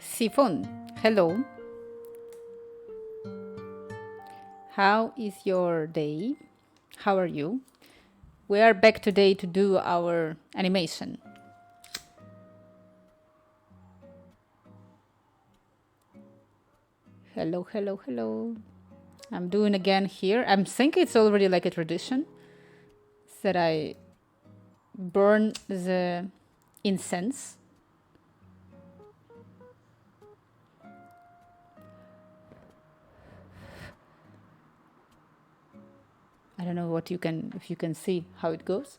Siphon, hello. How is your day? How are you? We are back today to do our animation. Hello, hello, hello. I'm doing again here. I'm thinking it's already like a tradition that I burn the incense. I don't know what you can, if you can see how it goes.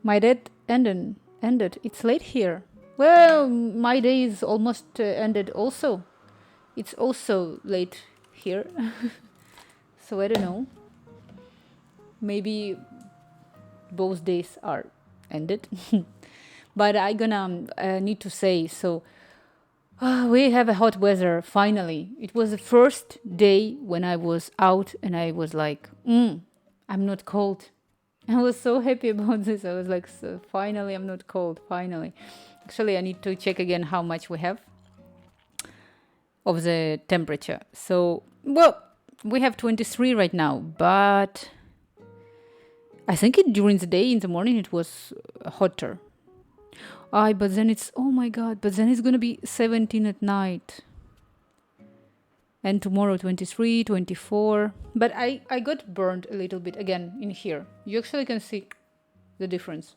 My day ended. It's late here. Well, my day is almost ended also. It's also late here. So I don't know. Maybe both days are ended. But I gonna need to say, so we have a hot weather finally. It was the first day when I was out and I was like, I'm not cold. I was so happy about this. I was like, so finally I'm not cold, finally. Actually, I need to check again how much we have of the temperature. So, well, we have 23 right now, but I think during the day, in the morning, it was hotter. But then it's, oh my god, but then it's gonna be 17 at night. And tomorrow 23, 24. But I got burned a little bit again in here. You actually can see the difference.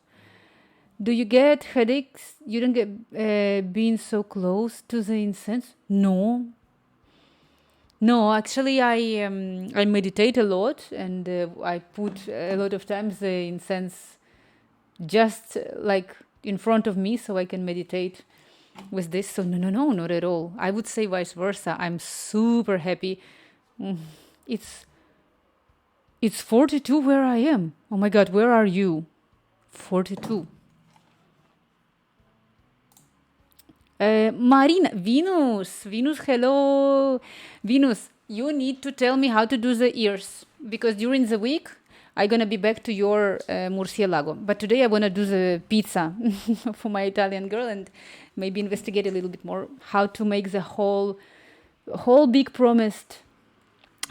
Do you get headaches? You don't get being so close to the incense? No. No, actually, I meditate a lot, and I put a lot of times the incense just like in front of me, so I can meditate with this. So no, not at all. I would say vice versa. I'm super happy. It's 42 where I am. Oh my god, where are you? 42. Marina, Venus, hello. Venus, you need to tell me how to do the ears, because during the week I'm gonna be back to your murcielago. But today I wanna do the pizza for my Italian girl and maybe investigate a little bit more how to make the whole big promised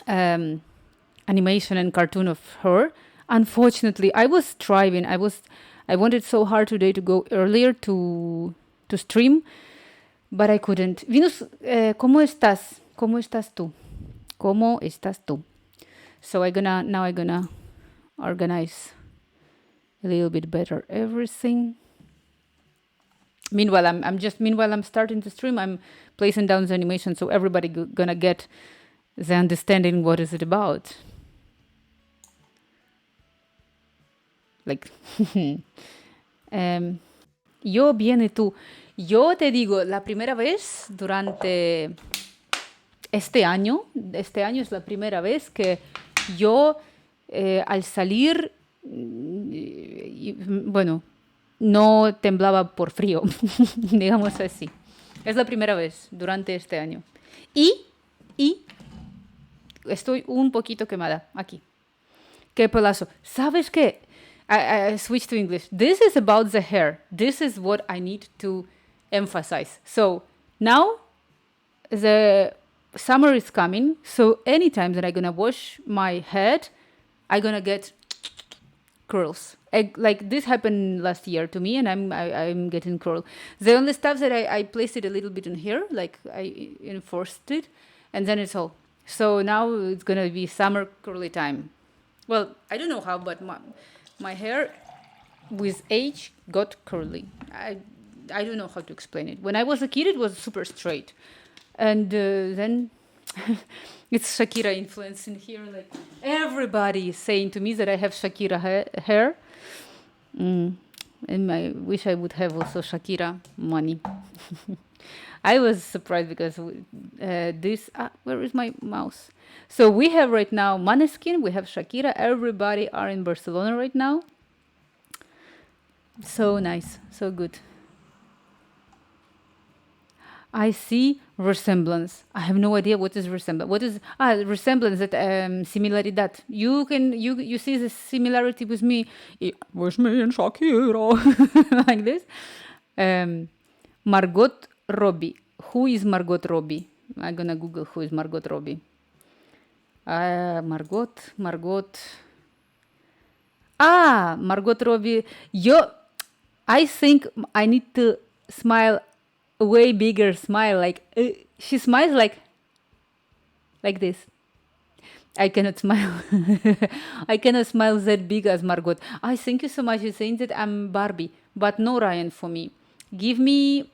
animation and cartoon of her. Unfortunately, I was striving. I wanted so hard today to go earlier to stream, but I couldn't. Venus, ¿cómo estás? ¿Cómo estás tú? ¿Cómo estás tú? So I'm gonna organize a little bit better everything. Meanwhile, I'm starting the stream, I'm placing down the animation so everybody gonna get the understanding what is it about. Like, yo viene tú. Yo te digo, la primera vez durante este año es la primera vez que yo al salir, bueno, no temblaba por frío, digamos así. Es la primera vez durante este año. Y estoy un poquito quemada aquí. Qué pelazo. ¿Sabes qué? I switched to English. This is about the hair. This is what I need to emphasize. So now the summer is coming. So anytime that I'm gonna wash my head, I'm gonna get curls. Like this happened last year to me, and I'm getting curl. The only stuff that I placed it a little bit in here, like I enforced it, and then it's all. So now it's gonna be summer curly time. Well, I don't know how, but my hair with age got curly. I don't know how to explain it. When I was a kid, it was super straight, and then it's Shakira influence in here. Like everybody is saying to me that I have Shakira hair, and I wish I would have also Shakira money. I was surprised because this. Where is my mouse? So we have right now Maneskin, we have Shakira. Everybody are in Barcelona right now. So nice, so good. I see resemblance. I have no idea what is resemblance. What is resemblance? That similaridad. You see the similarity with me and Shakira like this. Margot Robbie. Who is Margot Robbie? I'm gonna Google who is Margot Robbie. Margot. Margot Robbie. I think I need to smile a way bigger smile. Like she smiles like this. I cannot smile. I cannot smile that big as Margot. Thank you so much. You're saying that I'm Barbie, but no Ryan for me. Give me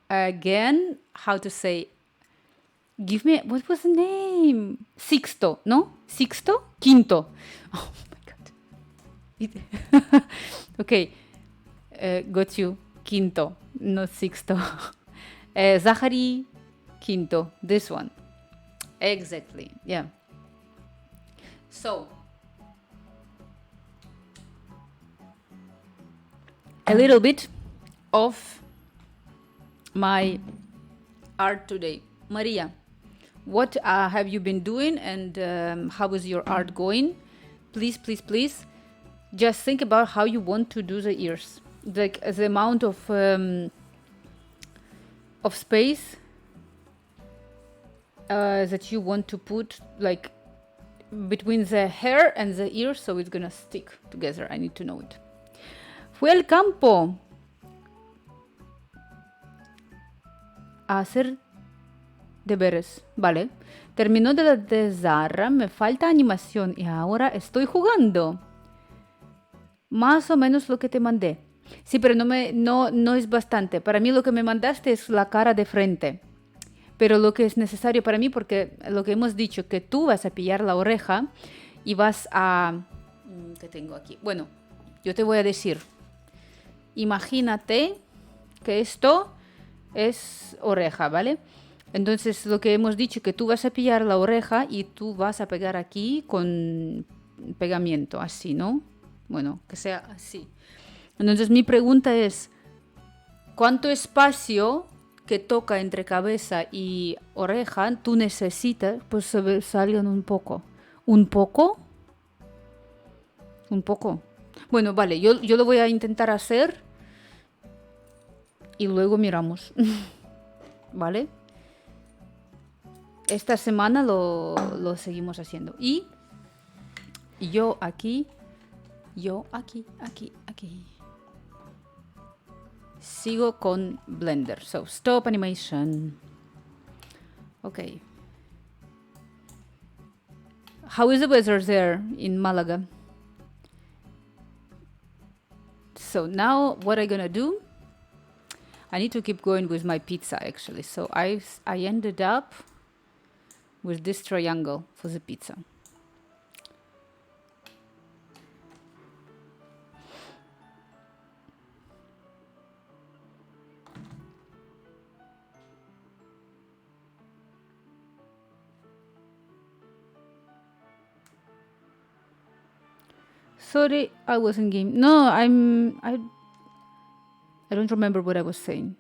again how to say. Give me what was the name? Sixto, no? Sixto? Quinto. Oh my god. Okay, got you. Quinto, not sixto. Zachary Quinto. This one. Exactly. Yeah. So, a little bit of my art today. Maria, what have you been doing and how is your art going? Please, please, please, just think about how you want to do the ears. Like the amount of space that you want to put, like, between the hair and the ear, so it's gonna stick together. I need to know it. Fui al campo a hacer deberes, vale. Terminó de Zara, me falta animación y ahora estoy jugando. Más o menos lo que te mandé. Sí, pero no es bastante. Para mí lo que me mandaste es la cara de frente. Pero lo que es necesario para mí, porque lo que hemos dicho, que tú vas a pillar la oreja y vas a... ¿Qué tengo aquí? Bueno, yo te voy a decir. Imagínate que esto es oreja, ¿vale? Entonces lo que hemos dicho, que tú vas a pillar la oreja y tú vas a pegar aquí con pegamento, así, ¿no? Bueno, que sea así. Entonces mi pregunta es, ¿cuánto espacio que toca entre cabeza y oreja tú necesitas? Pues salgan un poco. ¿Un poco? ¿Un poco? Bueno, vale, yo lo voy a intentar hacer y luego miramos. ¿Vale? Esta semana lo seguimos haciendo. Y yo aquí. Sigo con Blender. So, stop animation. Okay. How is the weather there in Malaga? So now what I'm gonna do, I need to keep going with my pizza actually. So I ended up with this triangle for the pizza. Sorry, I wasn't game. No, I don't remember what I was saying.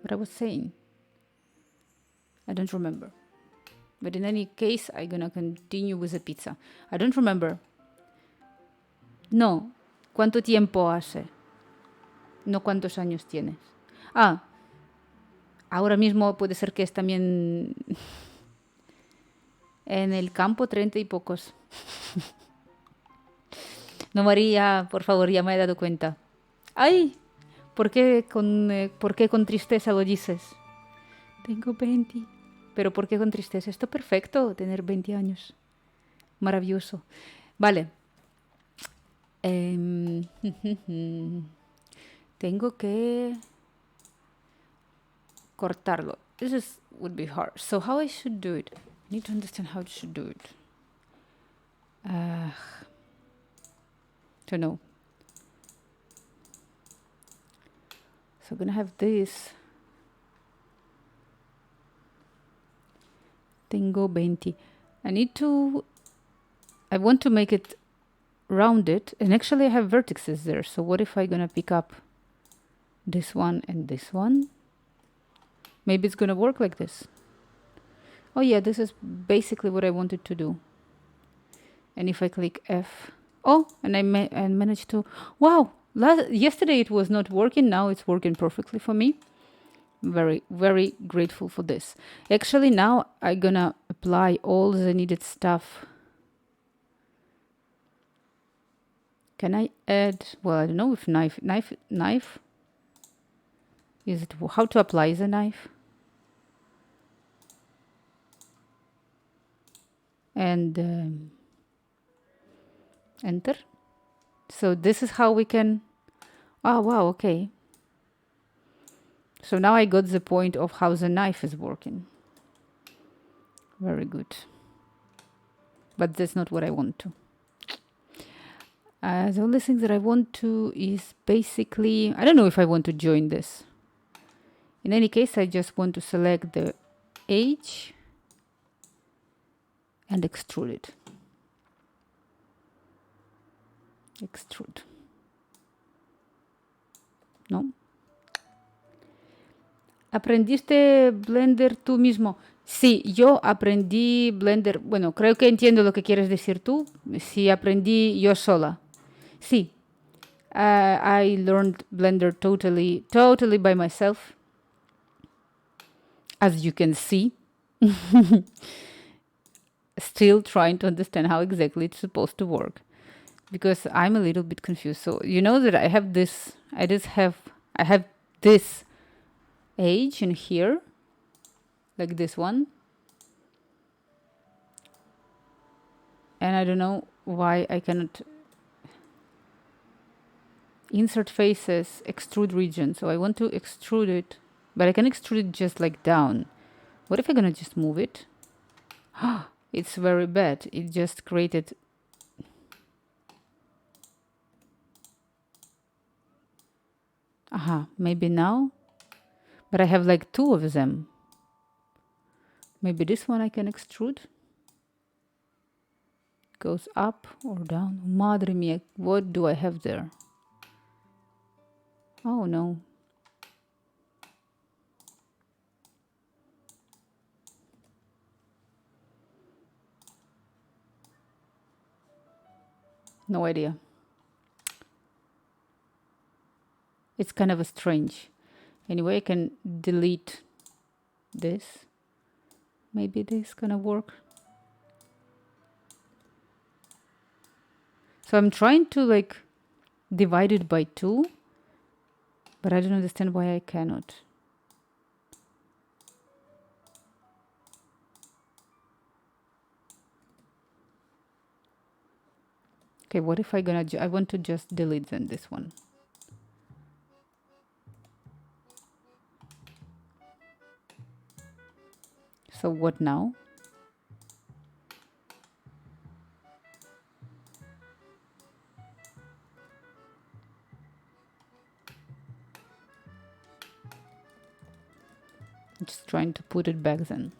I don't remember. But in any case, I'm gonna continue with the pizza. I don't remember. No. ¿Cuánto tiempo hace? No, ¿cuántos años tienes? Ahora mismo puede ser que es también en el campo 30 y pocos. No, María, por favor, ya me he dado cuenta. ¡Ay! ¿Por qué con tristeza lo dices? Tengo 20. ¿Pero por qué con tristeza? Está perfecto tener 20 años. Maravilloso. Vale. Tengo que cortarlo. This would be hard. So how I should do it? I need to understand how I should do it. Don't know. So I'm gonna have this. Tengo 20. I want to make it rounded, and actually I have vertices there. So what if I'm gonna pick up this one and this one? Maybe it's gonna work like this. Oh yeah, this is basically what I wanted to do. And if I click F, and I managed to, wow, Yesterday it was not working. Now it's working perfectly for me. Very, very grateful for this. Actually, now I'm gonna apply all the needed stuff. Can I add? Well, I don't know if knife. Is it how to apply the knife? And enter. So this is how we can. Oh wow! Okay. So now I got the point of how the knife is working. Very good. But that's not what I want to. The only thing that I want to is basically, I don't know if I want to join this. In any case, I just want to select the edge and extrude it. Extrude. No. ¿Aprendiste Blender tú mismo? Sí, yo aprendí Blender. Bueno, creo que entiendo lo que quieres decir tú. Sí, aprendí yo sola. Sí. I learned Blender totally by myself. As you can see. Still trying to understand how exactly it's supposed to work. Because I'm a little bit confused. So you know that I have this. I have this edge in here, like this one, and I don't know why I cannot insert faces, extrude region. So I want to extrude it, but I can extrude it just like down. What if I'm gonna just move it? It's very bad. It just created. Maybe now. But I have like two of them. Maybe this one I can extrude. Goes up or down. Madre mia, what do I have there? Oh no. No idea. It's kind of a strange. Anyway, I can delete this. Maybe this gonna work. So I'm trying to like divide it by 2, but I don't understand why I cannot. Okay, what if I want to just delete then this one. So what now? I'm just trying to put it back then.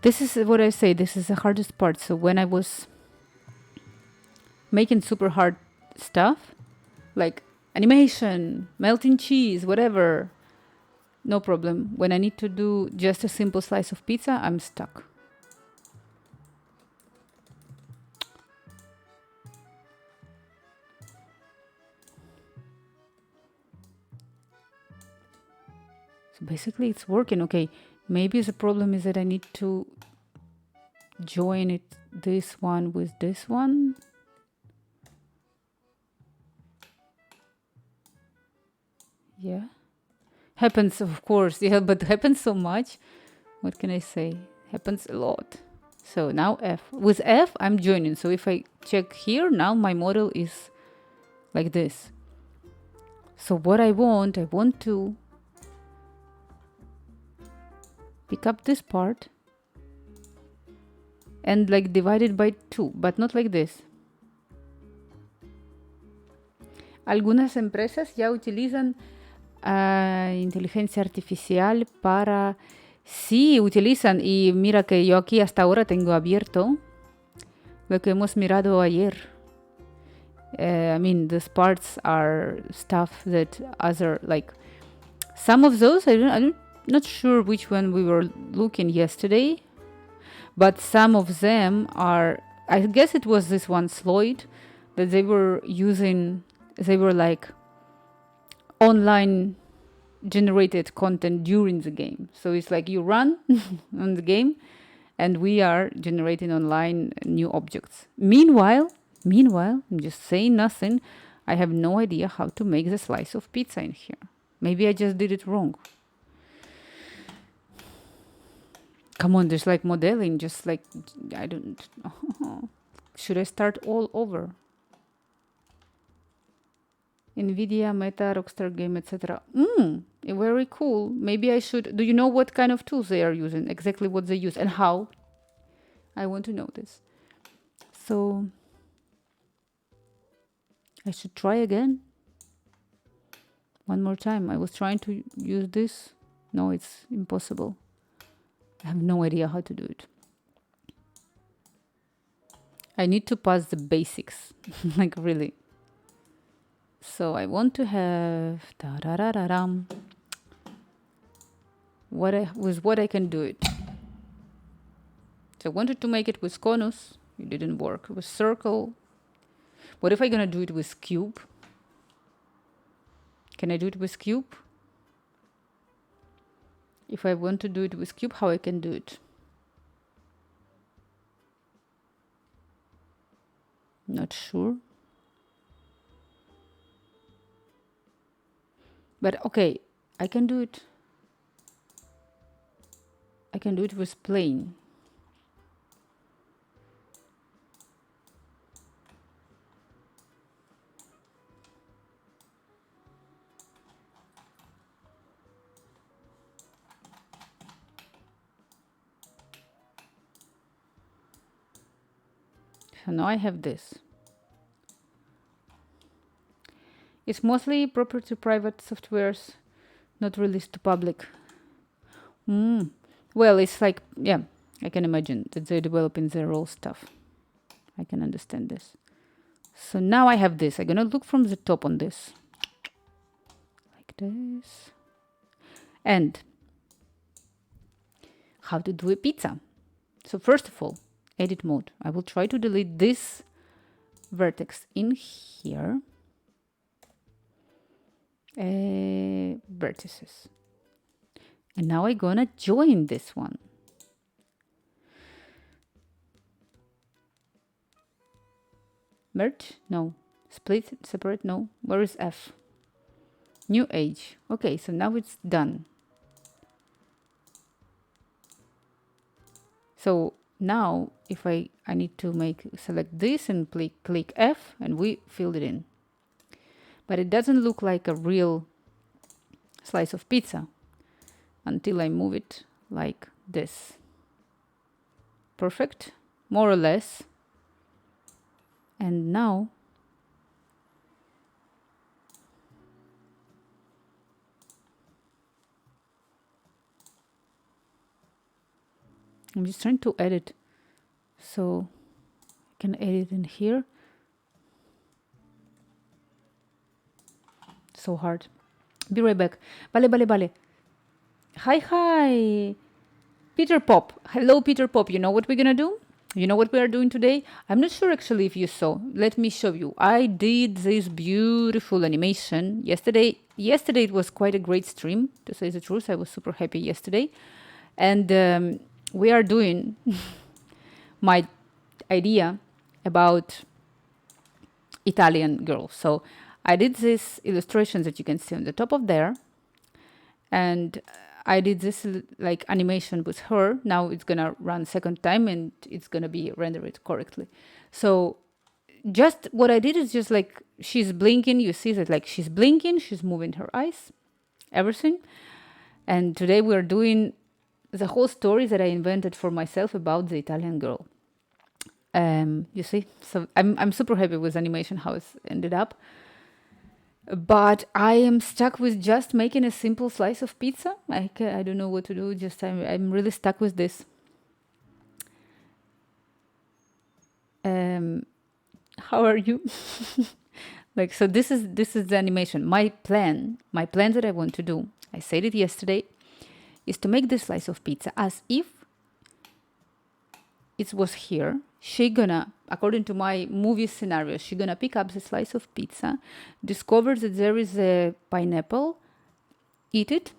This is what I say, this is the hardest part. So when I was making super hard stuff, like animation, melting cheese, whatever, no problem. When I need to do just a simple slice of pizza, I'm stuck. So basically it's working. Okay, maybe the problem is that I need to join it, this one with this one. Yeah. Happens, of course. Yeah, but happens so much. What can I say? Happens a lot. So now F. With F, I'm joining. So if I check here, now my model is like this. So what I want to pick up this part and like divide it by 2, but not like this. Algunas empresas ya utilizan inteligencia artificial para... Sí, utilizan. Y mira que yo aquí hasta ahora tengo abierto lo que hemos mirado ayer. I mean, these parts are stuff that other, like, some of those, I'm not sure which one we were looking yesterday, but some of them are, I guess it was this one, Sloyd, that they were using they were like online generated content during the game. So it's like you run on the game and we are generating online new objects. Meanwhile, I'm just saying nothing. I have no idea how to make the slice of pizza in here. Maybe I just did it wrong. Come on, there's like modeling, just like, I don't, should I start all over? NVIDIA, Meta, Rockstar Game, etc. Very cool. Maybe I should, do you know what kind of tools they are using? Exactly what they use and how? I want to know this. So, I should try again. One more time. I was trying to use this. No, it's impossible. I have no idea how to do it. I need to pass the basics, like really. So I want to have what I can do it. So I wanted to make it with conus. It didn't work. With circle. What if I'm gonna do it with cube? Can I do it with cube? If I want to do it with cube, how I can do it? Not sure. But okay, I can do it. I can do it with plane. So now I have this. It's mostly proper to private softwares, not released to public. Well, it's like, yeah, I can imagine that they're developing their own stuff. I can understand this. So now I have this. I'm gonna look from the top on this. Like this. And how to do a pizza. So first of all, edit mode. I will try to delete this vertex in here. Vertices. And now I'm gonna join this one. Merge? No. Split? Separate? No. Where is F? New age. Okay, so now it's done. So now if I need to select this and click F and we filled it in. But it doesn't look like a real slice of pizza until I move it like this. Perfect, more or less. And now I'm just trying to edit so I can edit in here. So hard. Be right back. Vale. Hi. Peter Pop. Hello, Peter Pop. You know what we're gonna do? You know what we are doing today? I'm not sure actually if you saw. Let me show you. I did this beautiful animation yesterday. Yesterday it was quite a great stream, to say the truth. I was super happy yesterday. And we are doing my idea about Italian girl. So I did this illustration that you can see on the top of there. And I did this like animation with her. Now it's gonna run second time and it's gonna be rendered correctly. So just what I did is just like she's blinking. You see that like she's blinking, she's moving her eyes, everything. And today we are doing the whole story that I invented for myself about the Italian girl. You see, so I'm super happy with animation how it's ended up. But I am stuck with just making a simple slice of pizza. I don't know what to do. Just I'm really stuck with this. How are you? Like, so this is the animation. My plan that I want to do, I said it yesterday, is to make this slice of pizza as if it was here. she gonna, according to my movie scenario, she gonna pick up the slice of pizza, discover that there is a pineapple, eat it.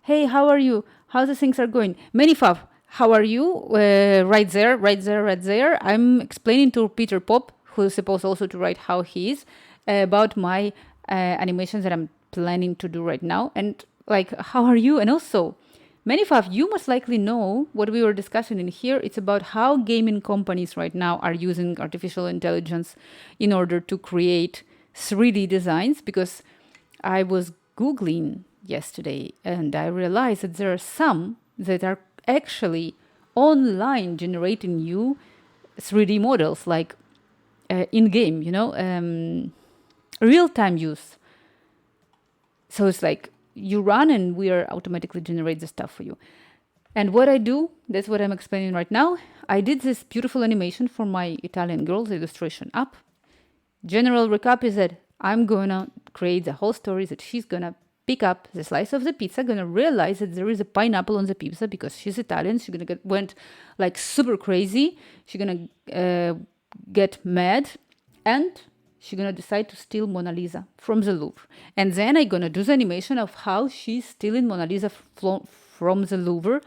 Hey, how are you? How the things are going? Manifav, how are you? Right there, right there, right there. I'm explaining to Peter Pop, who is supposed also to write how he is, about my animations that I'm planning to do right now. And like, how are you? And also, Manifav, you must likely know what we were discussing in here. It's about how gaming companies right now are using artificial intelligence in order to create 3D designs, because I was Googling yesterday and I realized that there are some that are actually online generating you 3D models, like in game, real time use. So it's like you run and we are automatically generate the stuff for you. And what I do, that's what I'm explaining right now. I did this beautiful animation for my Italian Girls illustration app. General recap is that I'm gonna create the whole story that she's gonna pick up the slice of the pizza, gonna realize that there is a pineapple on the pizza because she's Italian. She's gonna went like super crazy. She's gonna get mad, and she's gonna decide to steal Mona Lisa from the Louvre. And then I'm gonna do the animation of how she's stealing Mona Lisa from the Louvre.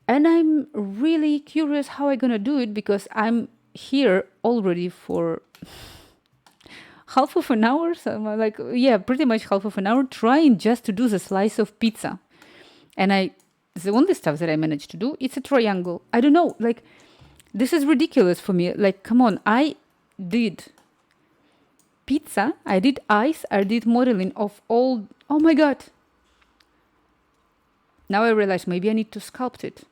And I'm really curious how I'm gonna do it, because I'm here already for half of an hour, so I'm like, yeah, pretty much half of an hour trying just to do the slice of pizza. And the only stuff that I managed to do, it's a triangle. I don't know, like, this is ridiculous for me. Like, come on, I did pizza, I did ice, I did modeling of all, oh my God. Now I realize maybe I need to sculpt it.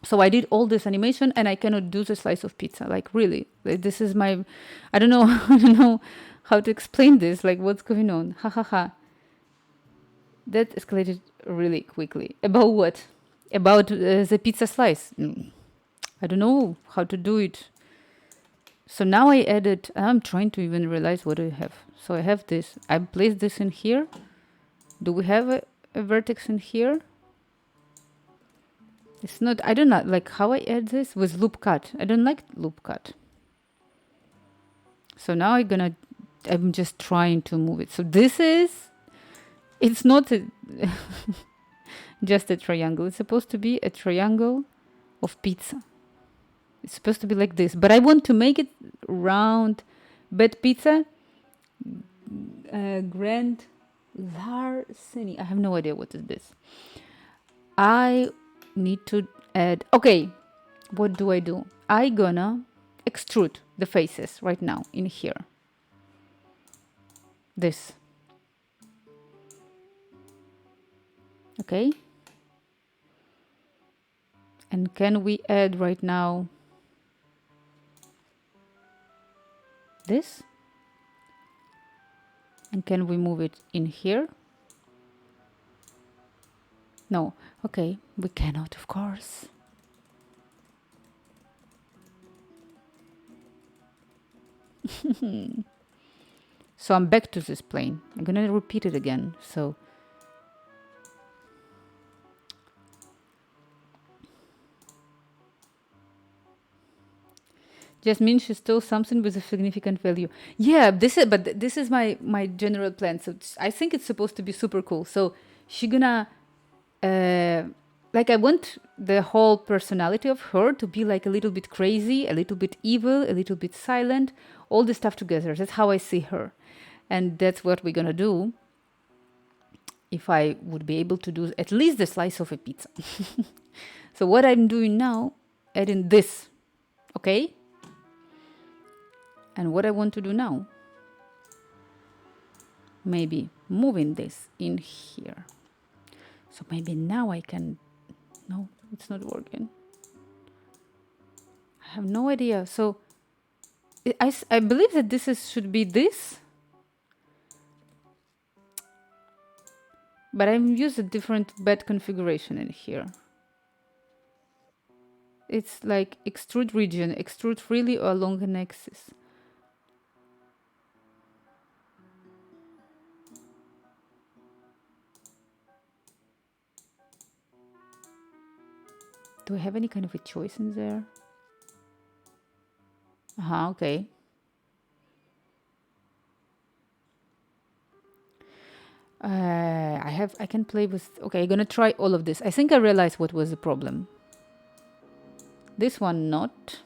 So I did all this animation and I cannot do the slice of pizza. Like, really, this is my, I don't know, I don't know how to explain this. Like, what's going on? Ha ha ha. That escalated really quickly. About what? About the pizza slice. I don't know how to do it. So now I added, I'm trying to even realize what I have. So I have this, I placed this in here. Do we have a vertex in here? It's not, I don't know, like how I add this with loop cut. I don't like loop cut. So now I'm just trying to move it. So this is, it's not just a triangle. It's supposed to be a triangle of pizza. It's supposed to be like this, but I want to make it round. But pizza, Grand Larceny. I have no idea what is this. I need to add, okay, what do? I gonna extrude the faces right now in here. This. Okay. And can we add right now this? And can we move it in here? No. Okay, we cannot, of course. So I'm back to this plane. I'm gonna repeat it again. So just means she stole something with a significant value. Yeah, this is my general plan. So I think it's supposed to be super cool. So she gonna like, I want the whole personality of her to be like a little bit crazy, a little bit evil, a little bit silent, all this stuff together. That's how I see her. And that's what we're gonna do if I would be able to do at least the slice of a pizza. So what I'm doing now, adding this, okay? And what I want to do now, maybe moving this in here. So maybe now I can, no, it's not working. I have no idea. So I believe that this should be this. But I've used a different bed configuration in here. It's like extrude region, extrude freely or along an axis. Do I have any kind of a choice in there? Okay. I can play with. Okay, I'm gonna try all of this. I think I realized what was the problem. This one not.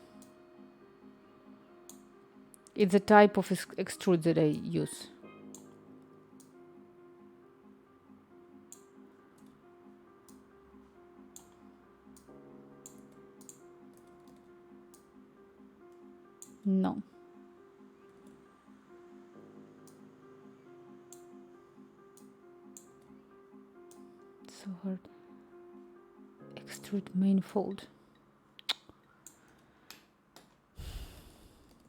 It's a type of extrude that I use. No. So hard. Extrude manifold.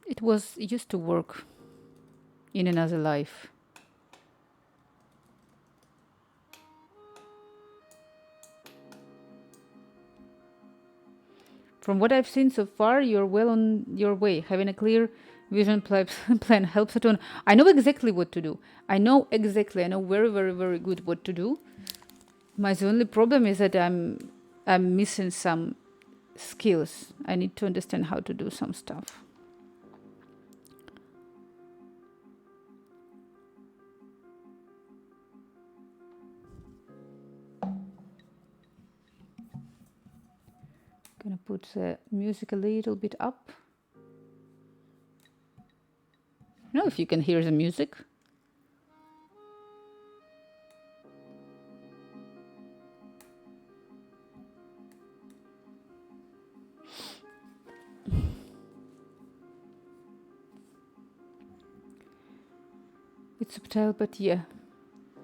It used to work in another life. From what I've seen so far, you're well on your way. Having a clear vision plan helps a ton. I know exactly what to do. I know very, very, very good what to do. My only problem is that I'm missing some skills. I need to understand how to do some stuff. Gonna put the music a little bit up. I don't know if you can hear the music. It's subtle, but yeah.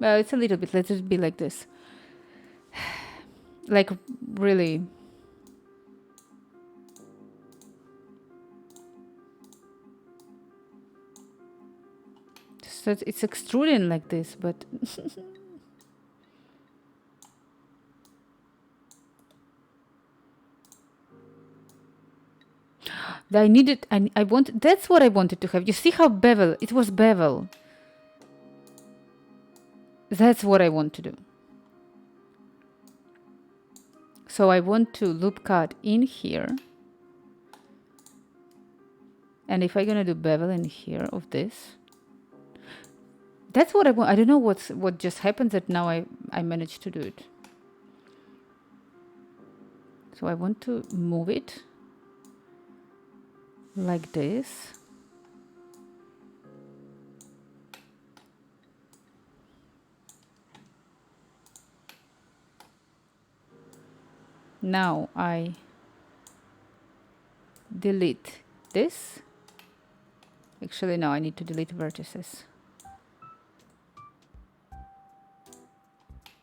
Well, it's a little bit. Let it be like this. Like, really. So it's extruding like this, but I needed. I want. That's what I wanted to have. You see how bevel? It was bevel. That's what I want to do. So I want to loop cut in here. And if I'm gonna do bevel in here of this, that's what I want. I don't know what just happened that now I managed to do it. So I want to move it like this. Now I delete this. Actually, no, I need to delete vertices.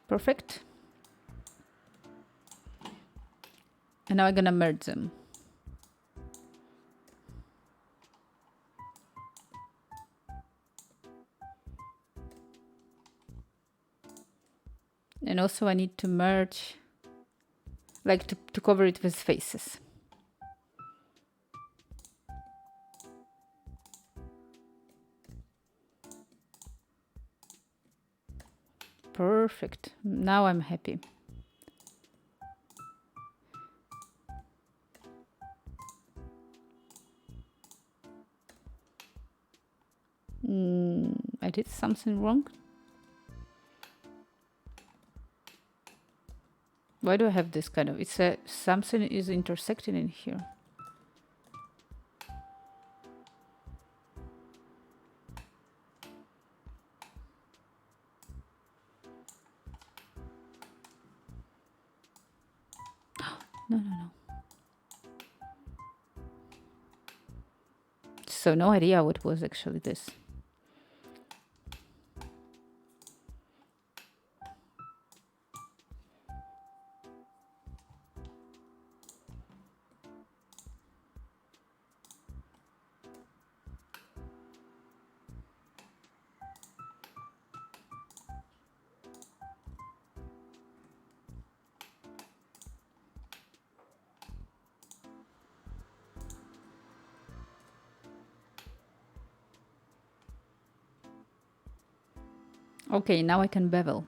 Perfect. And now I'm gonna merge them. And also I need to merge, like to cover it with faces. Perfect. Now I'm happy. I did something wrong. Why do I have this kind of? It's a something is intersecting in here. No. So no idea what was actually this. Okay, now I can bevel.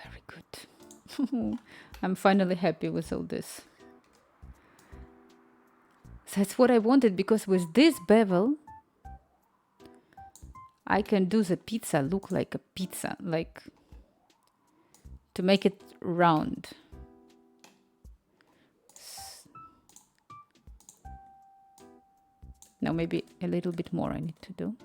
Very good. I'm finally happy with all this. That's what I wanted, because with this bevel, I can do the pizza look like a pizza, like to make it round. Now maybe a little bit more I need to do.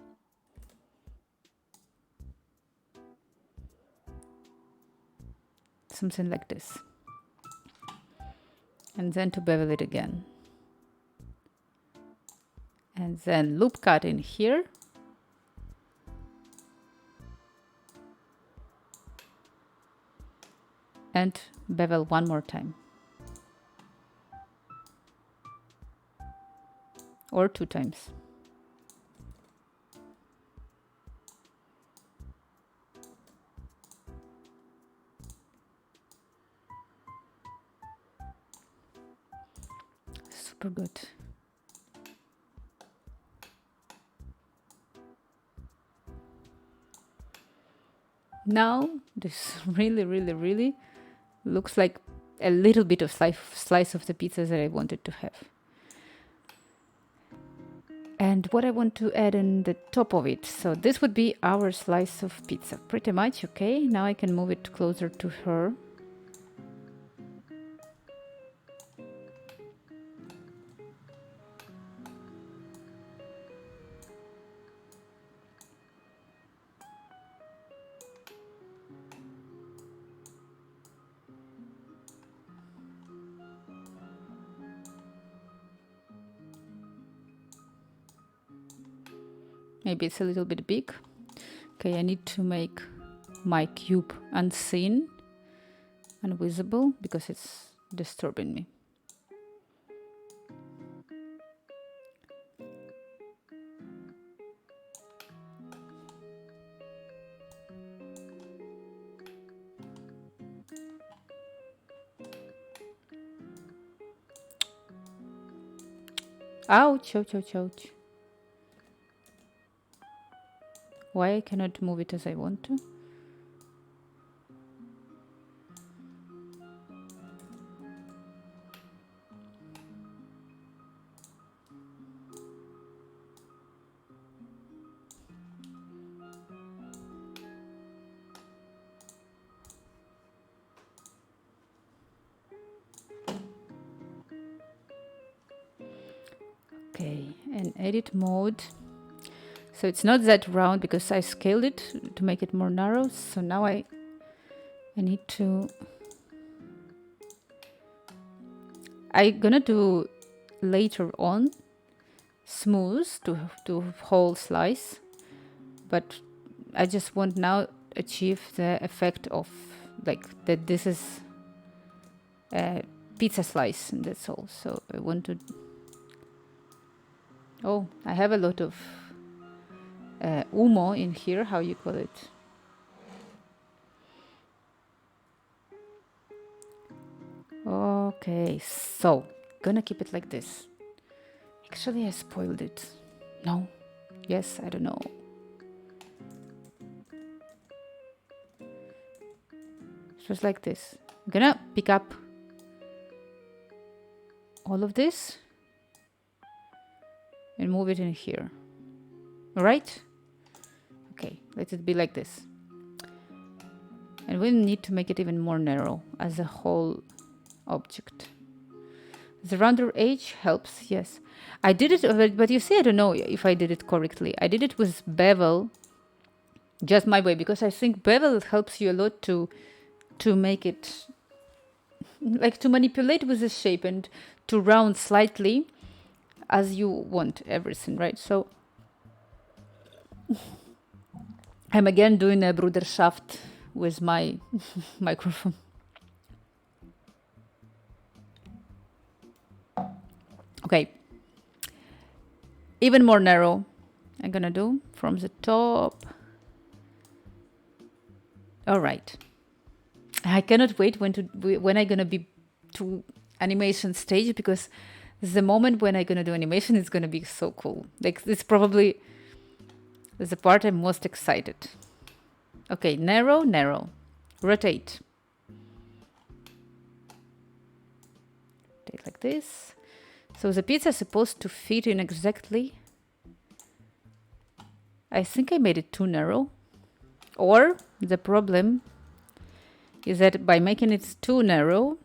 Something like this. And then to bevel it again. And then loop cut in here. And bevel one more time. Or 2 times. Super good. Now this really looks like a little bit of slice of the pizza that I wanted to have. And what I want to add in the top of it. So this would be our slice of pizza. Pretty much, okay. Now I can move it closer to her. Maybe it's a little bit big. Okay, I need to make my cube unseen, invisible, because it's disturbing me. Ouch, ouch, ouch, ouch. Why I cannot move it as I want to? Okay, and edit mode. So it's not that round because I scaled it to make it more narrow. So now I need to... I'm gonna do later on smooth to whole slice, but I just want now achieve the effect of like that this is a pizza slice, and that's all. So I want to... Oh, I have a lot of umo in here, how you call it. Okay, so gonna keep it like this. Actually, I spoiled it. No? Yes, I don't know. Just like this. I'm gonna pick up all of this and move it in here. All right? Okay, let it be like this. And we need to make it even more narrow as a whole object. The rounder edge helps, yes. I did it, but you see, I don't know if I did it correctly. I did it with bevel, just my way, because I think bevel helps you a lot to make it, like to manipulate with the shape and to round slightly as you want everything, right? So I'm again doing a Bruderschaft with my microphone. Okay, even more narrow. I'm gonna do from the top. All right. I cannot wait when I'm gonna be to animation stage, because the moment when I'm gonna do animation is gonna be so cool. Like this probably is the part I'm most excited. Okay, narrow, narrow, rotate. it like this. So the pizza is supposed to fit in exactly. I think I made it too narrow. Or the problem is that by making it too narrow,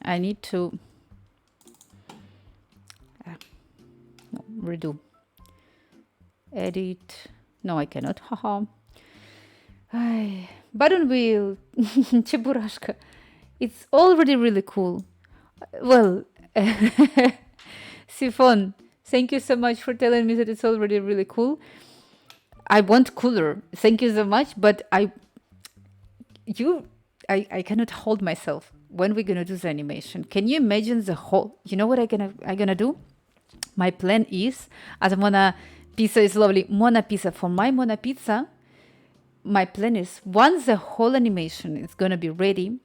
I need to redo. Edit. No, I cannot. Haha. Button wheel. Cheburashka. It's already really cool. Well, Siphon, thank you so much for telling me that it's already really cool. I want cooler. Thank you so much, but I cannot hold myself when we're gonna do the animation. Can you imagine the whole? You know what I gonna do? My plan is, as Mona Pizza is lovely, Mona Pizza for my Mona Pizza. My plan is once the whole animation is gonna be ready,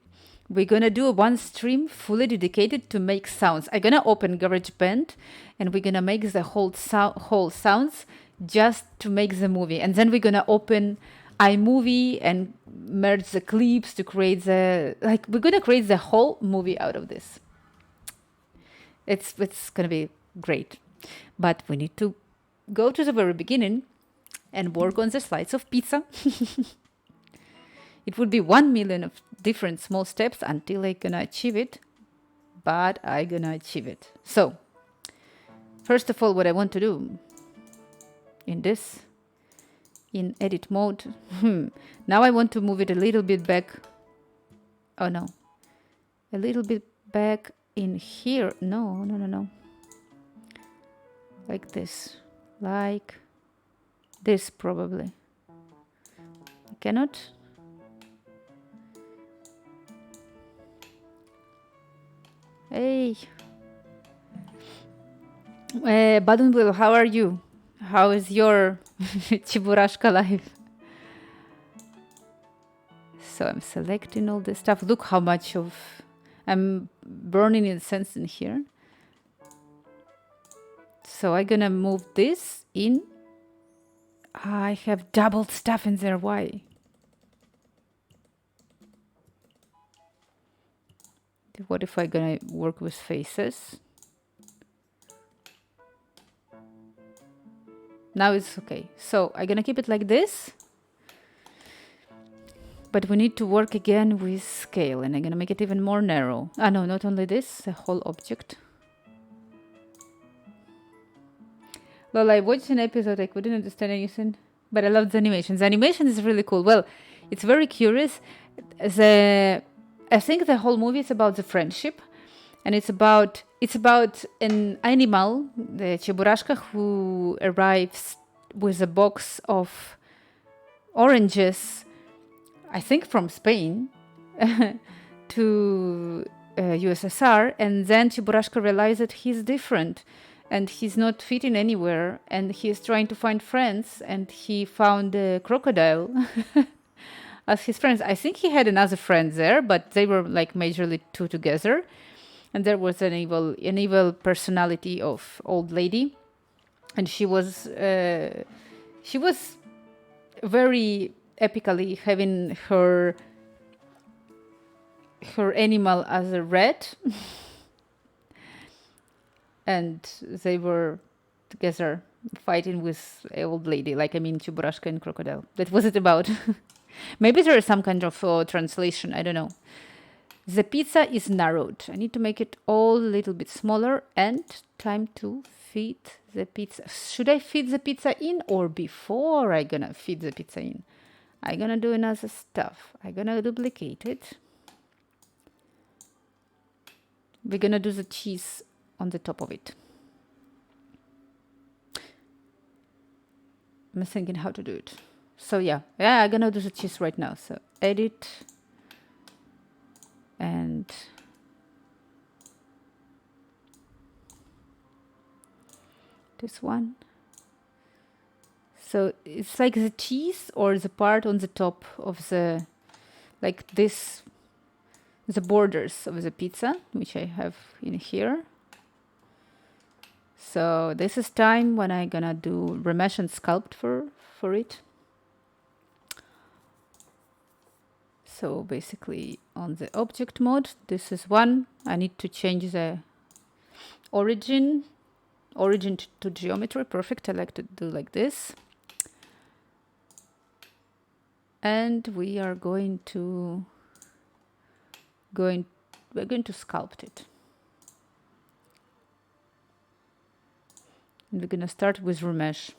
we're gonna do one stream fully dedicated to make sounds. I'm gonna open GarageBand and we're gonna make the whole sounds just to make the movie, and then we're gonna open iMovie and merge the clips to create we're gonna create the whole movie out of this. It's gonna be great, but we need to go to the very beginning and work on the slides of pizza. It would be 1 million of different small steps until I gonna achieve it, but I gonna achieve it. So first of all, what I want to do in edit mode, now I want to move it a little bit back. Oh no, a little bit back in here. No. Like this probably. I cannot. Hey, Badun Will, how are you? How is your Chiburashka life? So I'm selecting all this stuff. Look how much I'm burning incense in here. So I'm gonna move this in. I have doubled stuff in there. Why? What if I'm gonna work with faces? Now it's okay. So I'm gonna keep it like this. But we need to work again with scale, and I'm gonna make it even more narrow. No, not only this, the whole object. Well, I watched an episode, I couldn't understand anything, but I loved the animation. The animation is really cool. Well, it's very curious. I think the whole movie is about the friendship, and it's about an animal, the Cheburashka, who arrives with a box of oranges, I think from Spain, to USSR, and then Cheburashka realizes that he's different and he's not fitting anywhere, and he's trying to find friends, and he found a crocodile as his friends. I think he had another friend there, but they were like majorly two together. And there was an evil personality of old lady, and she was very epically having her animal as a rat, and they were together fighting with an old lady, Cheburashka and crocodile. That was it about. Maybe there is some kind of translation, I don't know. The pizza is narrowed. I need to make it all a little bit smaller, and time to feed the pizza. Should I feed the pizza in, or before I gonna feed the pizza in? I'm gonna do another stuff. I'm gonna duplicate it. We're gonna do the cheese on the top of it. I'm thinking how to do it. So yeah, I'm gonna do the cheese right now. So edit, and this one. So it's like the cheese or the part on the top of the, like this, the borders of the pizza, which I have in here. So this is time when I'm gonna do remesh and sculpt for it. So basically on the object mode, this is one. I need to change the origin to geometry. Perfect. I like to do like this. And we are we're going to sculpt it. And we're going to start with remesh.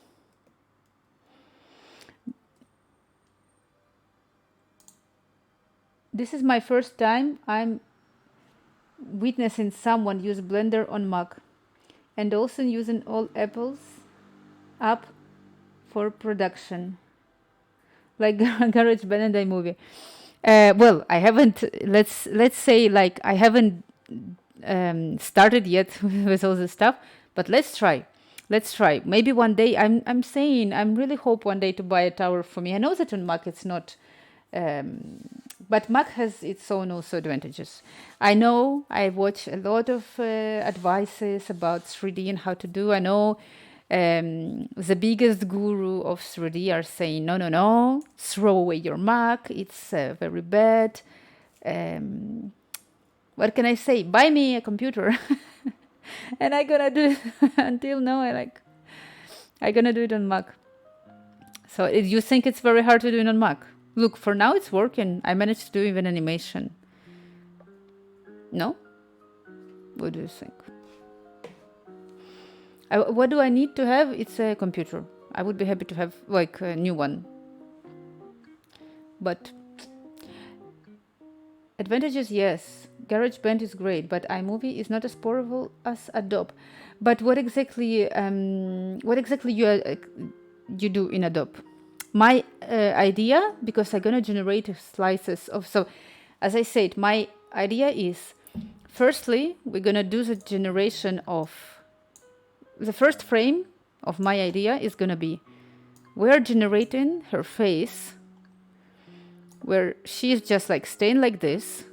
This is my first time I'm witnessing someone use Blender on Mac, and also using all Apple's app for production, like GarageBand and iMovie. Well, I haven't. Let's say like I haven't started yet with all this stuff, but let's try. Maybe one day. I'm saying I'm really hope one day to buy a tower for me. I know that on Mac it's not. But Mac has its own also advantages. I know I watch a lot of advices about 3D and how to do. I know the biggest guru of 3D are saying, no, throw away your Mac. It's very bad. What can I say? Buy me a computer. And I'm gonna do it until now. I'm gonna do it on Mac. So if you think it's very hard to do it on Mac, look, for now it's working. I managed to do even animation. No? What do you think? What do I need to have? It's a computer. I would be happy to have like a new one. But advantages, yes. GarageBand is great, but iMovie is not as powerful as Adobe. But what exactly you do in Adobe? My idea, because I'm gonna generate slices of. So, as I said, my idea is, firstly, we're gonna do the generation of. The first frame of my idea is gonna be, we're generating her face, where she's just like staying like this.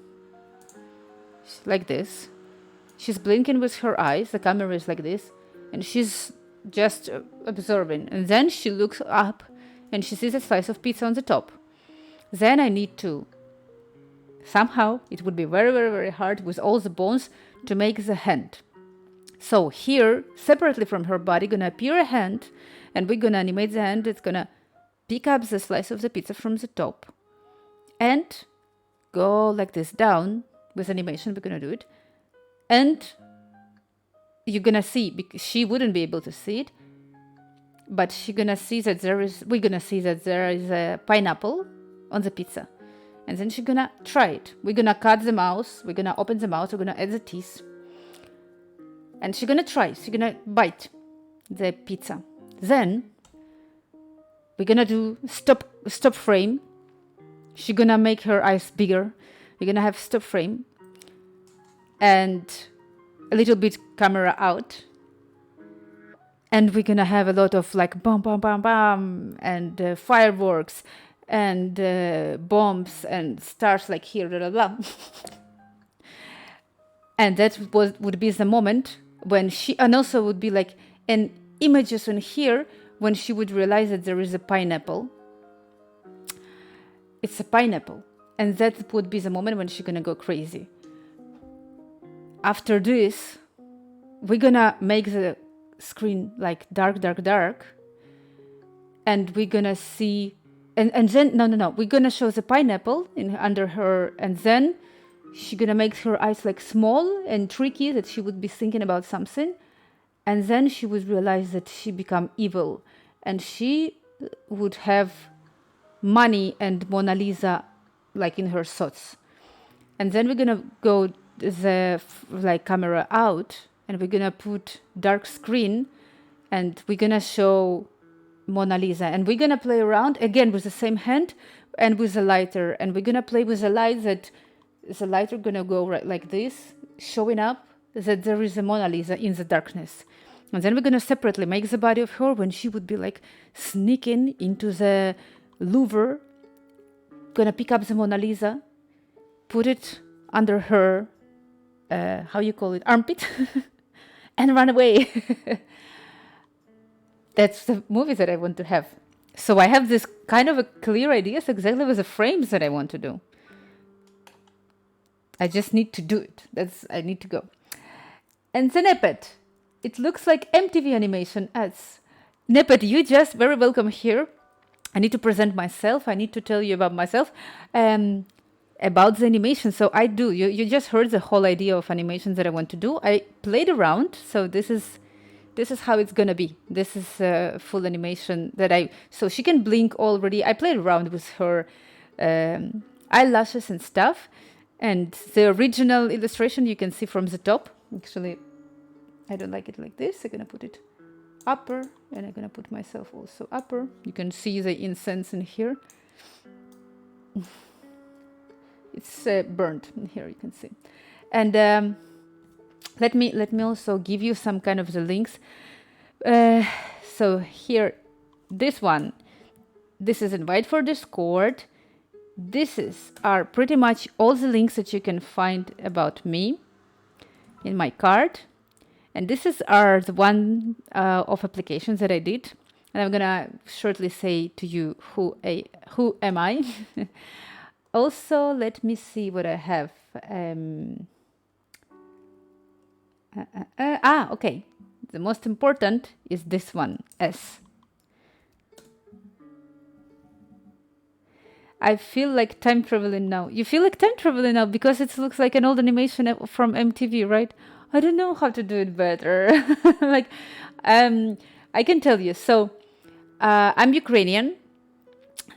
She's blinking with her eyes. The camera is like this, and she's just observing. And then she looks up, and she sees a slice of pizza on the top. Then I need to somehow. It would be very, very, very hard with all the bones to make the hand. So here, separately from her body, gonna appear a hand, and we're gonna animate the hand. It's gonna pick up the slice of the pizza from the top, and go like this down. With animation, we're gonna do it, and you're gonna see, because she wouldn't be able to see it, but we're gonna see that there is a pineapple on the pizza, and then she's gonna try it. We're gonna cut the mouth, we're gonna open the mouth, we're gonna add the teeth, and she's gonna try. She's gonna bite the pizza. Then we're gonna do stop frame. She's gonna make her eyes bigger. We're gonna have stop frame and a little bit camera out, and we're gonna have a lot of like bam bam bam bam and fireworks and bombs and stars like here, blah, blah, blah. And that would be the moment when she, and also would be like an images on here when she would realize that there is a pineapple. It's a pineapple. And that would be the moment when she's gonna go crazy. After this, we're gonna make the screen like dark, dark, dark. And we're gonna see, and then, no, we're gonna show the pineapple under her, and then she's gonna make her eyes like small and tricky, that she would be thinking about something. And then she would realize that she become evil. And she would have money and Mona Lisa like in her thoughts. And then we're gonna go the like camera out, and we're gonna put dark screen, and we're gonna show Mona Lisa, and we're gonna play around again with the same hand and with the lighter, and we're gonna play with the light, that the lighter gonna go right like this, showing up that there is a Mona Lisa in the darkness. And then we're gonna separately make the body of her when she would be like sneaking into the Louvre, gonna pick up the Mona Lisa, put it under her, how you call it, armpit, and run away. That's the movie that I want to have. So I have this kind of a clear ideas exactly with the frames that I want to do. I just need to do it. I need to go. And the Nepet. It looks like MTV animation ads. Nepet, you just very welcome here. I need to present myself. I need to tell you about myself, about the animation. So I do. You just heard the whole idea of animations that I want to do. I played around. So this is how it's gonna be. This is full animation that so she can blink already. I played around with her eyelashes and stuff. And the original illustration you can see from the top. Actually, I don't like it like this. I'm gonna put it upper, and I'm gonna put myself also upper. You can see the incense in here. It's burnt in here, you can see. And let me also give you some kind of the links. So here, this one, this is invite for Discord. Are pretty much all the links that you can find about me in my card. And are the one of applications that I did. And I'm gonna shortly say to you who am I. Also, let me see what I have. Okay. The most important is this one, S. I feel like time traveling now. You feel like time traveling now because it looks like an old animation from MTV, right? I don't know how to do it better. I can tell you. So, I'm Ukrainian.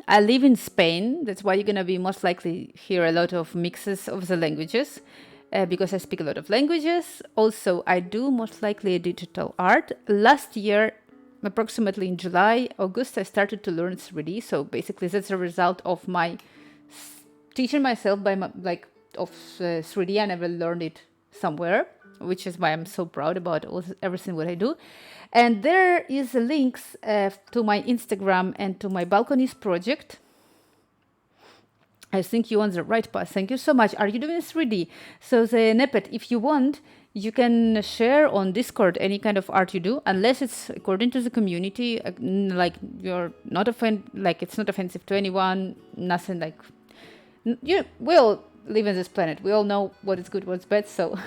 I live in Spain. That's why you're going to be most likely hear a lot of mixes of the languages because I speak a lot of languages. Also, I do most likely digital art. Last year, approximately in July, August, I started to learn 3D. So basically, that's a result of my teaching myself of 3D. I never learned it somewhere, which is why I'm so proud about everything what I do. And there is links to my Instagram and to my Balconies project. I think you're on the right path. Thank you so much. Are you doing 3D? So the Nepet, if you want, you can share on Discord any kind of art you do, unless it's according to the community, like you're not it's not offensive to anyone, nothing like. We all live on this planet. We all know what is good, what's bad, so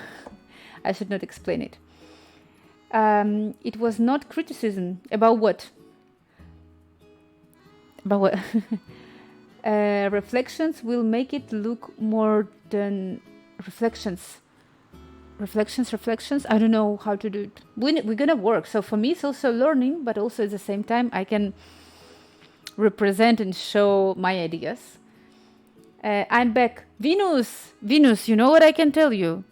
I should not explain it. It was not criticism. About what? About what? Reflections will make it look more than reflections. Reflections. I don't know how to do it. We're gonna work. So for me, it's also learning, but also at the same time, I can represent and show my ideas. I'm back. Venus, you know what I can tell you?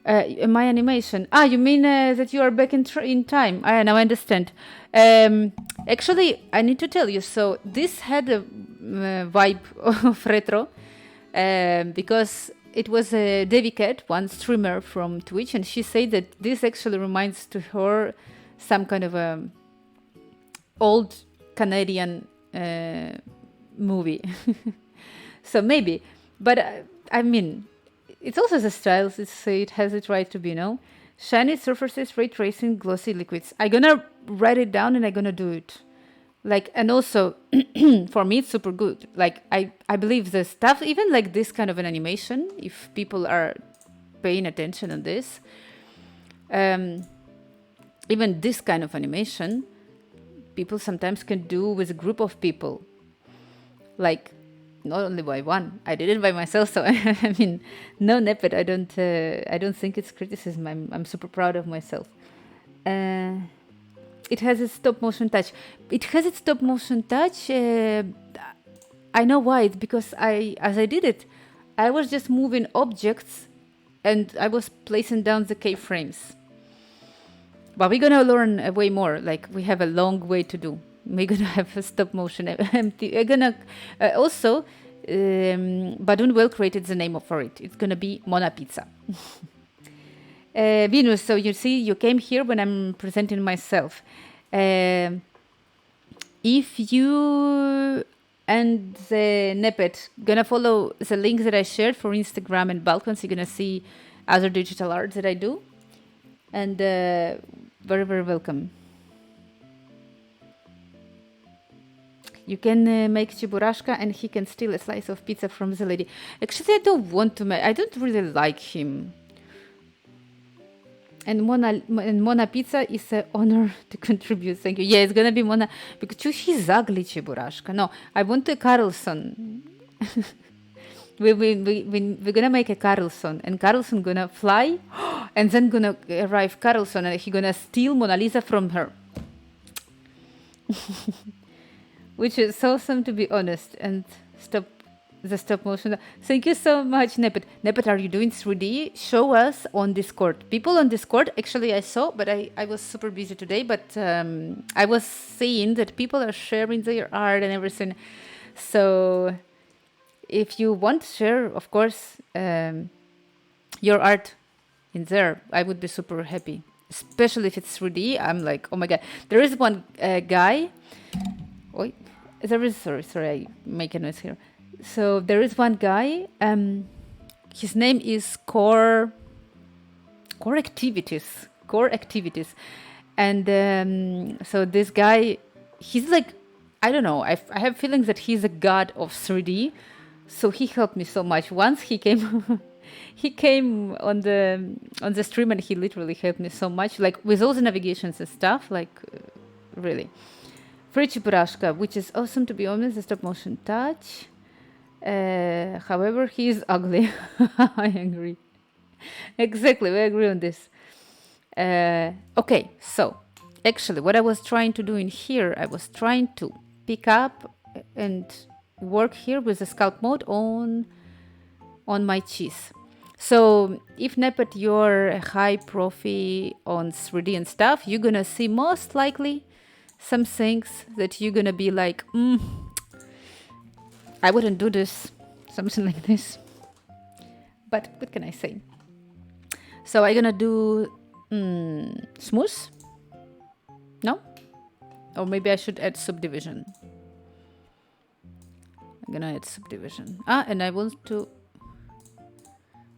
My animation. You mean that you are back in time? Now I understand. Actually, I need to tell you. So this had a vibe of retro because it was a Devi Cat, one streamer from Twitch, and she said that this actually reminds to her some kind of a old Canadian movie. So maybe, but I mean, it's also the style. It has its right to be, shiny surfaces, ray tracing, glossy liquids. I'm gonna write it down and I'm gonna do it. And also for me, it's super good. I believe the stuff, even like this kind of an animation, if people are paying attention on this, even this kind of animation, people sometimes can do with a group of people. Not only by one. I did it by myself, so I mean, no Nepet. I don't think it's criticism. I'm super proud of myself. It has a stop motion touch. I know why. It's because as I did it, I was just moving objects, and I was placing down the keyframes. But we're gonna learn way more. We have a long way to do. We're gonna have a stop motion empty. We're gonna also, Badun Well created the name for it. It's gonna be Mona Pizza. Venus, so you see, you came here when I'm presenting myself. If you and the Nepet gonna follow the links that I shared for Instagram and Balkans, you're gonna see other digital arts that I do. And very, very welcome. You can make Chiburashka and he can steal a slice of pizza from the lady. Actually, I don't want to make... I don't really like him. And Mona Pizza is an honor to contribute. Thank you. Yeah, it's gonna be Mona because she's ugly, Cheburashka. No, I want a Carlson. We're gonna make a Carlson, and Carlson gonna fly, and then gonna arrive Carlson, and he gonna steal Mona Lisa from her, which is awesome to be honest. And stop the stop motion. Thank you so much, Nepet. Nepet, are you doing 3D? Show us on Discord. People on Discord, actually I saw, but I was super busy today, but I was seeing that people are sharing their art and everything. So if you want to share, of course, your art in there, I would be super happy. Especially if it's 3D, I'm like, oh my god. There is one guy. Sorry, I make a noise here. So there is one guy. His name is Core Activities, and so this guy, he's like, I don't know. I have feelings that he's a god of 3D. So he helped me so much. Once he came, he came on the stream and he literally helped me so much, like with all the navigations and stuff. Like really, Frichi Burashka, which is awesome to be honest. The stop motion touch. However, he is ugly. I agree. Exactly, we agree on this. Okay, so actually, what I was trying to do in here, I was trying to pick up and work here with the scalp mode on my cheese. So if Nepet, you're a high profi on 3D and stuff, you're gonna see most likely some things that you're gonna be like, I wouldn't do this, something like this. But what can I say? So I'm gonna do smooth. No? Or maybe I should add subdivision. I'm gonna add subdivision. And I want to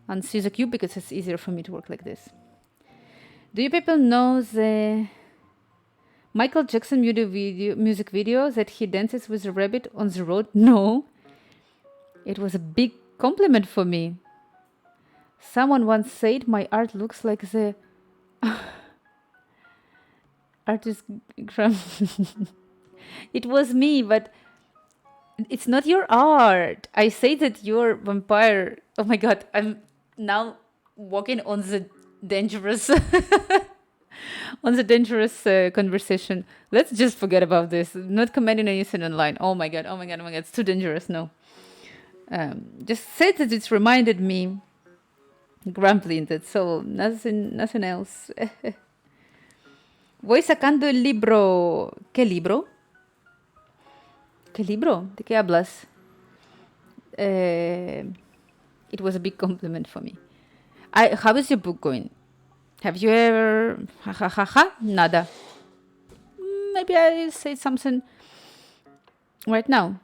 unsee the cube because it's easier for me to work like this. Do you people know the Michael Jackson music video that he dances with a rabbit on the road? No. It was a big compliment for me. Someone once said my art looks like the artist. It was me, but it's not your art. I say that you're vampire. Oh my god, I'm now walking on the dangerous conversation. Let's just forget about this. Not commenting anything online. Oh my god, it's too dangerous. No. Just said that it's reminded me grumpy, that's all. Nothing else. Voy sacando el libro. ¿Qué libro? ¿Qué libro? ¿De qué hablas? It was a big compliment for me. How is your book going? Have you ever... Nada. Maybe I say something right now.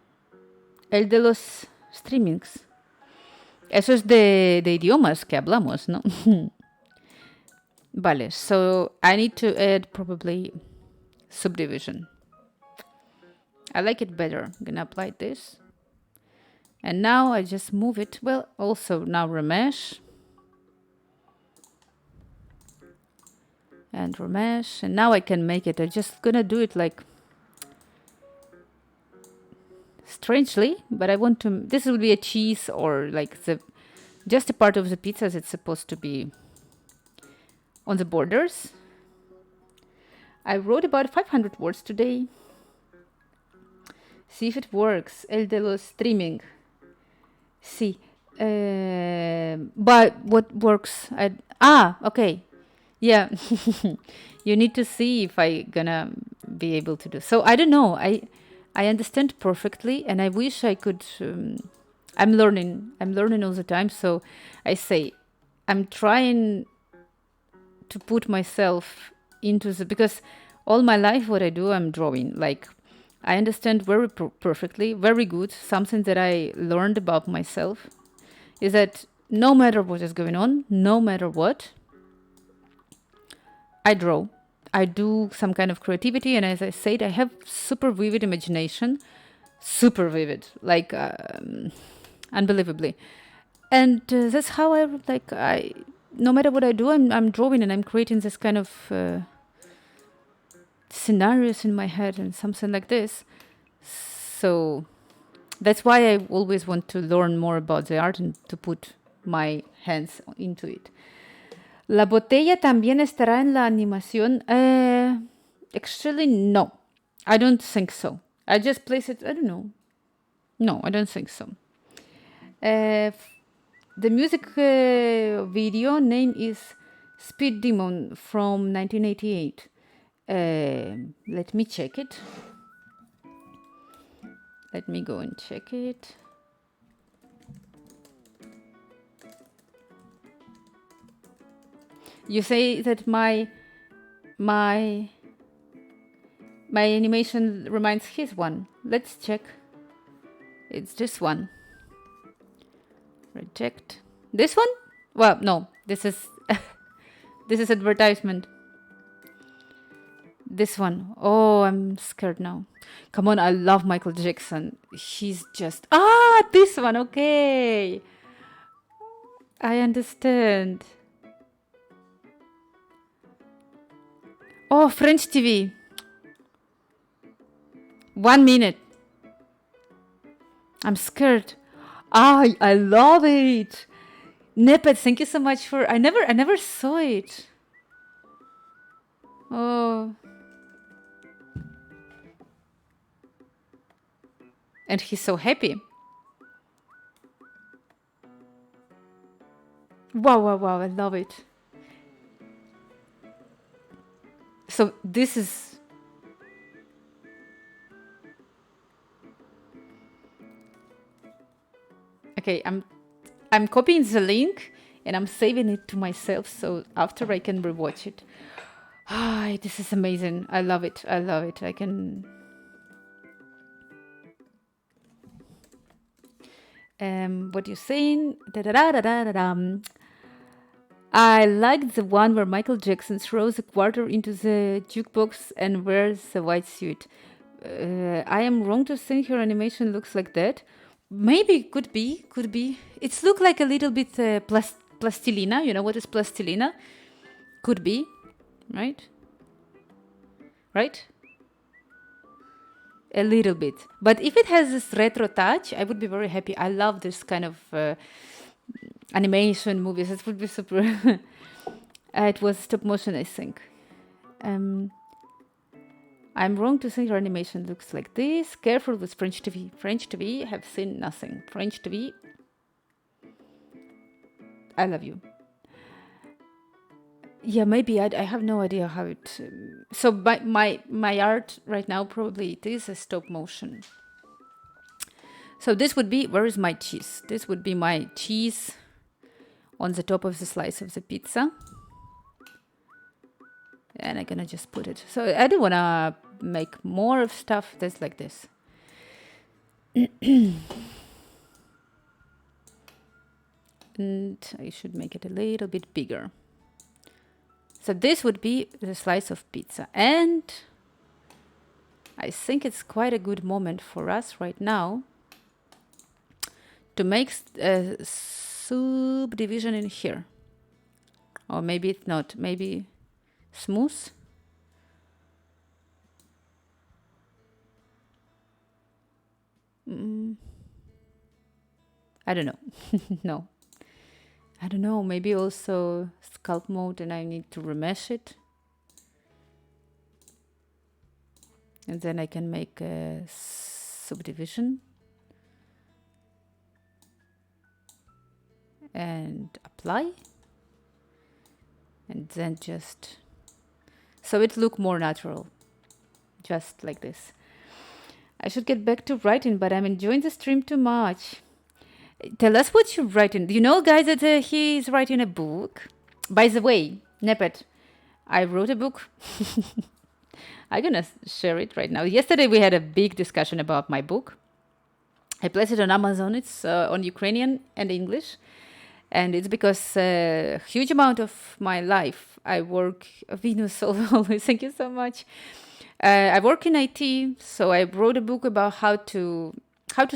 El de los streamings. Eso es de idiomas que hablamos, ¿no? Vale, so I need to add probably subdivision. I like it better. I'm gonna apply this. And now I just move it. Well, also now remesh. And remesh. And now I can make it. I'm just gonna do it like strangely, but I want to... This will be a cheese or like just a part of the pizza that's supposed to be on the borders. I wrote about 500 words today. See if it works. El de los streaming. See. But what works? Okay. Yeah. You need to see if I gonna be able to do. So I don't know. I understand perfectly, and I wish I could. I'm learning all the time. So I say, I'm trying to put myself into because all my life what I do, I'm drawing. Like I understand very perfectly, very good. Something that I learned about myself is that no matter what is going on, no matter what, I draw. I do some kind of creativity, and as I said, I have super vivid imagination, super vivid, like unbelievably. And that's how I no matter what I do, I'm drawing and I'm creating this kind of scenarios in my head and something like this. So that's why I always want to learn more about the art and to put my hands into it. ¿La botella también estará en la animación? Actually, no. I don't think so. I just place it, I don't know. No, I don't think so. The music video name is Speed Demon from 1988. Let me check it. Let me go and check it. You say that my animation reminds his one. Let's check. It's this one. Reject. This one? Well, no. This is this is advertisement. This one. Oh, I'm scared now. Come on, I love Michael Jackson. He's just... this one. Okay. I understand. Oh, French TV. 1 minute. I'm scared. I love it. Nepet, thank you so much for... I never saw it. Oh. And he's so happy. Wow, I love it. So this is... Okay, I'm copying the link and I'm saving it to myself so after I can rewatch it. This is amazing. I love it. I can... what you're saying? I like the one where Michael Jackson throws a quarter into the jukebox and wears a white suit. I am wrong to think her animation looks like that. Maybe, could be. It's look like a little bit plastilina. You know what is plastilina? Could be, right? Right? A little bit. But if it has this retro touch, I would be very happy. I love this kind of animation movies. It would be super... it was stop motion, I think. I'm wrong to think your animation looks like this. Careful with French TV. French TV, have seen nothing. French TV, I love you. Yeah, maybe I have no idea how it... so my art right now, probably it is a stop motion. So this would be... Where is my cheese? This would be my cheese on the top of the slice of the pizza. And I'm gonna just put it. So I don't wanna make more of stuff that's like this. And I should make it a little bit bigger. So this would be the slice of pizza. And I think it's quite a good moment for us right now to make a subdivision in here. Or maybe it's not. Maybe... smooth. I don't know. No. I don't know. Maybe also sculpt mode and I need to remesh it. And then I can make a subdivision. And apply. And then just... so it look more natural, just like this. I should get back to writing, but I'm enjoying the stream too much. Tell us what you're writing. You know, guys, that he's writing a book. By the way, Nepet, I wrote a book. I'm gonna share it right now. Yesterday we had a big discussion about my book. I placed it on Amazon. It's on Ukrainian and English. And it's because a huge amount of my life, I work... Venus, always, thank you so much. I work in IT, so I wrote a book about how to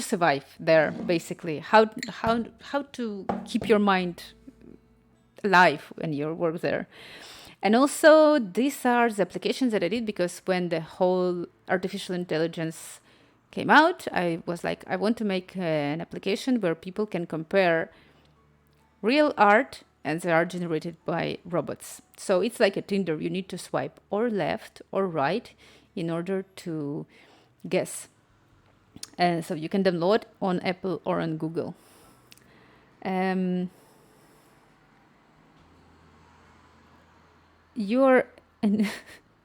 survive there, basically. How to keep your mind alive when you work there. And also, these are the applications that I did because when the whole artificial intelligence came out, I was like, I want to make an application where people can compare real art and the art generated by robots. So it's like a Tinder. You need to swipe or left or right in order to guess. And so you can download on Apple or on Google. You're an,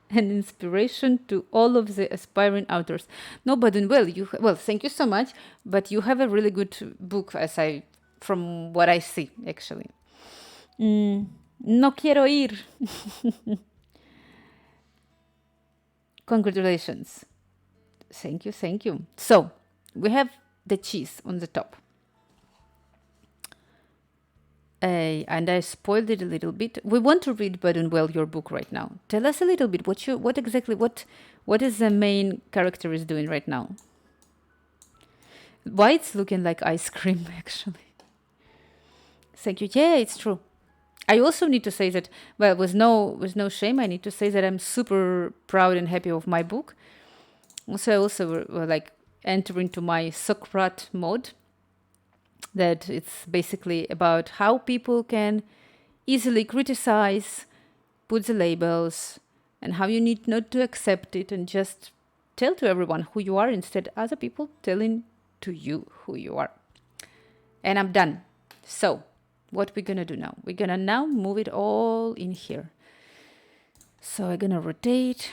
an inspiration to all of the aspiring authors. No, but well, thank you so much. But you have a really good book, from what I see, actually. No quiero ir. Congratulations. Thank you, thank you. So we have the cheese on the top. And I spoiled it a little bit. We want to read Well, your book right now. Tell us a little bit what is the main character is doing right now. Why it's looking like ice cream, actually. Thank you. Yeah, it's true. I also need to say that, well, with no shame, I need to say that I'm super proud and happy of my book. So I also like enter into my Socrat mode. That it's basically about how people can easily criticize, put the labels, and how you need not to accept it and just tell to everyone who you are instead other people telling to you who you are. And I'm done. So what we're gonna do now? We're gonna now move it all in here. So I'm gonna rotate.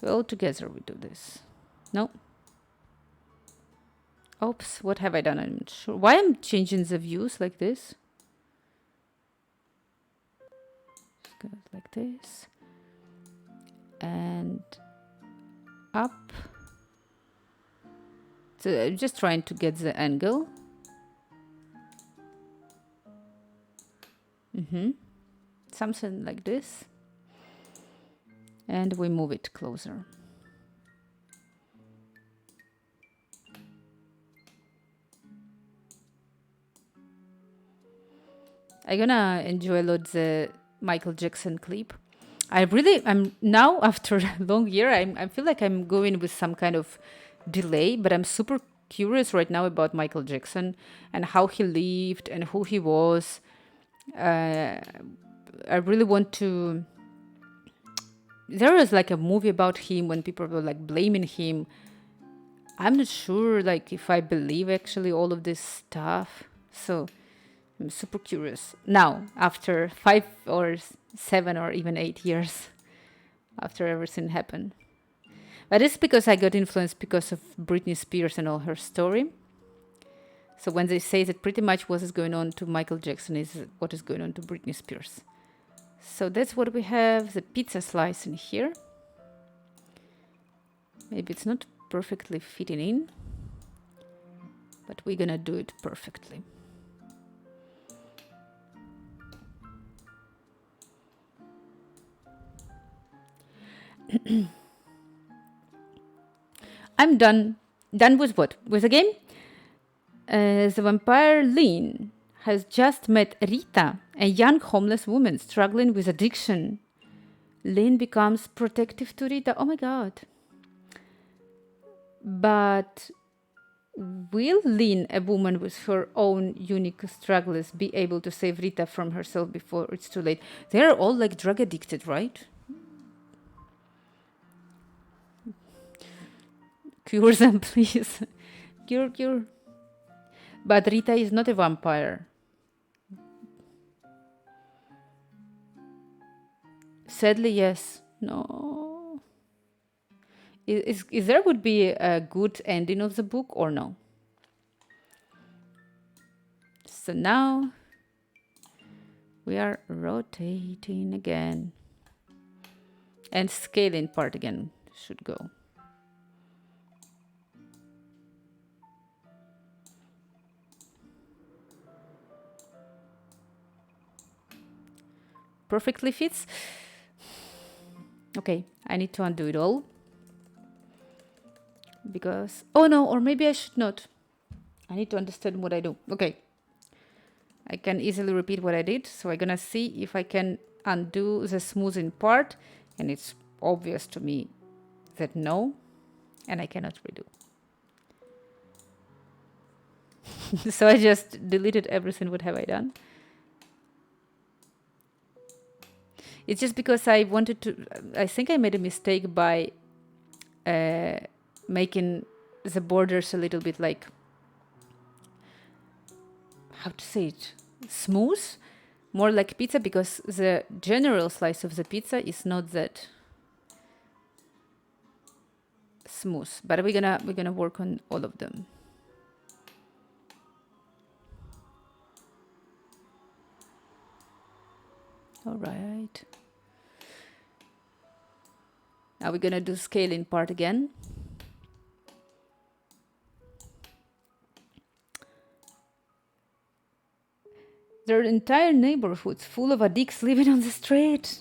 So all together we do this. No? Oops, what have I done? I'm not sure. Why I'm changing the views like this? Just go like this. And up. So I'm just trying to get the angle. Something like this. And we move it closer. I'm gonna enjoy a lot the Michael Jackson clip. I'm now after a long year, I feel like I'm going with some kind of delay, but I'm super curious right now about Michael Jackson and how he lived and who he was. I really want to. There was like a movie about him when people were like blaming him. I'm not sure like if I believe actually all of this stuff. So I'm super curious now after 5 or 7 or even 8 years after everything happened. But it's because I got influenced because of Britney Spears and all her story. So when they say that pretty much what is going on to Michael Jackson is what is going on to Britney Spears. So that's what we have, the pizza slice in here. Maybe it's not perfectly fitting in, but we're gonna do it perfectly. I'm done with what? With the game? The vampire Lynn has just met Rita, a young homeless woman struggling with addiction. Lynn becomes protective to Rita. Oh my god. But will Lynn, a woman with her own unique struggles, be able to save Rita from herself before it's too late? They're all like drug addicted, right? Cure them, please. Cure. But Rita is not a vampire. Sadly, yes. No. Is there would be a good ending of the book or no? So now we are rotating again. And scaling part again should go. Perfectly fits. Okay, I need to undo it all. Because, oh no, or maybe I should not. I need to understand what I do. Okay. I can easily repeat what I did. So I'm gonna see if I can undo the smoothing part, and it's obvious to me that no, and I cannot redo. So I just deleted everything. What have I done? It's just because I wanted to, I think I made a mistake by making the borders a little bit like, how to say it, smooth, more like pizza, because the general slice of the pizza is not that smooth. But we're gonna work on all of them. All right. Now we're gonna do scaling part again. There are entire neighborhoods full of addicts living on the street.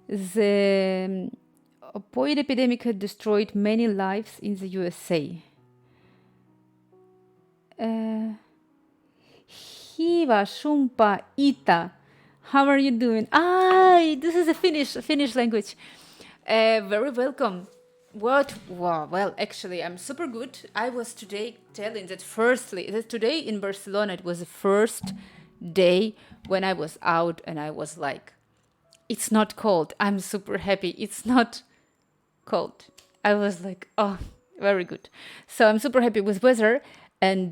The opioid epidemic had destroyed many lives in the USA. Hiva Shumpa Ita. How are you doing? This is a Finnish language. Very welcome. What? Wow, well, actually, I'm super good. I was today telling that firstly, that today in Barcelona, it was the first day when I was out and I was like, it's not cold. I'm super happy. It's not cold. I was like, oh, very good. So I'm super happy with weather and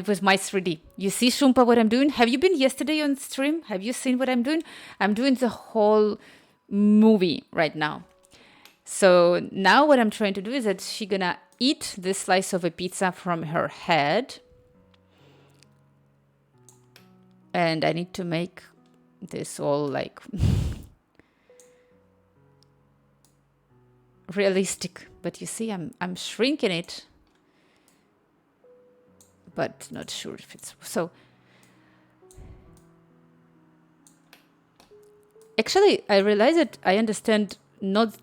with my 3D. You see, Shumpa, what I'm doing? Have you been yesterday on stream? Have you seen what I'm doing? I'm doing the whole movie right now. So now what I'm trying to do is that she's gonna eat this slice of a pizza from her head. And I need to make this all like realistic. But you see, I'm shrinking it. But not sure if it's so. Actually, I realized that I understand not.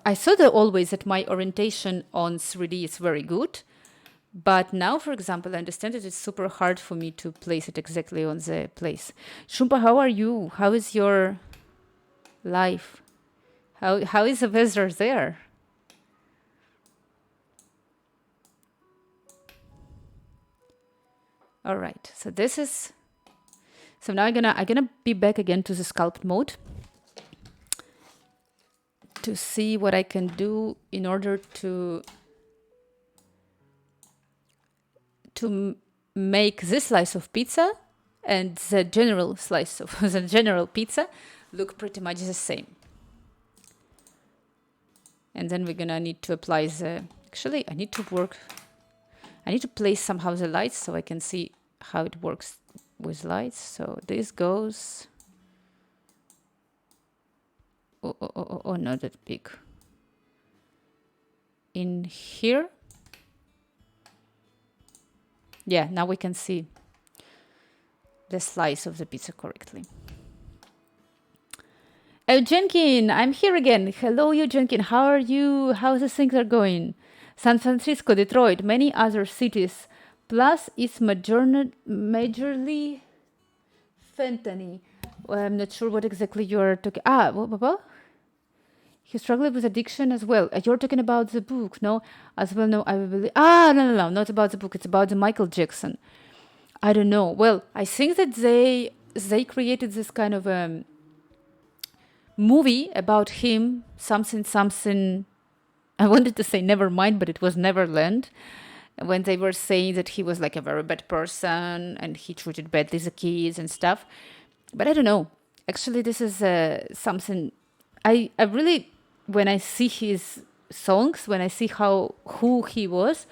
I thought that always that my orientation on 3D is very good, but now, for example, I understand that it's super hard for me to place it exactly on the place. Shumpa, how are you? How is your life? How is the weather there? All right, so this is. So now I'm gonna be back again to the sculpt mode to see what I can do in order to make this slice of pizza and the general slice of the general pizza look pretty much the same. And then we're gonna need to apply the. Actually, I need to place somehow the lights so I can see how it works with lights. So this goes. Oh, not that big. In here. Yeah, now we can see the slice of the pizza correctly. Jenkin, I'm here again. Hello, Jenkin. How are you? How the things are going? San Francisco, Detroit, many other cities. Plus, it's majorly fentanyl. Well, I'm not sure what exactly you're talking. What? He struggled with addiction as well. You're talking about the book, no? As well, no, I believe. No, not about the book. It's about the Michael Jackson. I don't know. Well, I think that they created this kind of movie about him. Something. I wanted to say Nevermind, but it was Neverland. When they were saying that he was like a very bad person and he treated badly the kids and stuff. But I don't know. Actually, this is something I really, when I see his songs, when I see who he was,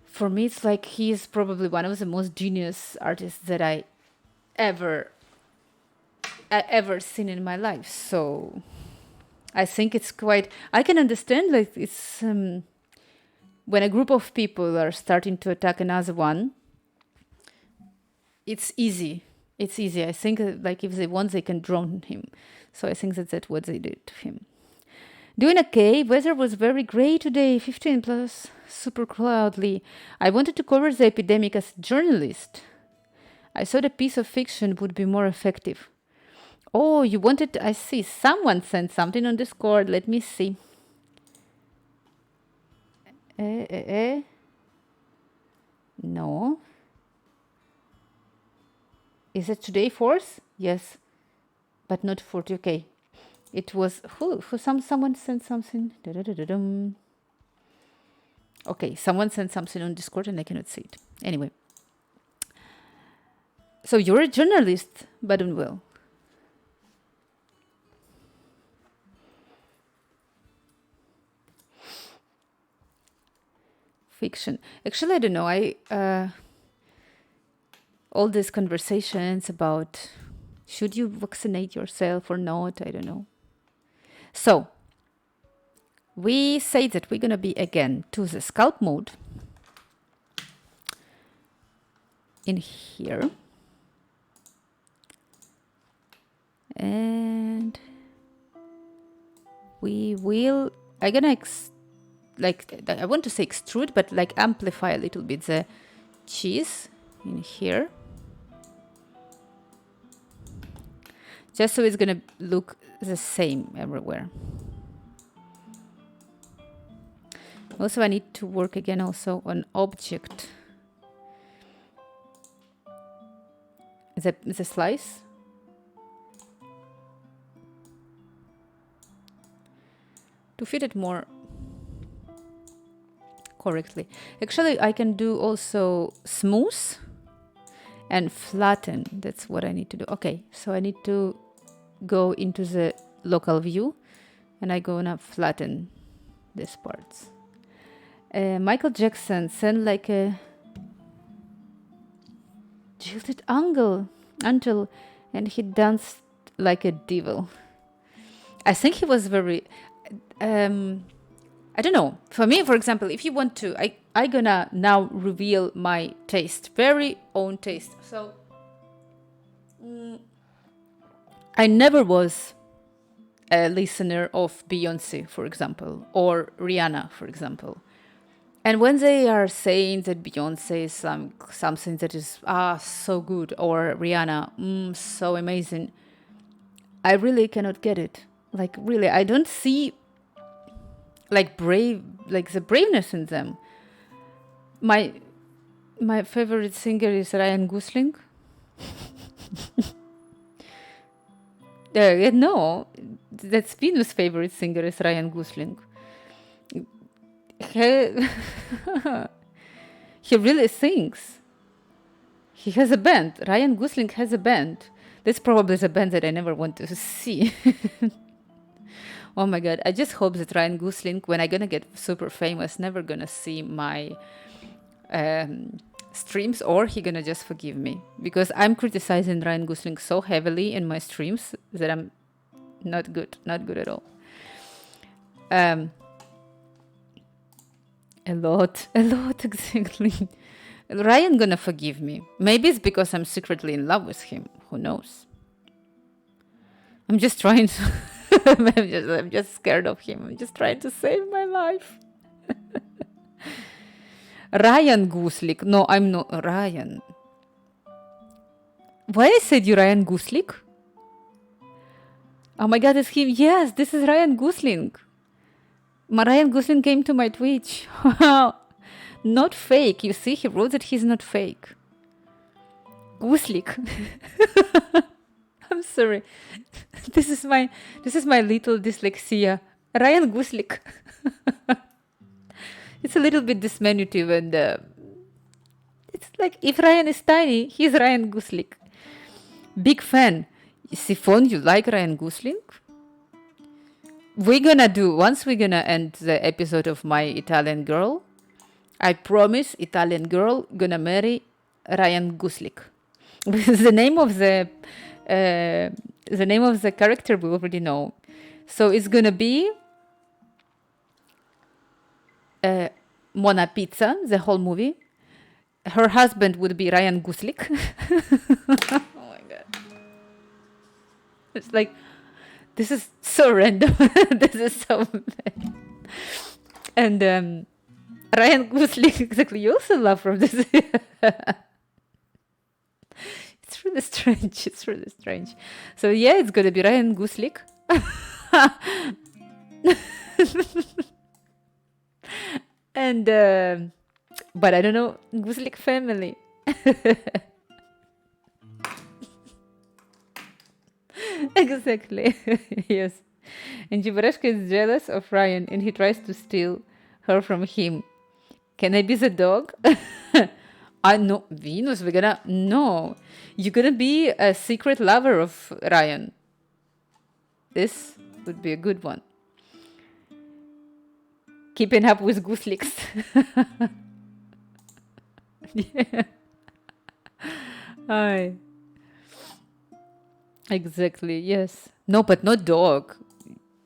for me, it's like he is probably one of the most genius artists that I ever seen in my life. So I think it's quite, I can understand, like, it's when a group of people are starting to attack another one, it's easy. It's easy. I think like if they want, they can drown him. So I think that's what they did to him. Doing okay. Weather was very gray today, 15 plus, super cloudy. I wanted to cover the epidemic as a journalist. I thought a piece of fiction would be more effective. Oh, you wanted, I see. Someone sent something on Discord. Let me see. No. Is it today force? Yes. But not 40. Okay. It was, someone sent something. Da-da-da-da-dum. Okay, someone sent something on Discord and I cannot see it. Anyway. So you're a journalist, but unwell. Fiction. Actually, I don't know. All these conversations about should you vaccinate yourself or not, I don't know. So, we say that we're going to be again to the scalp mode in here. And we will, I'm going to, I want to say extrude, but like amplify a little bit the cheese in here. Just so it's going to look the same everywhere. Also, I need to work again also on object. The slice. To fit it more correctly. Actually, I can do also smooth and flatten. That's what I need to do. Okay, so I need to go into the local view and I'm gonna flatten these parts. Michael Jackson sent like a jilted until and he danced like a devil. I think he was very I don't know. For me, for example, if you want to, I gonna now reveal my taste, very own taste. So I never was a listener of Beyonce, for example, or Rihanna, for example. And when they are saying that Beyonce is something that is so good, or Rihanna, so amazing, I really cannot get it. Like really, I don't see like the braveness in them. My favorite singer is Ryan Gosling. No, that's Venus' favorite singer is Ryan Gosling. He really sings. He has a band. Ryan Gosling has a band. That's probably the band that I never want to see. Oh my god, I just hope that Ryan Gosling, when I'm gonna get super famous, never gonna see my streams, or he gonna just forgive me. Because I'm criticizing Ryan Gosling so heavily in my streams that I'm not good at all. A lot, exactly. Ryan gonna forgive me. Maybe it's because I'm secretly in love with him. Who knows? I'm just trying to... I'm just scared of him. I'm just trying to save my life. Ryan Gosling. No, I'm not Ryan. Why I said you Ryan Gosling? Oh my god, it's him. Yes, this is Ryan Gosling. Ryan Gosling came to my Twitch. Not fake. You see, he wrote that he's not fake. Gosling. I'm sorry. This is my little dyslexia. Ryan Gosling. It's a little bit diminutive, and it's like if Ryan is tiny, he's Ryan Gosling. Big fan. Siphon, you like Ryan Gosling? Once we're gonna end the episode of My Italian Girl, I promise Italian girl gonna marry Ryan Gosling. The name of the character we already know. So it's gonna be Mona Pizza, the whole movie. Her husband would be Ryan Gosling. Oh my god. It's like, this is so random. This is so bad. And Ryan Gosling, exactly, you also love from this. It's really strange. It's really strange. So yeah, it's gonna be Ryan Guslik. And but I don't know, Guslik family. Exactly. Yes. And Jivareshka is jealous of Ryan and he tries to steal her from him. Can I be the dog? No, Venus, we're gonna. No. You're gonna be a secret lover of Ryan. This would be a good one. Keeping up with Gooslicks. Yeah. Aye. Exactly, yes. No, but not dog.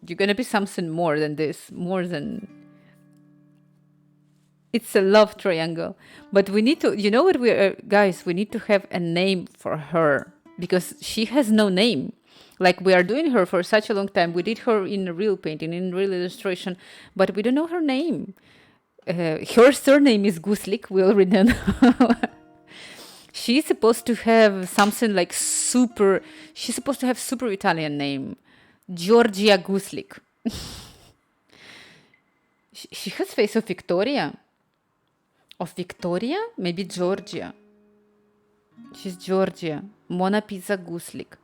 You're gonna be something more than this. More than. It's a love triangle. But we need to, you know what, guys, we need to have a name for her because she has no name. Like we are doing her for such a long time. We did her in real painting, in real illustration, but we don't know her name. Her surname is Guslik, we already know. She's supposed to have something like super, she's supposed to have super Italian name. Georgia Guslik. She has face of Victoria. Of Victoria? Maybe Georgia. She's Georgia. Mona Pisa Guslik.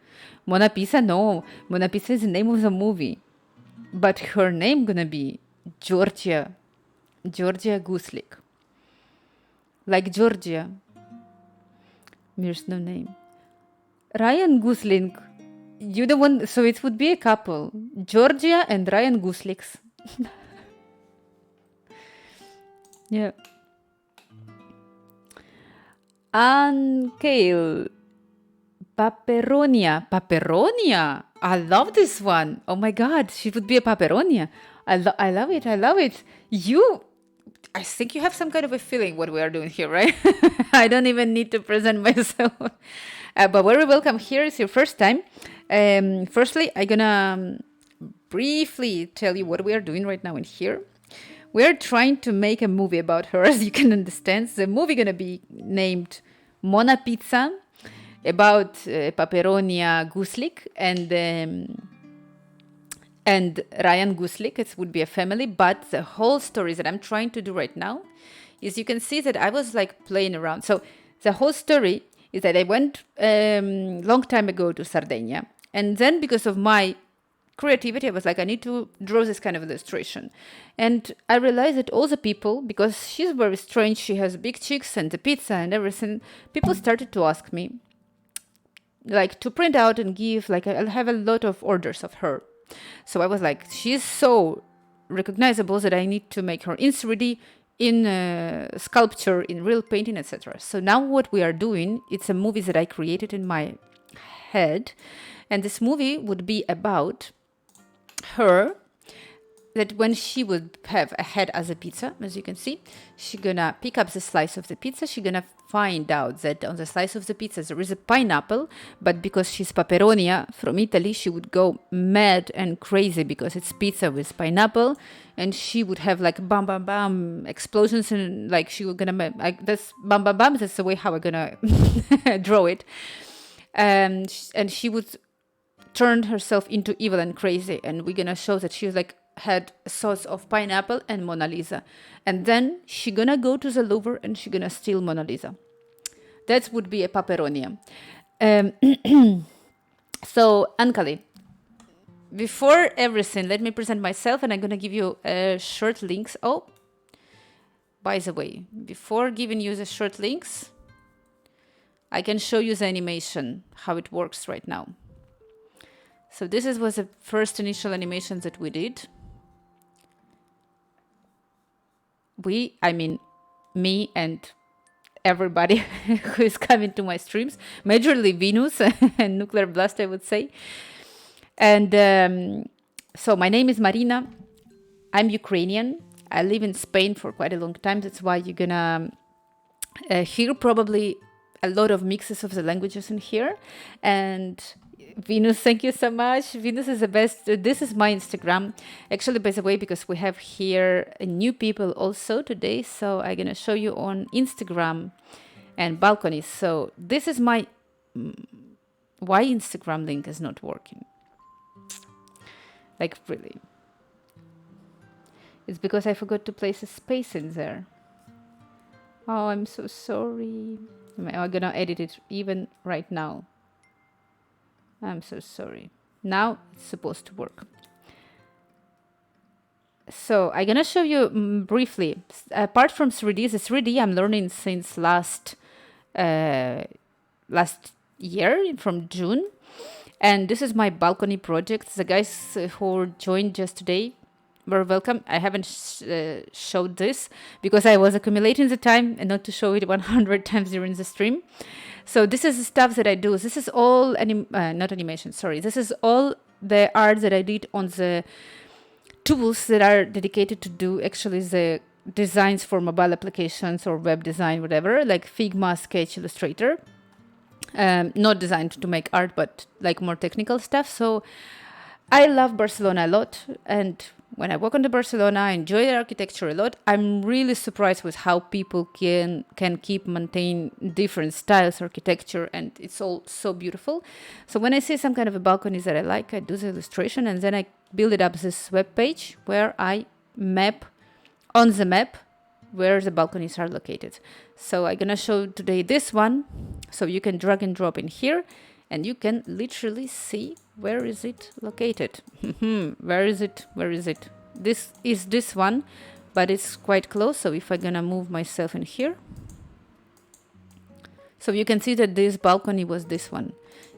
Mona Pisa, no. Mona Pisa is the name of the movie. But her name gonna be Georgia. Georgia Guslik. Like Georgia. There's no name. Ryan Gosling. You the one, so it would be a couple. Georgia and Ryan Gosliks. Yeah. Kale. Paperonia. Paperonia. I love this one. Oh my god, she would be a paperonia. I love it. I love it. I think you have some kind of a feeling what we are doing here, right? I don't even need to present myself. But very welcome. Here is your first time. Firstly, I'm gonna briefly tell you what we are doing right now in here. We are trying to make a movie about her, as you can understand. The movie gonna be named Mona Pizza, about Paperonia Guslik and Ryan Guslik. It would be a family, but the whole story that I'm trying to do right now is, you can see that I was like playing around. So the whole story is that I went long time ago to Sardinia, and then because of my creativity, I was like, I need to draw this kind of illustration. And I realized that all the people, because she's very strange, she has big cheeks and the pizza and everything, people started to ask me, like, to print out and give, like, I'll have a lot of orders of her. So I was like, she's so recognizable that I need to make her in 3D, in sculpture, in real painting, etc. So now what we are doing, it's a movie that I created in my head. And this movie would be about her, that when she would have a head as a pizza, as you can see, she's gonna pick up the slice of the pizza. She's gonna find out that on the slice of the pizza there is a pineapple, but because she's Paperonia from Italy, she would go mad and crazy because it's pizza with pineapple, and she would have like bam bam bam explosions, and like she was gonna like that's bam bam bam. That's the way how I'm gonna draw it, and she would turn herself into evil and crazy, and we're gonna show that she was like had a sauce of pineapple and Mona Lisa, and then she gonna go to the Louvre and she gonna steal Mona Lisa. That would be a Paperonia. So Ankali, before everything, let me present myself, and I'm gonna give you short links. Oh, by the way, before giving you the short links, I can show you the animation, how it works right now. So this was the first initial animation that we did. I mean, me and everybody who is coming to my streams, majorly Venus and Nuclear Blast, I would say. And so my name is Marina. I'm Ukrainian. I live in Spain for quite a long time. That's why you're gonna hear probably a lot of mixes of the languages in here. And Venus, thank you so much. Venus is the best. This is my Instagram. Actually, by the way, because we have here new people also today, so I'm going to show you on Instagram and balconies. So this is my why Instagram link is not working. Like, really. It's because I forgot to place a space in there. Oh, I'm so sorry. I'm gonna edit it even right now. I'm so sorry. Now it's supposed to work. So I'm gonna show you briefly. Apart from 3D, the 3D I'm learning since last year from June, and this is my balcony project. The guys who joined just today were welcome. I haven't showed this because I was accumulating the time and not to show it 100 times during the stream. So this is the stuff that I do. This is all not animation. Sorry, this is all the art that I did on the tools that are dedicated to do actually the designs for mobile applications or web design, whatever, like Figma, Sketch, Illustrator. Not designed to make art, but like more technical stuff. So I love Barcelona a lot, and when I walk into Barcelona, I enjoy the architecture a lot. I'm really surprised with how people can maintain different styles, architecture, and it's all so beautiful. So when I see some kind of a balcony that I like, I do the illustration, and then I build it up this web page where I map on the map where the balconies are located. So I'm gonna show today this one, so you can drag and drop in here, and you can literally see where is it located. Where is it? This is this one, but it's quite close. So if I'm gonna move myself in here, so you can see that this balcony was this one.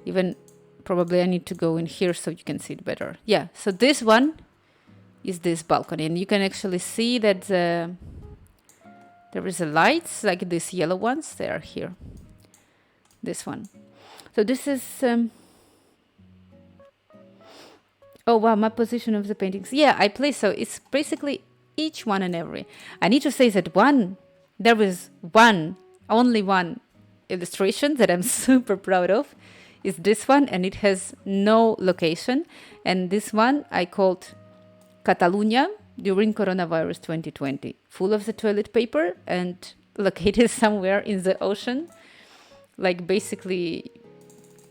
Even probably I need to go in here so you can see it better. Yeah, so this one is this balcony, and you can actually see that there is a lights like these yellow ones. They are here. This one. So this is oh wow, my position of the paintings. Yeah, I place, so it's basically each one and every. I need to say that there is only one illustration that I'm super proud of is this one, and it has no location. And this one I called Catalunya during coronavirus 2020, full of the toilet paper and located somewhere in the ocean, like basically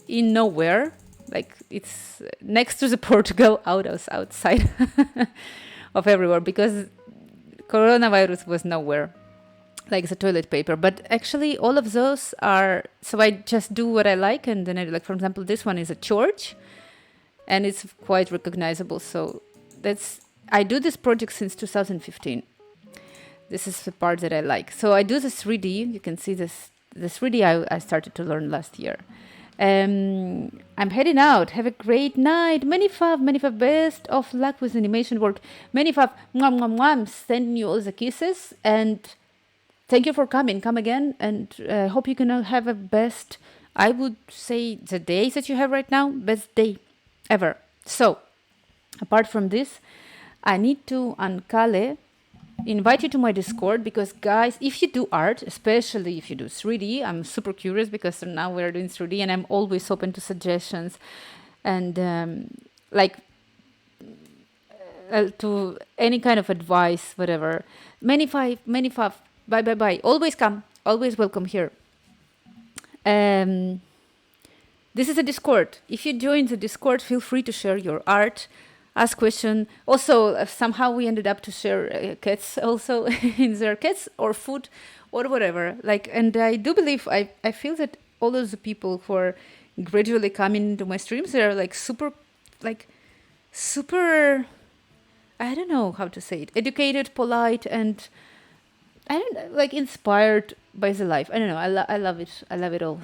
in nowhere, like it's next to the Portugal outside of everywhere, because coronavirus was nowhere, like the toilet paper. But actually all of those are, so I just do what I like, and then I like, for example, this one is a church and it's quite recognizable. So I do this project since 2015. This is the part that I like. So I do the 3D. You can see this. The 3D I started to learn last year. I'm heading out. Have a great night. Many fav, best of luck with animation work. Many fav, mwah, mwah, mwah. I'm sending you all the kisses, and thank you for coming. Come again, and hope you can have a best, I would say, the days that you have right now, best day ever. So, apart from this, I need to invite you to my Discord, because guys, if you do art, especially if you do 3D, I'm super curious because now we're doing 3D and I'm always open to suggestions and to any kind of advice, whatever. Many five, bye. Always come, always welcome here. This is a Discord. If you join the Discord, feel free to share your art, ask question. Also, somehow we ended up to share cats also in their cats or food or whatever. Like, and I do believe, I feel that all of the people who are gradually coming into my streams, they're like super, I don't know how to say it, educated, polite, and inspired by the life. I don't know. I love it. I love it all.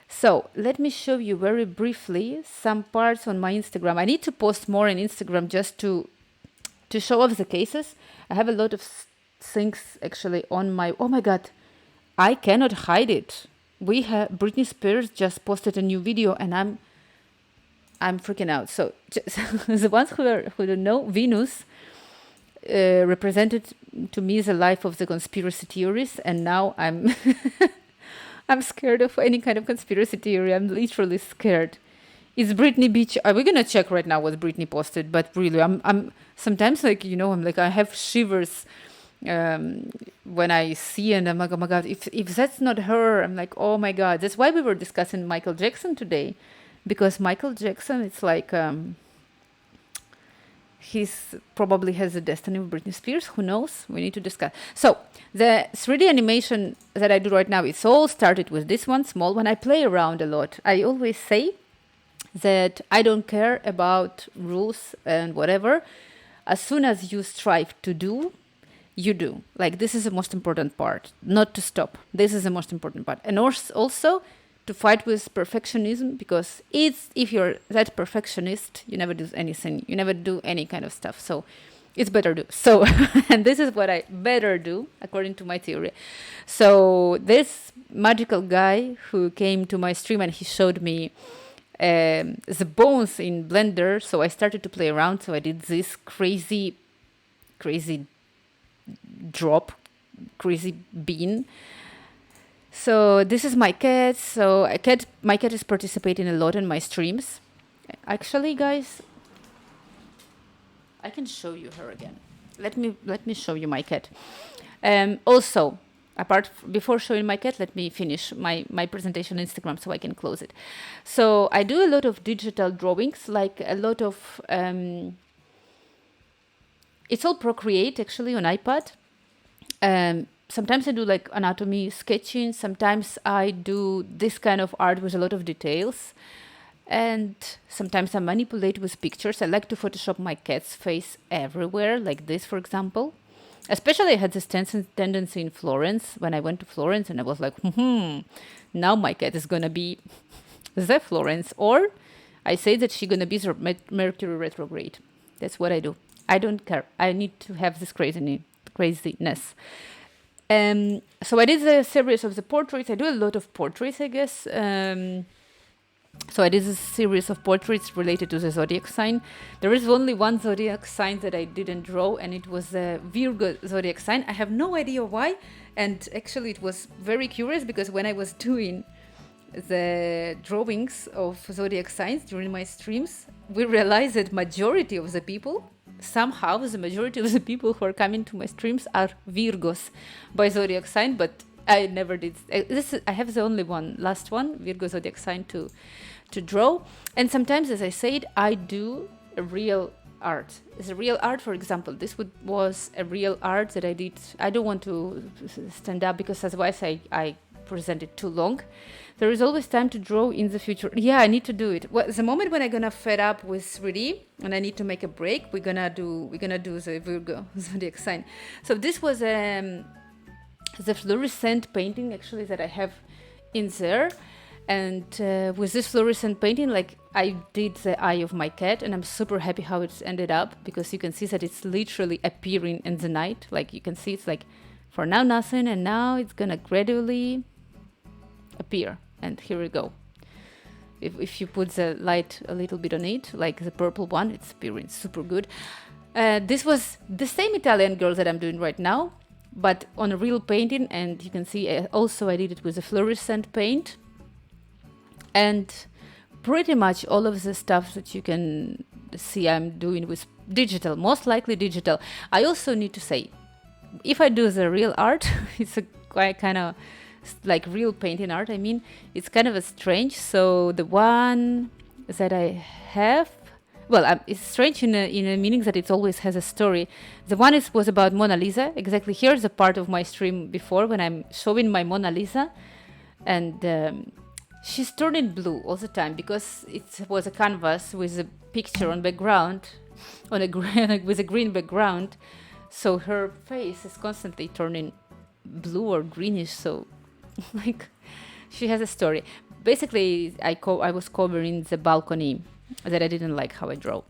So let me show you very briefly some parts on my Instagram. I need to post more on Instagram just to show off the cases. I have a lot of things actually on my... Oh my God, I cannot hide it. Britney Spears just posted a new video and I'm freaking out. So just, the ones who don't know, Venus represented to me the life of the conspiracy theorists, and now I'm I'm scared of any kind of conspiracy theory. I'm literally scared. It's Britney Beach. We're gonna check right now what Britney posted, but really, I'm sometimes I'm like I have shivers when I see and I'm like, oh my God, if that's not her, I'm like, oh my God. That's why we were discussing Michael Jackson today, because Michael Jackson, it's like he's probably has the destiny of Britney Spears. Who knows? We need to discuss. So the 3D animation that I do right now, it's all started with this one, small one. I play around a lot. I always say that I don't care about rules and whatever. As soon as you strive to do, you do. Like, this is the most important part, not to stop. This is the most important part. And also to fight with perfectionism, because if you're that perfectionist, you never do anything. You never do any kind of stuff. So it's better do. So, and this is what I better do, according to my theory. So this magical guy who came to my stream and he showed me the bones in Blender. So I started to play around. So I did this crazy drop, crazy bean. So this is my cat. So my cat is participating a lot in my streams. Actually, guys, I can show you her again. Let me show you my cat. Also, before showing my cat, let me finish my presentation on Instagram so I can close it. So I do a lot of digital drawings, like a lot of it's all Procreate actually on iPad. Sometimes I do like anatomy sketching. Sometimes I do this kind of art with a lot of details. And sometimes I manipulate with pictures. I like to Photoshop my cat's face everywhere, like this, for example. Especially I had this tendency in Florence, when I went to Florence, and I was like, now my cat is going to be the Florence. Or I say that she's going to be Mercury retrograde. That's what I do. I don't care. I need to have this craziness. So I did a series of the portraits. I do a lot of portraits, I guess. So I did a series of portraits related to the zodiac sign. There is only one zodiac sign that I didn't draw, and it was the Virgo zodiac sign. I have no idea why. And actually it was very curious, because when I was doing the drawings of zodiac signs during my streams, we realized that majority of the people who are coming to my streams are Virgos by zodiac sign, but I never did. I have the only last one, Virgo zodiac sign to draw. And sometimes, as I said, I do a real art. It's a real art, for example. This was a real art that I did. I don't want to stand up because otherwise I present it too long. There is always time to draw in the future. Yeah, I need to do it. Well, the moment when I'm gonna fed up with 3D and I need to make a break, we're gonna do the Virgo zodiac sign. So this was the fluorescent painting actually that I have in there. And with this fluorescent painting, like, I did the eye of my cat, and I'm super happy how it's ended up, because you can see that it's literally appearing in the night. Like, you can see it's like, for now nothing, and now it's gonna gradually appear. And here we go. If you put the light a little bit on it, like the purple one, it's appearing super good. This was the same Italian girl that I'm doing right now, but on a real painting. And you can see also I did it with a fluorescent paint. And pretty much all of the stuff that you can see I'm doing with digital, most likely digital. I also need to say, if I do the real art, it's a quite kind of like real painting art. I mean, it's kind of a strange. So the one that I have, well, it's strange in a meaning that it always has a story. The one was about Mona Lisa. Exactly, here's a part of my stream before when I'm showing my Mona Lisa. And she's turning blue all the time because it was a canvas with a picture on background, with a green background. So her face is constantly turning blue or greenish. So, like, she has a story. Basically, I was covering the balcony that I didn't like how I draw.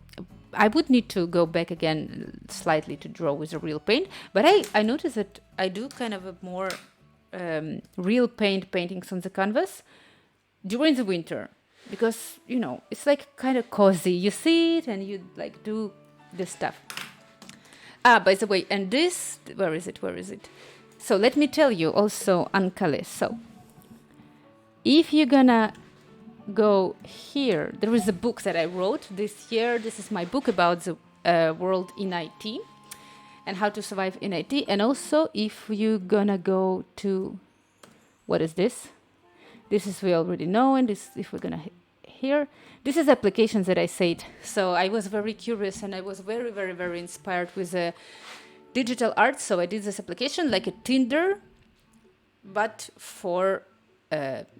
I would need to go back again slightly to draw with a real paint. But I noticed that I do kind of a more real paintings on the canvas during the winter, because, you know, it's like kind of cozy. You see it and you like do this stuff. By the way, and this, where is it? So let me tell you also, Ankale. So if you're gonna go here, there is a book that I wrote this year. This is my book about the world in IT. and how to survive in IT. And also, if you're gonna go to, what is this? This is we already know, and this if we're gonna here. This is applications that I said. So I was very curious, and I was very, very, very inspired with digital art. So I did this application like a Tinder, but for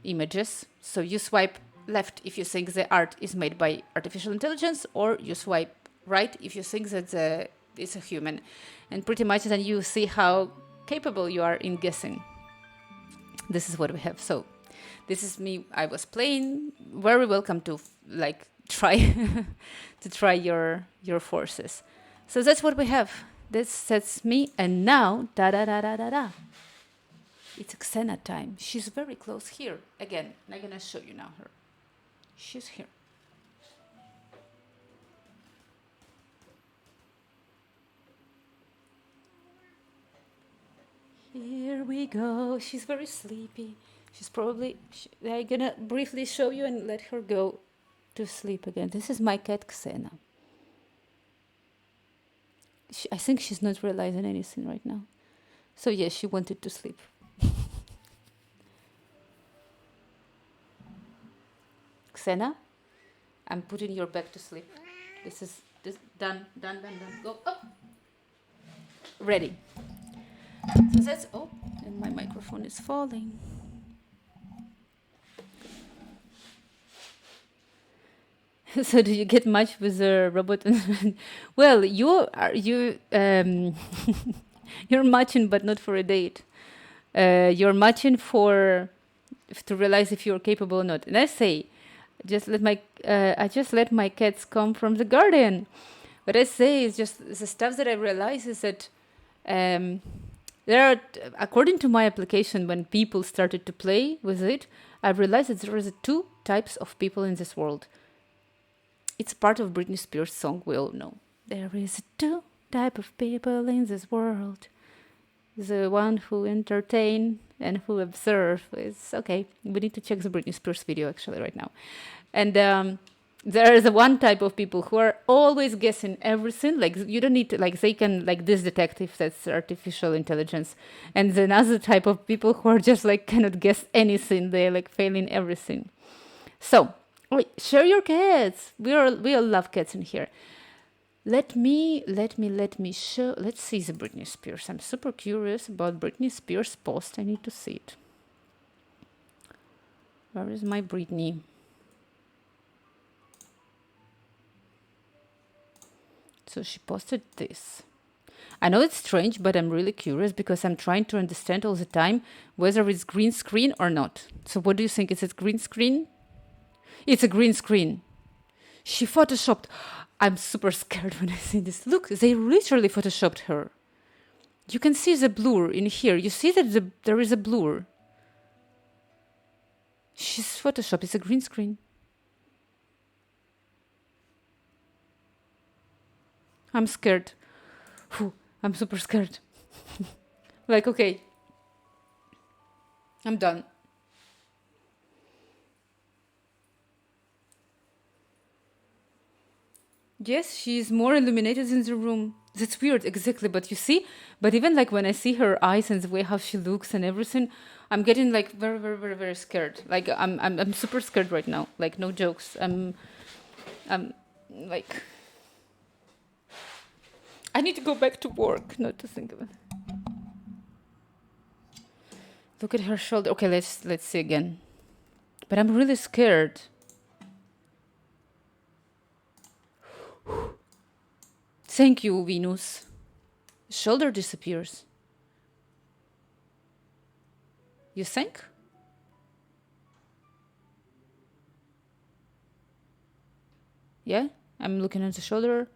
images. So you swipe left if you think the art is made by artificial intelligence, or you swipe right if you think that it's a human. And pretty much then you see how capable you are in guessing. This is what we have. So this is me. I was playing. Very welcome to like try to try your forces. So that's what we have. That's me. And now da da da da da da. It's Xena time. She's very close here. Again, I'm gonna show you now her. She's here. Here we go. She's very sleepy. She's probably... I'm gonna briefly show you and let her go to sleep again. This is my cat, Xena. I think she's not realizing anything right now. So yes, she wanted to sleep. Xena, I'm putting your back to sleep. This is done. Go up. Ready. So that's and my microphone is falling. So do you get much with the robot? Well, you're matching, but not for a date. You're matching to realize if you're capable or not. And I say, I just let my cats come from the garden. What I say is just the stuff that I realize is that there are, according to my application, when people started to play with it, I realized that there is two types of people in this world. It's part of Britney Spears' song we all know. There is two type of people in this world. The one who entertain and who observe. It's okay. We need to check the Britney Spears video actually right now. And there is one type of people who are always guessing everything. Like you don't need to, like they can, like this detective, that's artificial intelligence. And then another type of people who are just like cannot guess anything. They're like failing everything. So, share your cats. We all love cats in here. Let me show. Let's see the Britney Spears. I'm super curious about Britney Spears' post. I need to see it. Where is my Britney? So she posted this. I know it's strange, but I'm really curious because I'm trying to understand all the time whether it's green screen or not. So what do you think? Is it green screen? It's a green screen. She photoshopped. I'm super scared when I see this. Look, they literally photoshopped her. You can see the blur in here. You see that there is a blur. She's photoshopped. It's a green screen. I'm scared. I'm super scared. Like, okay. I'm done. Yes, she's more illuminated in the room. That's weird, exactly. But you see, but even like when I see her eyes and the way how she looks and everything, I'm getting like very, very, very, very scared. Like I'm super scared right now. Like no jokes. I'm like, I need to go back to work, not to think of it. Look at her shoulder. Okay, let's see again. But I'm really scared. Thank you, Venus. Shoulder disappears. You think? Yeah, I'm looking at the shoulder.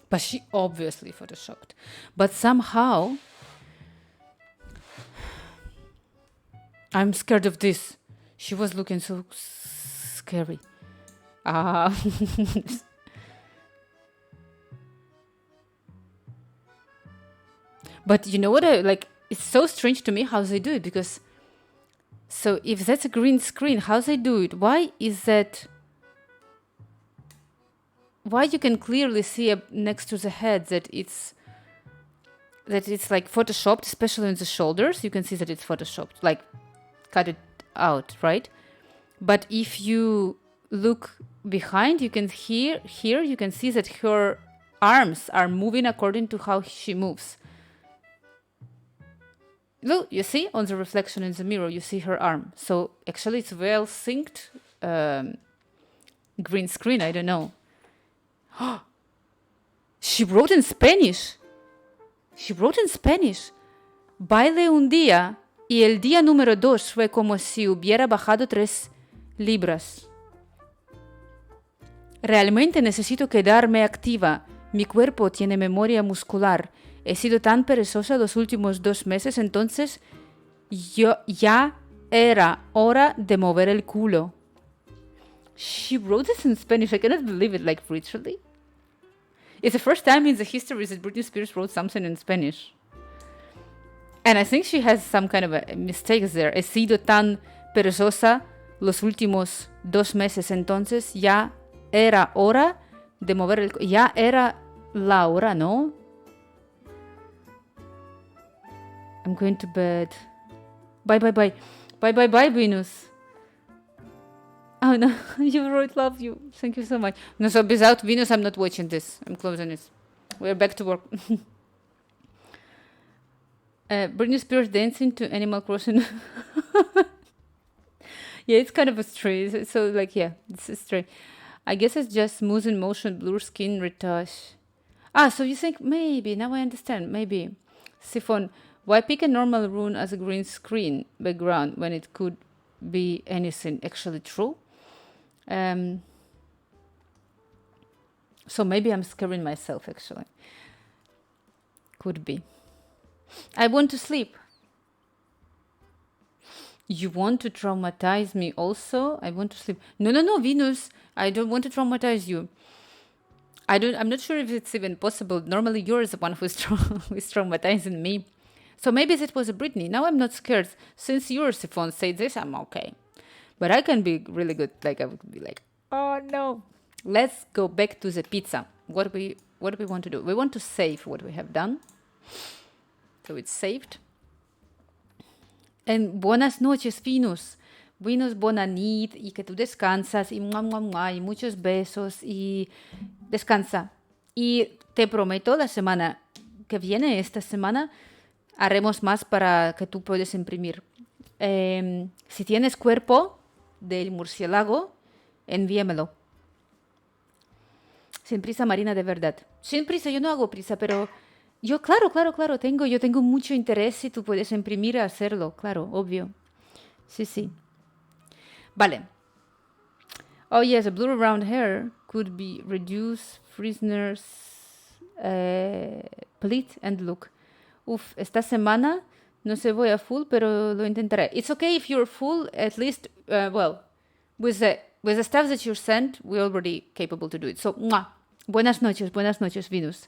But she obviously photoshopped. But somehow, I'm scared of this. She was looking so scary. But you know what? It's so strange to me how they do it because So if that's a green screen, how they do it? Why is that? Why you can clearly see next to the head that it's like photoshopped, especially on the shoulders. You can see that it's photoshopped, like cut it out, right? But if you look behind, you can here you can see that her arms are moving according to how she moves. Look, you see on the reflection in the mirror, you see her arm. So actually it's well synced green screen, I don't know. She wrote in Spanish. Baile un día y el día número 2 fue como si hubiera bajado 3 libras. Realmente necesito quedarme activa. Mi cuerpo tiene memoria muscular. He sido tan perezosa los últimos 2 meses, entonces ya era hora de mover el culo. She wrote this in Spanish. I cannot believe it, like literally. It's the first time in the history that Britney Spears wrote something in Spanish. And I think she has some kind of a mistakes there. He sido tan perezosa los últimos 2 meses, entonces ya era hora de mover el... Ya era la hora, ¿no? I'm going to bed. Bye, Venus. Oh, no. You wrote love you. Thank you so much. No, so without Venus, I'm not watching this. I'm closing it. We're back to work. Britney Spears dancing to Animal Crossing. Yeah, it's kind of a stray. So, like, yeah, it's a stray. I guess it's just smooth in motion, blur skin retouch. So you think maybe, now I understand, maybe. Siphon, why pick a normal room as a green screen background when it could be anything? Actually true. So maybe I'm scaring myself, actually. Could be. I want to sleep. You want to traumatize me also? I want to sleep. No, Venus. I don't want to traumatize you. I'm not sure if it's even possible. Normally you're the one who's traumatizing me. So maybe that was a Britney. Now I'm not scared. Since your Siphon said this, I'm okay. But I can be really good. Like I would be like, oh no. Let's go back to the pizza. What do we want to do? We want to save what we have done. So it's saved. And buenas noches, Venus. Venus, buena nit, y que tú descansas, y mua, mua, mua, y muchos besos, y descansa. Y te prometo, la semana que viene, esta semana, haremos más para que tú puedas imprimir. Si tienes cuerpo del murciélago, envíamelo. Sin prisa, Marina, de verdad. Sin prisa, yo no hago prisa, pero yo, claro, yo tengo mucho interés si tú puedes imprimir a hacerlo, claro, obvio. Sí. Vale. Oh, yes, a blur around hair could be reduce Friesner's pleat and look. Esta semana no se voy a full, pero lo intentaré. It's okay if you're full, at least, with the stuff that you sent, we're already capable to do it. So, ¡mua! Buenas noches, Venus.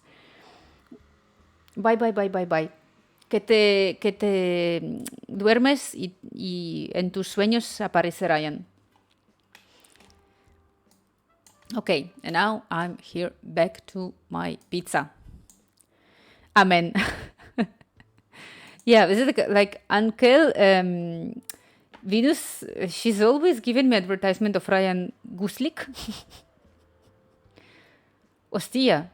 Bye. Que te duermes y en tus sueños aparecerán. Okay, and now I'm here back to my pizza. Amen. Yeah, this is like Uncle Venus. She's always giving me advertisement of Ryan Guslick. Hostia,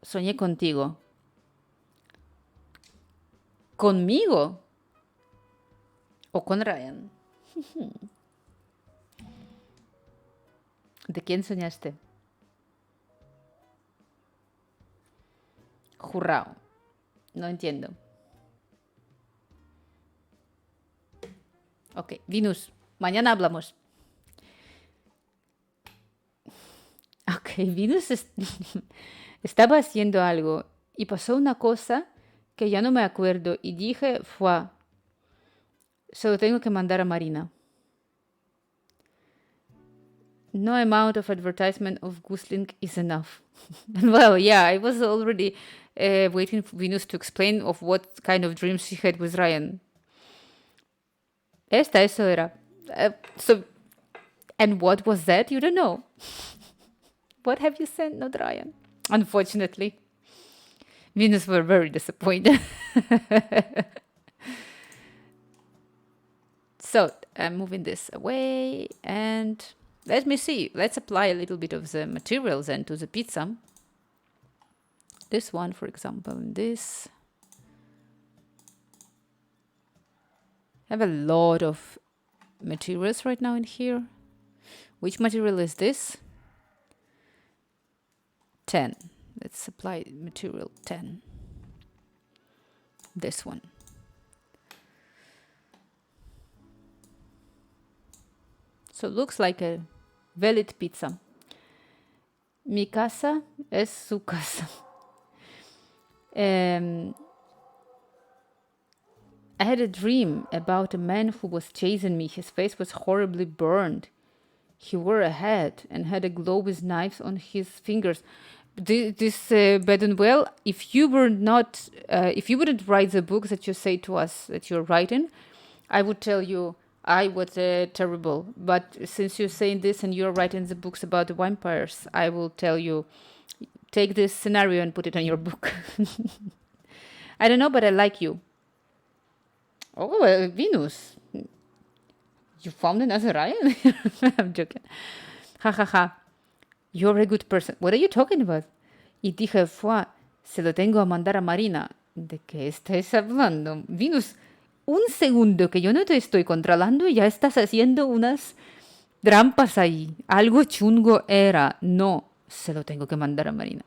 soñé contigo. ¿Conmigo? ¿O con Ryan? ¿De quién soñaste? Jurao. No entiendo. Ok, Venus, mañana hablamos. Ok, Venus estaba haciendo algo y pasó una cosa que ya no me acuerdo y dije, se lo tengo que mandar a Marina. No amount of advertisement of Gusling is enough. Well, yeah, I was already waiting for Venus to explain of what kind of dreams she had with Ryan. Eso era. So, and what was that? You don't know. What have you sent? Not Ryan. Unfortunately, Venus were very disappointed. So I'm moving this away and let me see. Let's apply a little bit of the materials then to the pizza. This one, for example, and this. I have a lot of materials right now in here. Which material is this? 10. Let's apply material 10. This one. So it looks like a valid pizza. Mi casa es su casa. I had a dream about a man who was chasing me. His face was horribly burned. He wore a hat and had a glow with knives on his fingers. This bad and well, if you were not, if you wouldn't write the book that you say to us that you're writing, I would tell you I was terrible. But since you're saying this and you're writing the books about the vampires, I will tell you, take this scenario and put it on your book. I don't know, but I like you. Oh, Venus. You found another Ryan? I'm joking. Ha ha ha. You're a good person. What are you talking about? Y dije, fue, se lo tengo a mandar a Marina. ¿De qué estás hablando? Venus, un segundo que yo no te estoy controlando, ya estás haciendo unas trampas ahí. Algo chungo era. No, se lo tengo que mandar a Marina.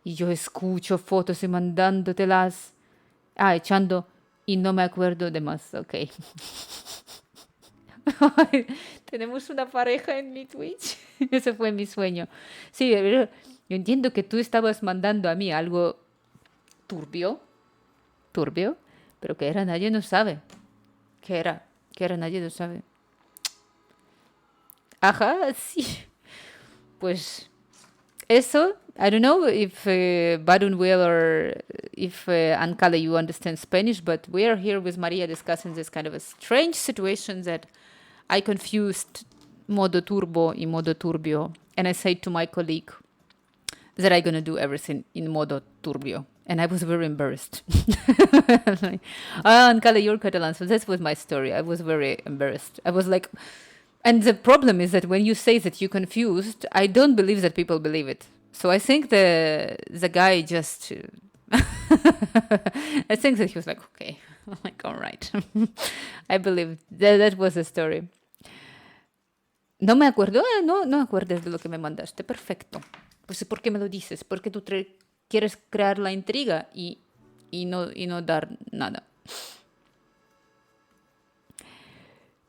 Y yo escucho fotos y mandándotelas. Echando. Y no me acuerdo de más. Ok. Tenemos una pareja en mi Twitch. Ese fue mi sueño. Sí, yo entiendo que tú estabas mandando a mí algo turbio, pero que era nadie no sabe. ¿Qué era nadie no sabe. Ajá, sí. Pues eso, I don't know if Badun will or if Ancala you understand Spanish, but we are here with Maria discussing this kind of a strange situation that I confused modo turbo and modo turbio. And I said to my colleague that I'm going to do everything in modo turbio. And I was very embarrassed. Like, Ancala, you're Catalan. So that was my story. I was very embarrassed. I was like, and the problem is that when you say that you're confused, I don't believe that people believe it. So I think the guy just, I think that he was like, okay, I'm like, all right. I believe that was the story. No me acuerdo, no acuerdes de lo que me mandaste, perfecto. Pues ¿por qué me lo dices? Porque tú quieres crear la intriga y no dar nada.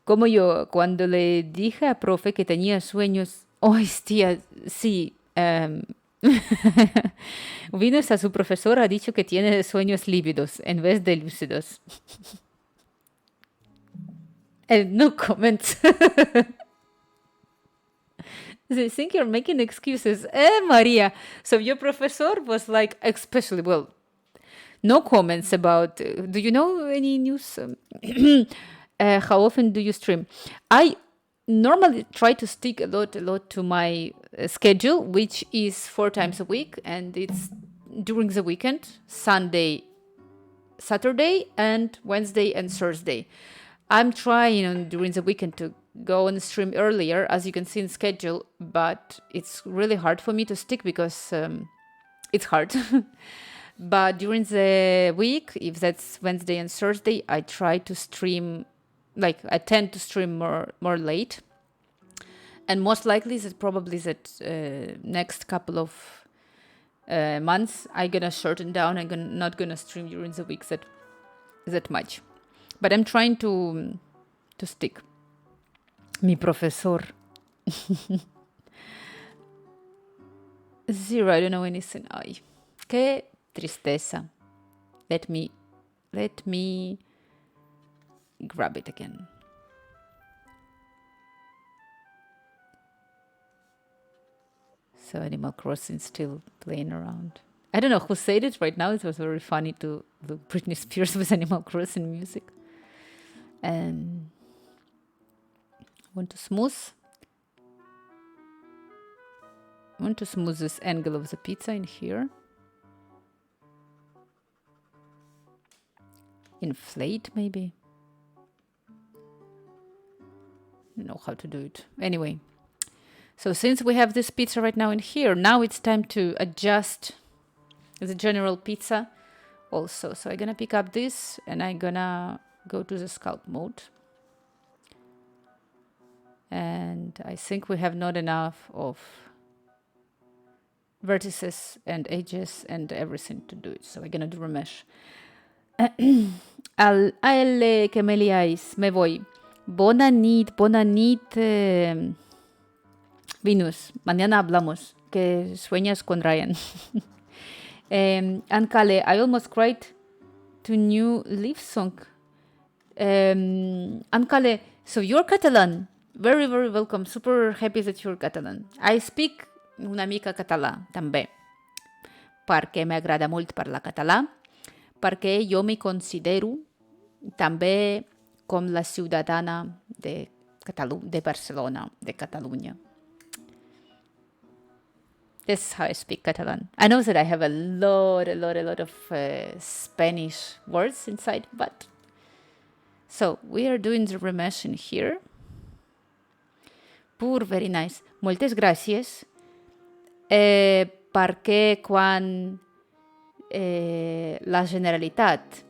Como yo, cuando le dije a profe que tenía sueños... ¡Ay, tía! Sí. Venus a su profesora ha dicho que tiene sueños lívidos en vez de lúcidos. No comments. They think you're making excuses. Maria. So your professor was like, especially, well, no comments about... do you know any news? How often do you stream? I normally try to stick a lot to my schedule, which is 4 times a week, and it's during the weekend, Sunday, Saturday, and Wednesday and Thursday. I'm trying during the weekend to go and stream earlier, as you can see in schedule, but it's really hard for me to stick because it's hard. But during the week, if that's Wednesday and Thursday, I try to stream, like I tend to stream more late. And most likely that probably that next couple of months, I'm gonna shorten down. I'm not gonna stream during the week that much. But I'm trying to stick. Mi profesor. Zero, I don't know anything. Ay, qué tristeza. Let me grab it again. So Animal Crossing still playing around. I don't know who said it right now. It was very funny to look Britney Spears with Animal Crossing music. And want to smooth this angle of the pizza in here. Inflate, maybe. I don't know how to do it. Anyway, so since we have this pizza right now in here, now it's time to adjust the general pizza also. So I'm gonna pick up this and I'm gonna go to the sculpt mode. And I think we have not enough of vertices and edges and everything to do it. So I'm gonna do remesh. Alle que me liáis, me voy. Bona nit, Venus. Mañana hablamos. Que sueñas con Ryan. Ancale, I almost cried to new Leaf song. Ancale, so you're Catalan. Very, very welcome. Super happy that you're Catalan. I speak una mica català, també. Perquè m'agrada molt parlar català. Perquè jo me considero també com la ciutadana de Barcelona, de Catalunya. This is how I speak Catalan. I know that I have a lot of Spanish words inside, but... So, we are doing the remesh in here. Very nice. Moltes gràcies. Perquè quan la Generalitat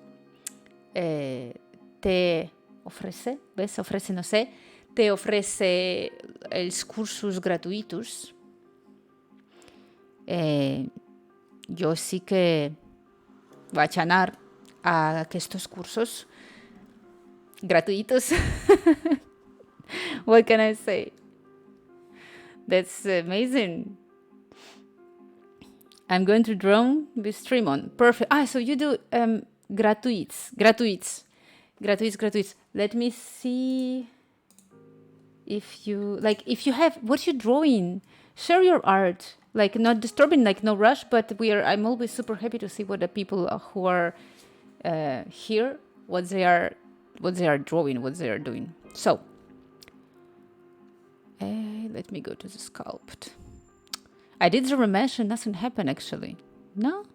te ofrece, ¿ves? Ofrece, no sé, te ofrece els cursos gratuïtos. Jo sí que vaig anar a aquests cursos gratuïtos. What can I say? That's amazing. I'm going to drone with stream on. Perfect. So you do gratuits. Let me see if you have what you're drawing. Share your art. Like, not disturbing, like no rush, but I'm always super happy to see what the people who are here, what they are drawing, what they are doing. So let me go to the sculpt. I did the remesh and nothing happened actually. No?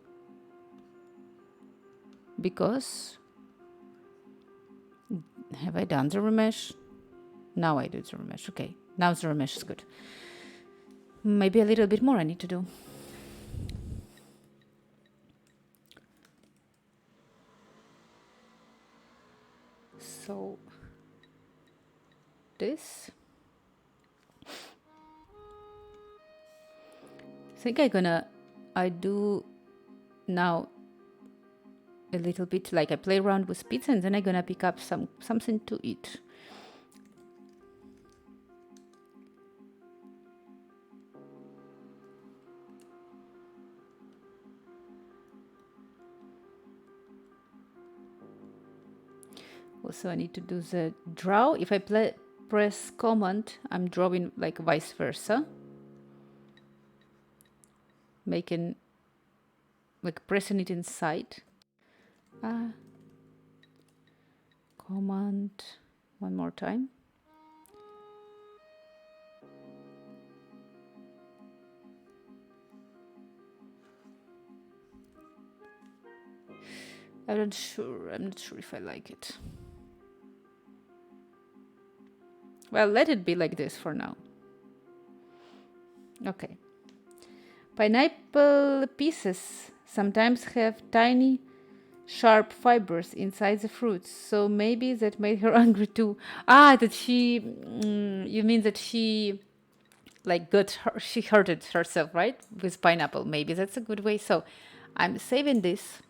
Because have I done the remesh? Now I do the remesh. Okay, now the remesh is good. Maybe a little bit more I need to do. So this. I think I do now a little bit, like I play around with pizza and then I'm gonna pick up something to eat. Also, I need to do the draw. If I press command, I'm drawing like vice versa. Making, like pressing it inside. Command, one more time. I'm not sure if I like it. Well, let it be like this for now. Okay. Pineapple pieces sometimes have tiny, sharp fibers inside the fruits, so maybe that made her angry too. That she... you mean that she... like she hurted herself, right? With pineapple. Maybe that's a good way. So I'm saving this.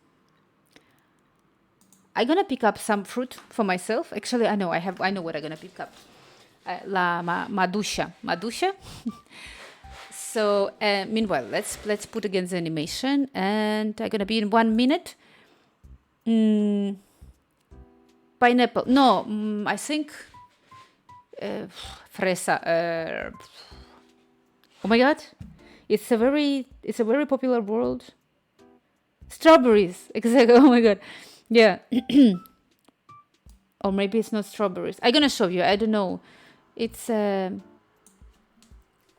I'm gonna pick up some fruit for myself. Actually, I know what I'm gonna pick up. La madusha. So meanwhile, let's put again the animation, and I'm gonna be in 1 minute. Pineapple. No, I think fresa. Oh my god, it's a very popular word. Strawberries. Exactly. Oh my god. Yeah. Or maybe it's not strawberries. I'm gonna show you. I don't know. It's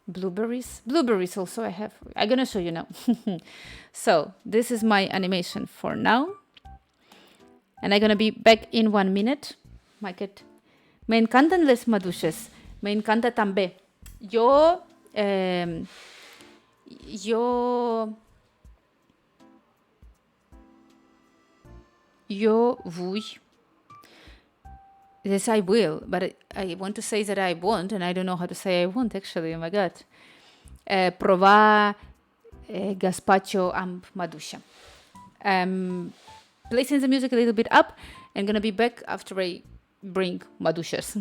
blueberries. Blueberries also I have. I'm gonna show you now. So this is my animation for now. And I'm gonna be back in 1 minute. My cat. Me encantan les maduixes. Me encanta també. Jo... Jo vull. Yes, I will, but I want to say that I won't, and I don't know how to say I won't actually. Oh my god. Provar gazpacho amb maduixa. Placing the music a little bit up, and gonna be back after I bring maduixas.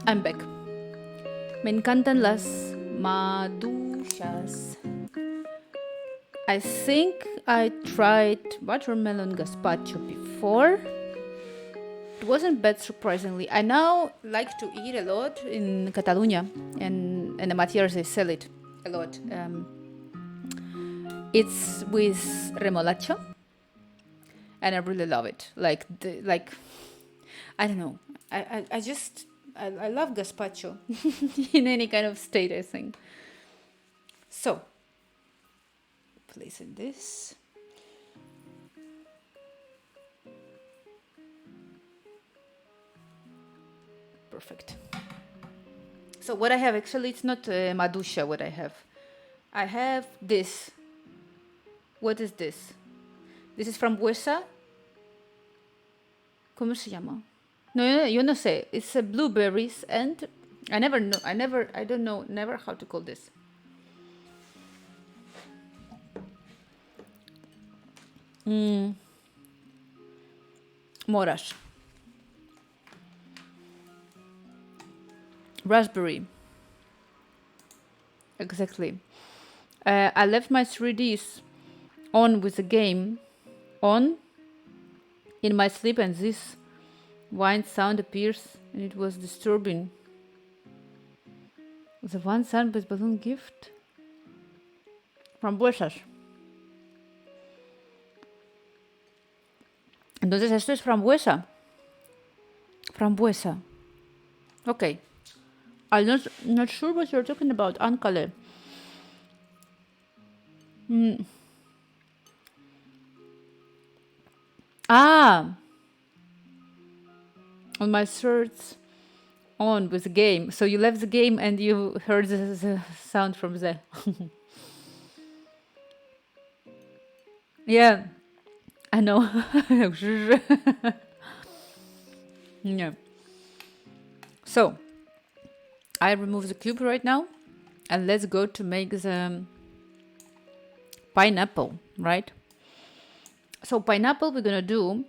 I'm back. Me encantan las maduixas. I think I tried watermelon gazpacho before. It wasn't bad, surprisingly. I now like to eat a lot in Catalonia, and in the Matiers they sell it a lot. It's with remolacha, and I really love it. Like I don't know. I love gazpacho in any kind of state, I think. So, placing this. Perfect. So what I have, actually, it's not maduxa what I have. I have this. What is this? This is frambuesa. ¿Cómo se llama? No, yo no sé. It's blueberries, and I don't know never how to call this. Moras. Raspberry. Exactly. I left my 3Ds on with the game on in my sleep, and this wine sound appears, and it was disturbing. The one sound with balloon gift. Frambuesas. Entonces esto es frambuesa. Frambuesa. Okay. I'm not sure what you're talking about, Ankale. Ah! On my shirts on with the game. So you left the game and you heard the sound from there. Yeah. I know. Yeah. So I remove the cube right now, and let's go to make the pineapple, right? So pineapple we're gonna do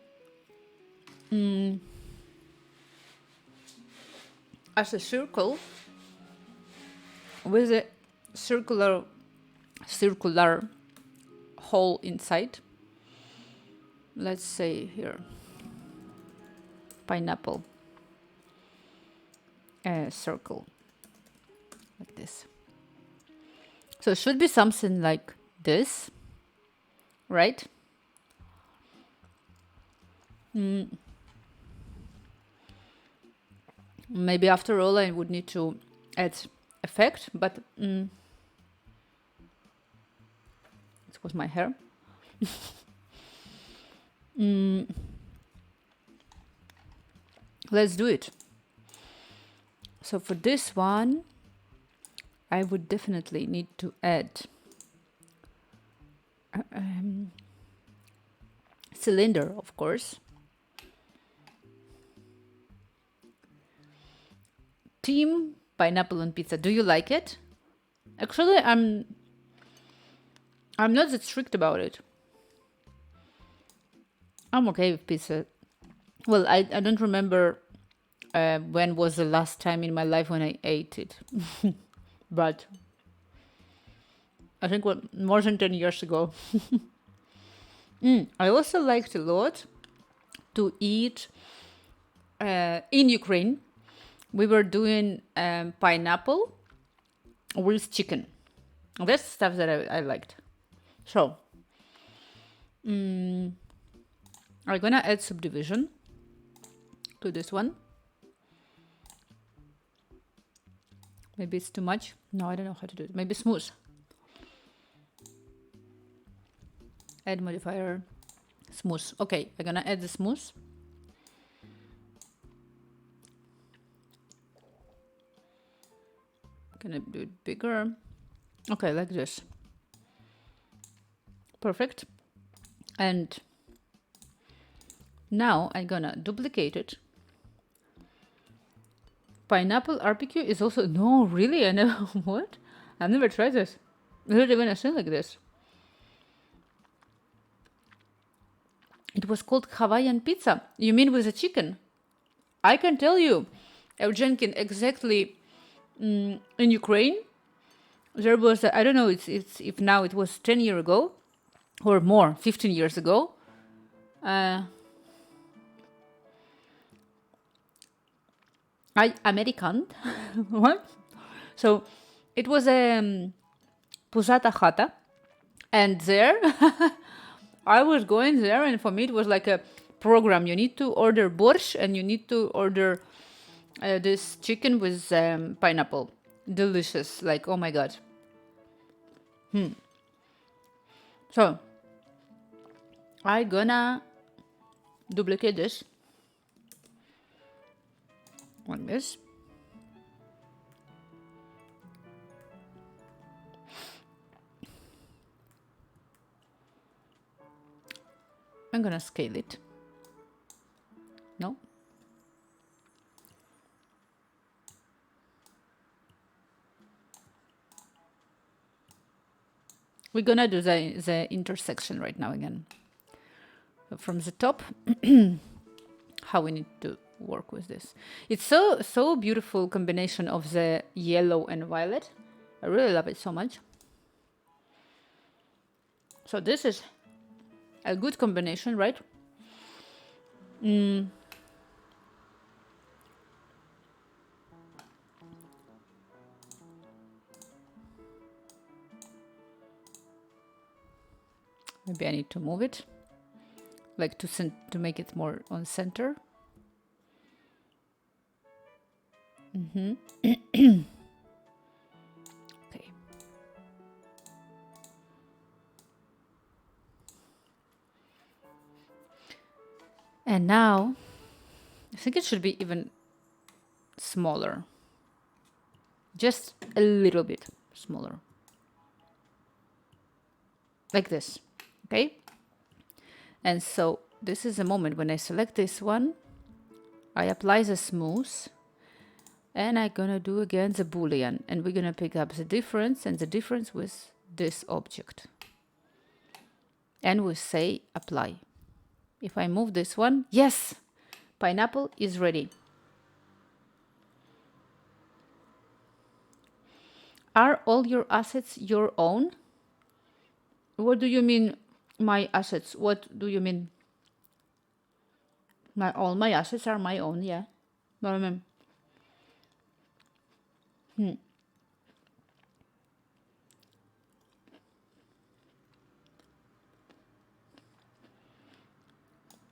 as a circle with a circular hole inside. Let's say here pineapple circle like this. So it should be something like this, right? Maybe after all I would need to add effect, but it was my hair. Let's do it. So for this one, I would definitely need to add cylinder, of course. Team pineapple on pizza. Do you like it? Actually, I'm not that strict about it. I'm okay with pizza. Well, I don't remember when was the last time in my life when I ate it. But I think more than 10 years ago. I also liked a lot to eat in Ukraine. We were doing pineapple with chicken. That's stuff that I liked. So, I'm gonna add subdivision to this one. Maybe it's too much. No, I don't know how to do it. Maybe smooth. Add modifier, smooth. Okay, I'm gonna add the smooth. Gonna do it bigger. Okay, like this. Perfect. And now I'm gonna duplicate it. Pineapple RPQ is also... No, really? I never... What? I've never tried this. Not even a thing like this. It was called Hawaiian pizza. You mean with a chicken? I can tell you, Evgenkin, exactly in Ukraine, there was, I don't know it's if now it was 10 years ago or more, 15 years ago. American. What? So it was a Pusata Hata. And there, I was going there, and for me it was like a program. You need to order borscht, and you need to order this chicken with pineapple. Delicious. Like, oh my God. So, I'm gonna duplicate this. Like this. I'm gonna scale it. No? We're gonna do the intersection right now again. From the top, how we need to work with this. It's so beautiful combination of the yellow and violet. I really love it so much. So this is a good combination, right? Maybe I need to move it, like to make it more on center. Okay. And now, I think it should be even smaller. Just a little bit smaller. Like this, okay? And so this is a moment when I select this one, I apply the smooth, and I'm gonna do again the boolean, and we're gonna pick up the difference and the difference with this object. And we say apply. If I move this one, yes, pineapple is ready. Are all your assets your own? What do you mean, my assets? What do you mean? All my assets are my own, yeah. What do I mean?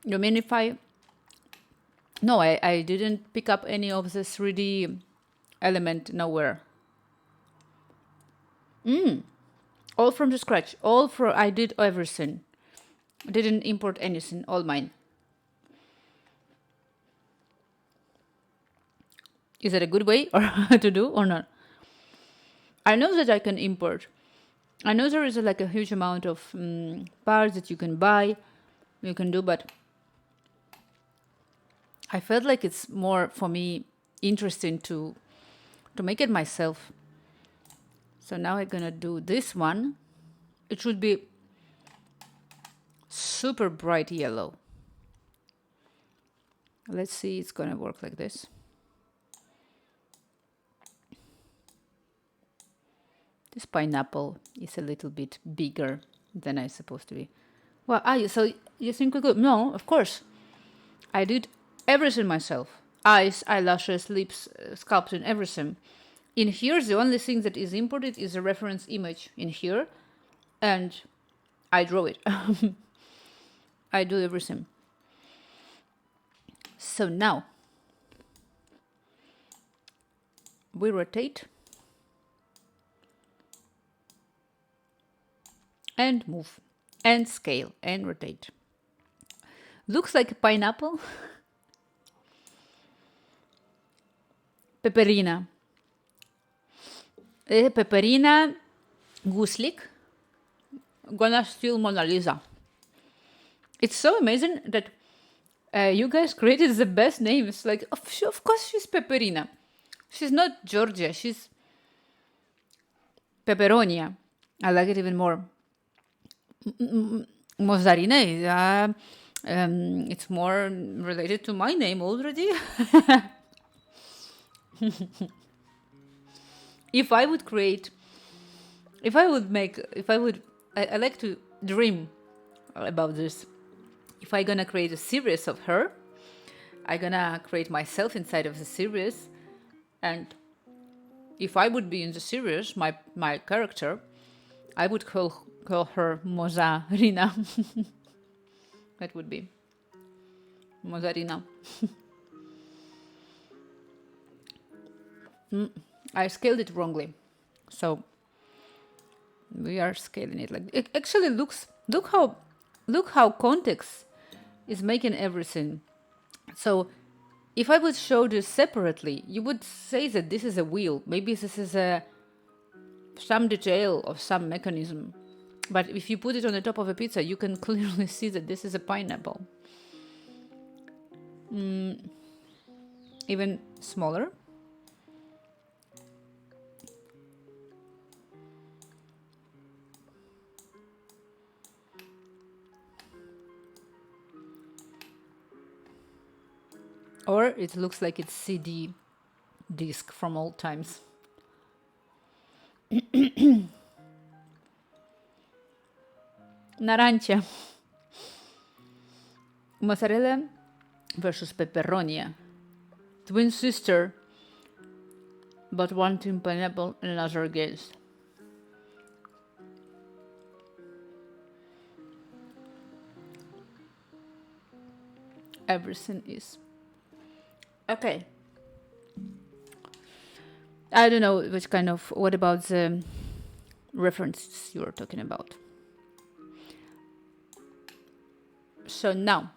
You mean if I... No, I didn't pick up any of the 3D element nowhere. All from the scratch. I did everything. I didn't import anything, all mine. Is that a good way or to do or not? I know that I can import. I know there is like a huge amount of parts that you can buy, you can do, but I felt like it's more for me interesting to make it myself. So now I'm gonna do this one. It should be super bright yellow. Let's see, it's gonna work like this. This pineapple is a little bit bigger than I'm supposed to be. Well, so you think we could? No, of course. I did everything myself. Eyes, eyelashes, lips, sculpting, everything. In here, the only thing that is imported is a reference image in here, and I draw it. I do everything. So now, we rotate and move and scale and rotate. Looks like a pineapple. Peperina. Peperina Guslik gonna steal Mona Lisa. It's so amazing that you guys created the best names. Like, of course she's Peperina. She's not Georgia, she's Pepperonia. I like it even more. Mozzarina, it's more related to my name already. I like to dream about this. If I'm gonna create a series of her, I'm gonna create myself inside of the series, and if I would be in the series, my character, I would call her Mozzarina. That would be Mozzarina. I scaled it wrongly, so we are scaling it like it actually looks. Look how context is making everything. So if I would show this separately, you would say that this is a wheel. Maybe this is some detail of some mechanism. But if you put it on the top of a pizza, you can clearly see that this is a pineapple. Even smaller. Or it looks like it's CD disc from old times. Narancha. Mozzarella versus pepperonia. Twin sister, but one team pineapple and another against. Everything is okay. I don't know what about the references you're talking about. So now,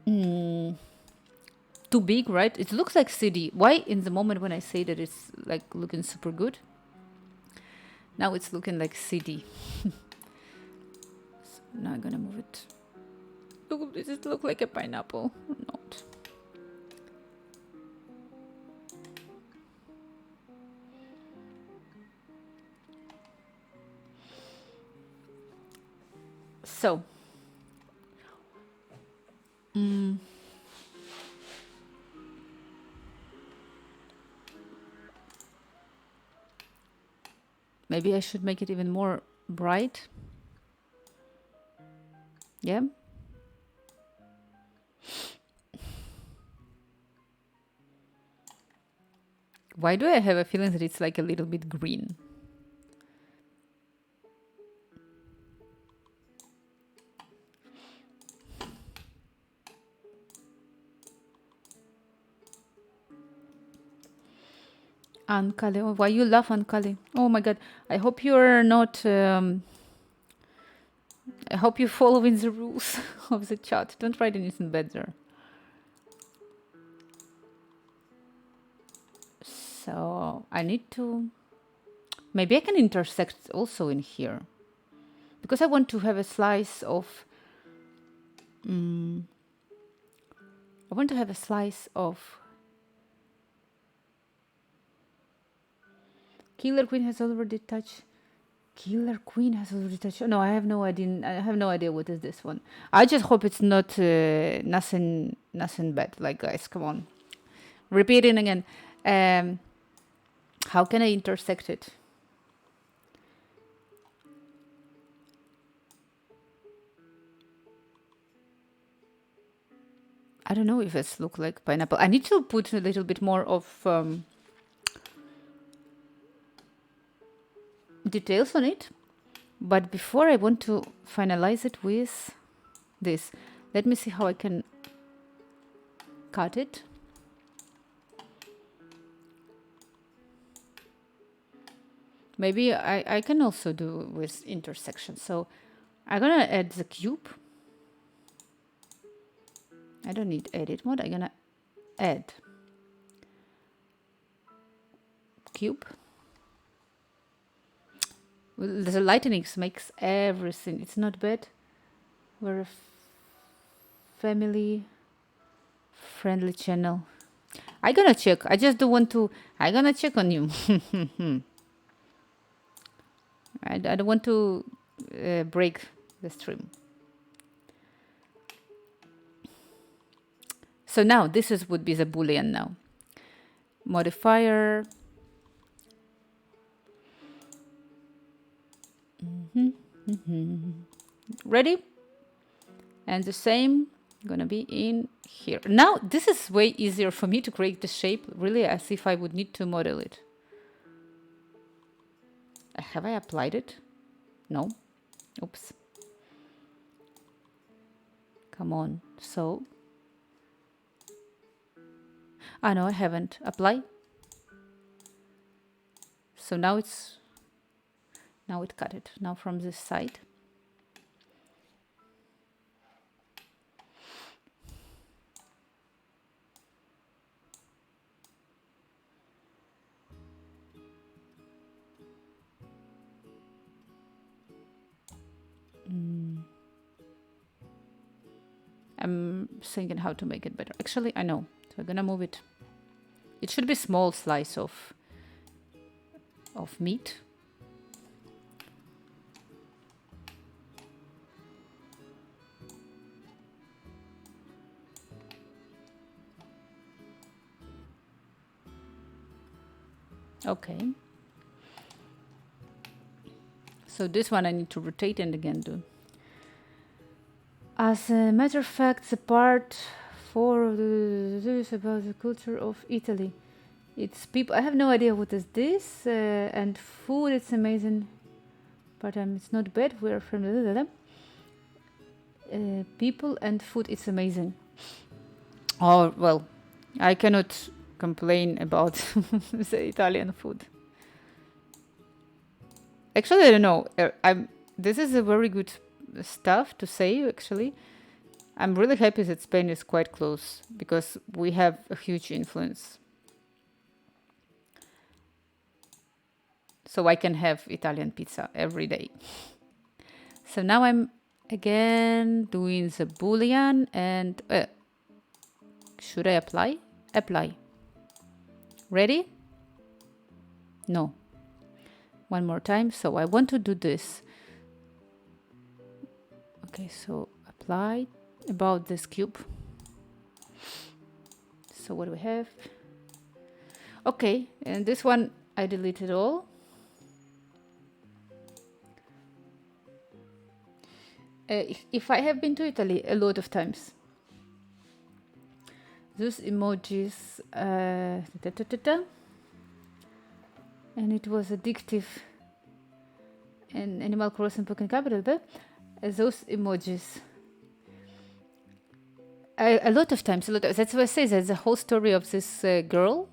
too big, right? It looks like CD. Why in the moment when I say that it's like looking super good? Now it's looking like CD. So now I'm gonna move it. Look, does it look like a pineapple or not? So, maybe I should make it even more bright. Yeah. Why do I have a feeling that it's like a little bit green? Ankale. Oh, why you laugh, Ankale? Oh my god. I hope you're not. I hope you're following the rules of the chat. Don't write anything better. So I need to. Maybe I can intersect also in here. Because I want to have a slice of. I want to have a slice of. Killer Queen has already touched. Killer Queen has already touched. No, I have no idea. I have no idea what is this one. I just hope it's not nothing bad. Like guys, come on. Repeating again. How can I intersect it? I don't know if it's look like pineapple. I need to put a little bit more of details on it. But before I want to finalize it with this. Let me see how I can cut it. Maybe I can also do with intersection. So I'm gonna add the cube. I don't need edit mode. I'm gonna add cube. Well, the lightning makes everything. It's not bad. We're a family friendly channel. I'm gonna check. I just don't want to. I'm gonna check on you. I don't want to break the stream. So now this would be the boolean now. Modifier. Ready? And the same gonna be in here. Now this is way easier for me to create the shape, really, as if I would need to model it. Have I applied it? No. Oops. Come on. So. No, I haven't. Apply. So now it cut it. Now from this side. I'm thinking how to make it better. Actually, I know. So I'm gonna move it. It should be small slice of meat. Okay. So this one I need to rotate and again do. As a matter of fact, the part 4 of this about the culture of Italy. It's people. I have no idea what is this. And food, it's amazing. But it's not bad. We're from people and food. It's amazing. Oh well, I cannot complain about the Italian food. Actually, I don't know. This is a very good stuff to say. Actually, I'm really happy that Spain is quite close because we have a huge influence. so I can have Italian pizza every day. So now I'm again doing the bouillon and should I apply? Apply. Ready? No. One more time. So I want to do this. Okay, so apply about this cube. So what do we have? Okay, and this one I deleted all. If I have been to Italy a lot of times, those emojis, and it was addictive. And Animal Crossing Pokémon Capital, but those emojis. A lot of times, that's what I say. That's the whole story of this girl.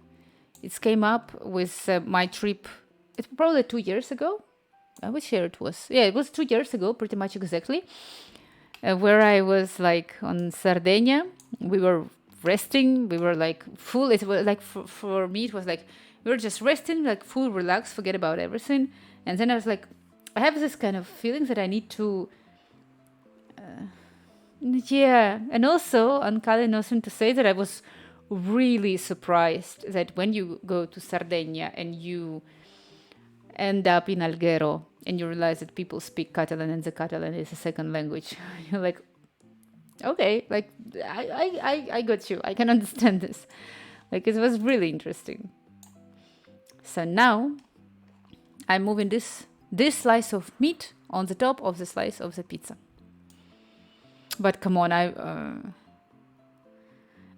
It came up with my trip. It's probably 2 years ago. Which year it was? Yeah, it was 2 years ago, pretty much exactly. Where I was like on Sardinia. We were resting. We were like full. It was like for me, it was like we were just resting, like full, relaxed, forget about everything. And then I was like, I have this kind of feeling that I need to. Yeah, and also, Ankale knows him to say that I was really surprised that when you go to Sardinia and you end up in Alghero and you realize that people speak Catalan and the Catalan is a second language, you're like, okay, like I got you. I can understand this. Like it was really interesting. So now I'm moving this slice of meat on the top of the slice of the pizza. But come on,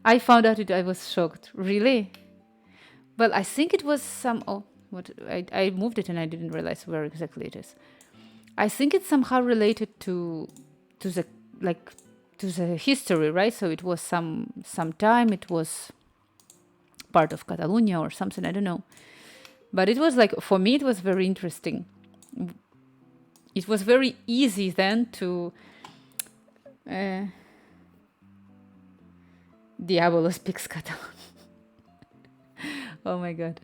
I found out I was shocked. Really? Well, I think it was some. Oh, what? I moved it and I didn't realize where exactly it is. I think it's somehow related to the history, right? So it was some time. It was part of Catalonia or something. I don't know. But it was like for me, it was very interesting. It was very easy then to. Diabolo speaks Catalan. Oh my god.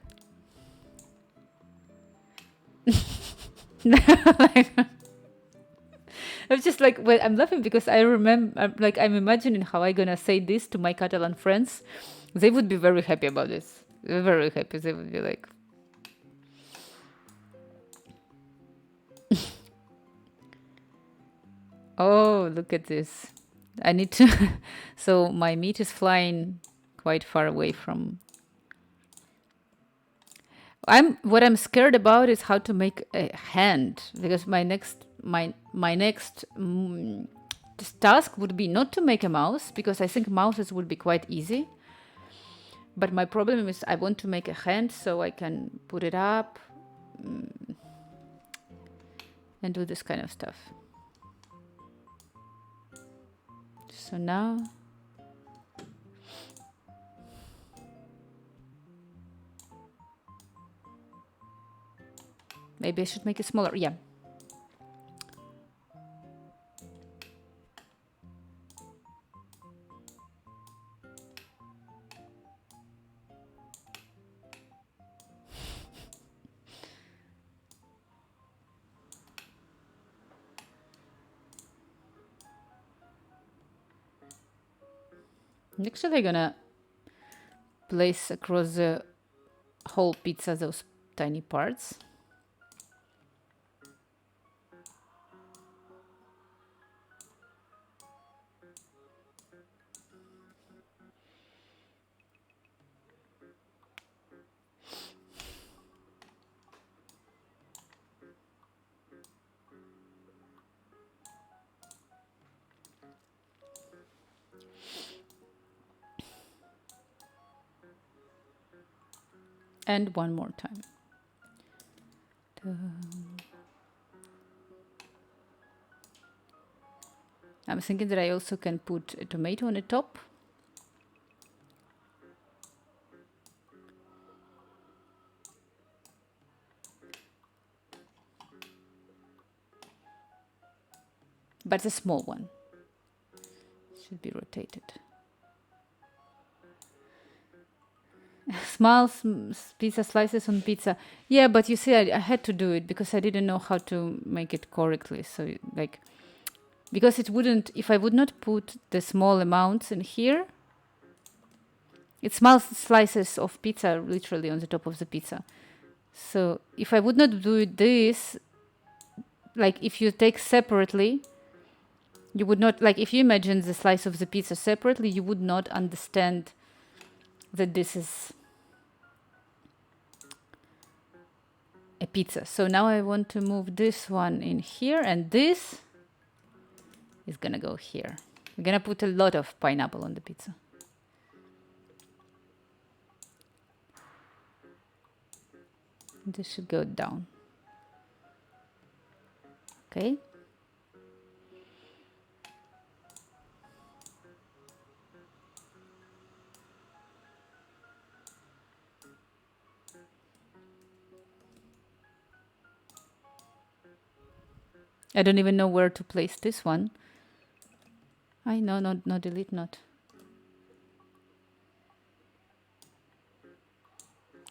I'm just like, well, I'm laughing because I remember, I'm imagining how I'm gonna say this to my Catalan friends. They would be very happy about this. They're very happy. They would be like, oh, look at this. I need to. So my meat is flying quite far away from. What I'm scared about is how to make a hand, because my next task would be not to make a mouse, because I think mouses would be quite easy. But my problem is I want to make a hand so I can put it up and do this kind of stuff. So now maybe I should make it smaller. Yeah. Next, I'm gonna place across the whole pizza those tiny parts. And one more time. I'm thinking that I also can put a tomato on the top. But a small one. Should be rotated. small pizza slices on pizza. Yeah, but you see, I had to do it because I didn't know how to make it correctly. So like, because it wouldn't, if I would not put the small amounts in here, it's small slices of pizza literally on the top of the pizza. So if I would not do this, like if you take separately, you would not, like if you imagine the slice of the pizza separately, you would not understand that this is a pizza. So now I want to move this one in here, and this is gonna go here. We're gonna put a lot of pineapple on the pizza. This should go down. Okay. I don't even know where to place this one. I know, no, delete, not.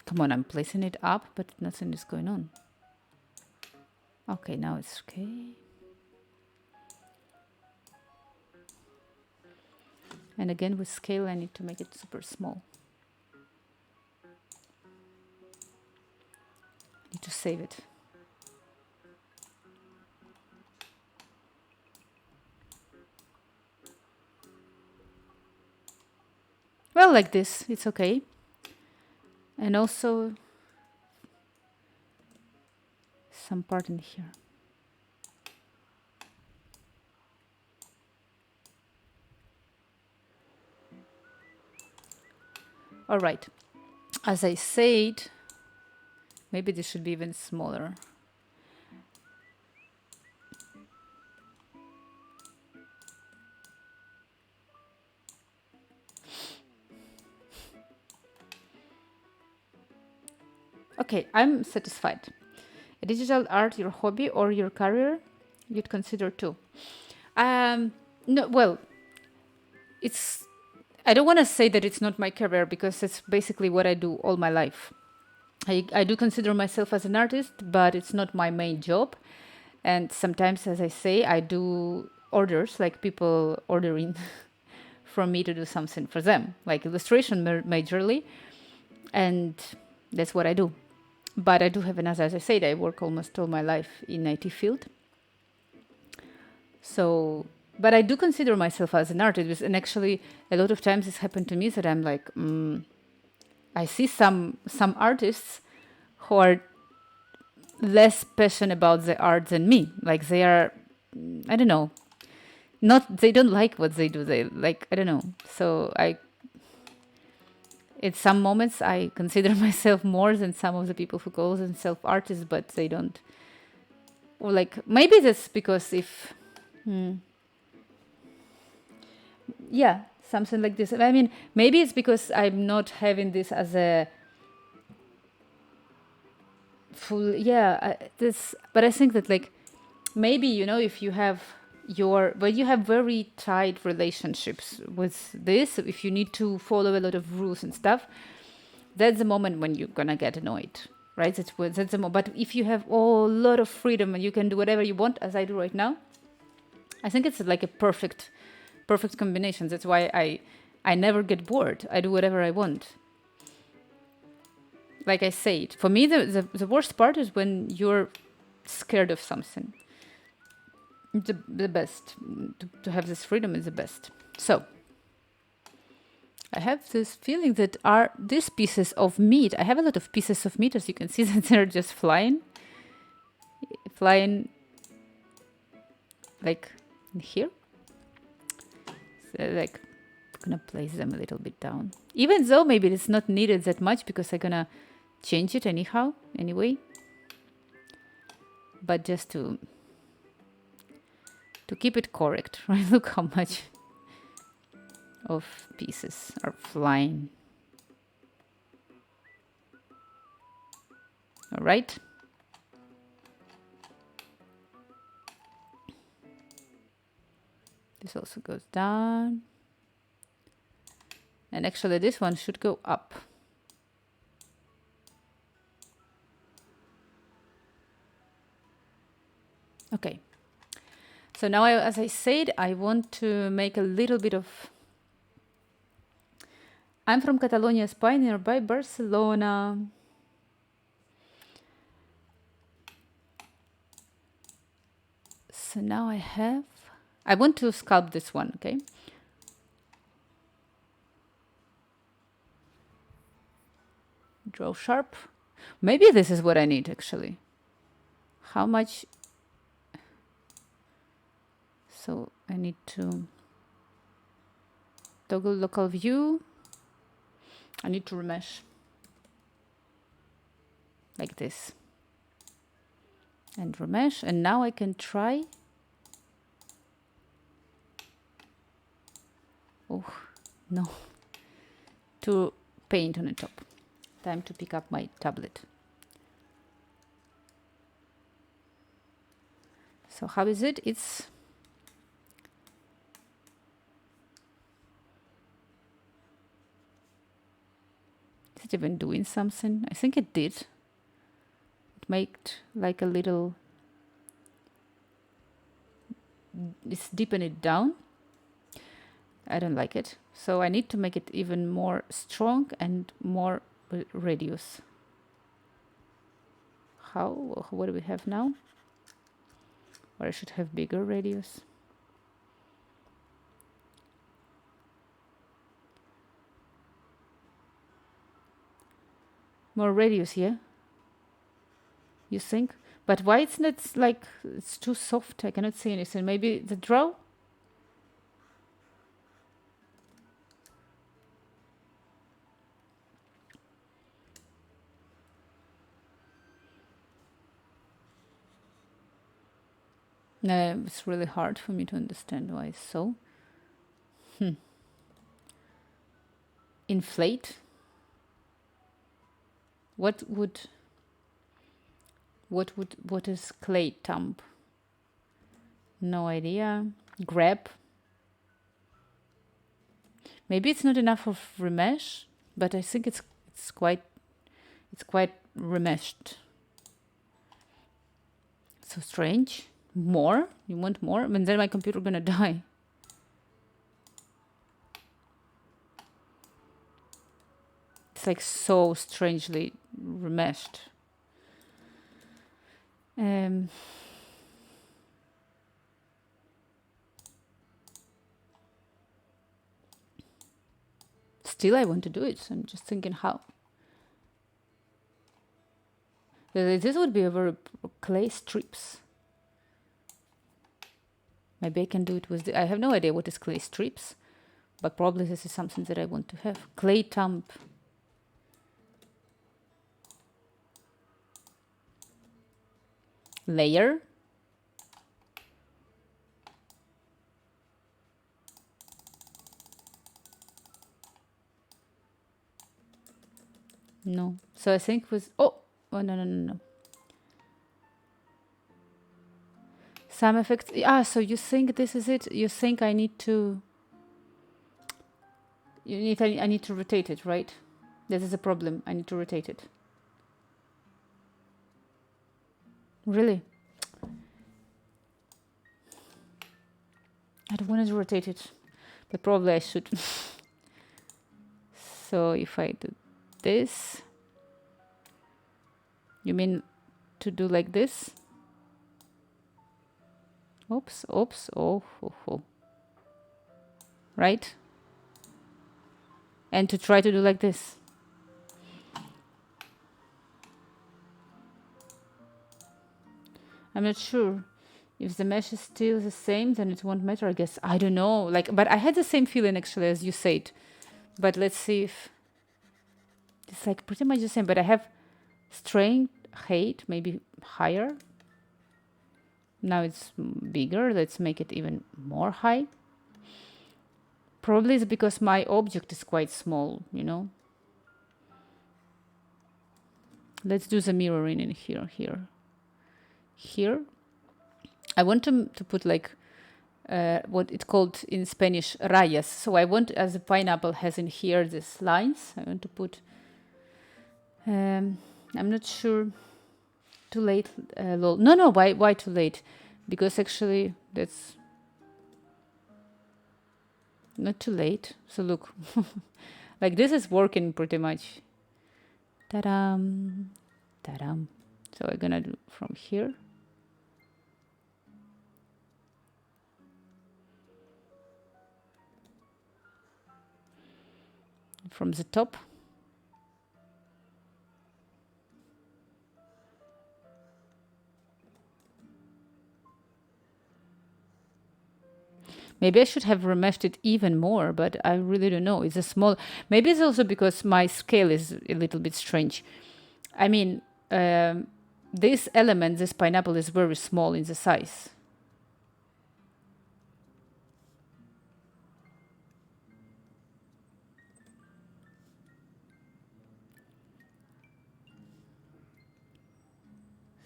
Come on, I'm placing it up, but nothing is going on. Okay, now it's okay. And again, with scale, I need to make it super small. Need to save it. Well, like this, it's okay. And also some part in here. All right. As I said, maybe this should be even smaller. Okay, I'm satisfied. A digital art, your hobby or your career, you'd consider too. No, well, it's. I don't want to say that it's not my career because it's basically what I do all my life. I do consider myself as an artist, but it's not my main job. And sometimes, as I say, I do orders, like people ordering from me to do something for them, like illustration majorly. And that's what I do. But I do have another, as I said, I work almost all my life in IT field. So, but I do consider myself as an artist. And actually, a lot of times it's happened to me that I'm like, I see some artists who are less passionate about the art than me. Like they are, I don't know, they don't like what they do. They like, I don't know. So in some moments I consider myself more than some of the people who call themselves artists, but they don't. Or like, maybe that's because yeah, something like this. I mean, maybe it's because I'm not having this as a full, but I think that like, maybe, if you have but you have very tight relationships with this, if you need to follow a lot of rules and stuff, that's the moment when you're gonna get annoyed, right? That's the moment. But if you have a lot of freedom and you can do whatever you want, as I do right now, I think it's like a perfect combination. That's why I never get bored. I do whatever I want. Like I said, for me, the worst part is when you're scared of something. The best. To have this freedom is the best. So, I have this feeling that these pieces of meat, I have a lot of pieces of meat, as you can see, that they're just flying like in here. So like, I'm gonna place them a little bit down. Even though maybe it's not needed that much because I'm gonna change it anyway. But just to keep it correct, right? Look how much of pieces are flying. All right. This also goes down. And actually this one should go up. Okay. So now, as I said, I want to make a little bit of... I'm from Catalonia, Spain, nearby Barcelona. So now I want to sculpt this one, okay? Draw sharp. Maybe this is what I need, actually. How much? So I need to toggle local view. I need to remesh. Like this. And remesh. And now I can try. Oh, no. To paint on the top. Time to pick up my tablet. So how is it? Is it even doing something? I think it did. It made like a little... It's deepen it down. I don't like it. So I need to make it even more strong and more radius. How? What do we have now? Or I should have bigger radius. More radius here. You think? But why it's not like it's too soft? I cannot see anything. Maybe the draw? No, it's really hard for me to understand why it's so. Inflate. What is clay thumb? No idea. Grab. Maybe it's not enough of remesh, but I think it's quite remeshed. So strange. More? You want more? I mean, then my computer gonna die. It's like so strangely remeshed. Still, I want to do it. I'm just thinking how. This would be a very clay strips. Maybe I can do it with I have no idea what is clay strips, but probably this is something that I want to have. Clay thumb. Layer. No. So I think with no. Some effects. So you think this is it? You think I need to... I need to rotate it, right? This is a problem. I need to rotate it. Really? I don't want to rotate it, but probably I should. So if I do this, you mean to do like this? Oops. Oh. Right? And to try to do like this. I'm not sure. If the mesh is still the same, then it won't matter, I guess. I don't know. But I had the same feeling actually as you said. But let's see if it's like pretty much the same. But I have strength, height, maybe higher. Now it's bigger. Let's make it even more high. Probably it's because my object is quite small, you know. Let's do the mirroring in here. I want to put like what it's called in Spanish rayas. So I want, as a pineapple has in here these lines, I want to put, I'm not sure, too late, no, why too late? because actually that's not too late. So look, like this is working pretty much. Ta-dam, ta-dam. So I'm gonna do from here. From the top. Maybe I should have remeshed it even more, but I really don't know. It's a small. Maybe it's also because my scale is a little bit strange. I mean, this element, this pineapple, is very small in the size.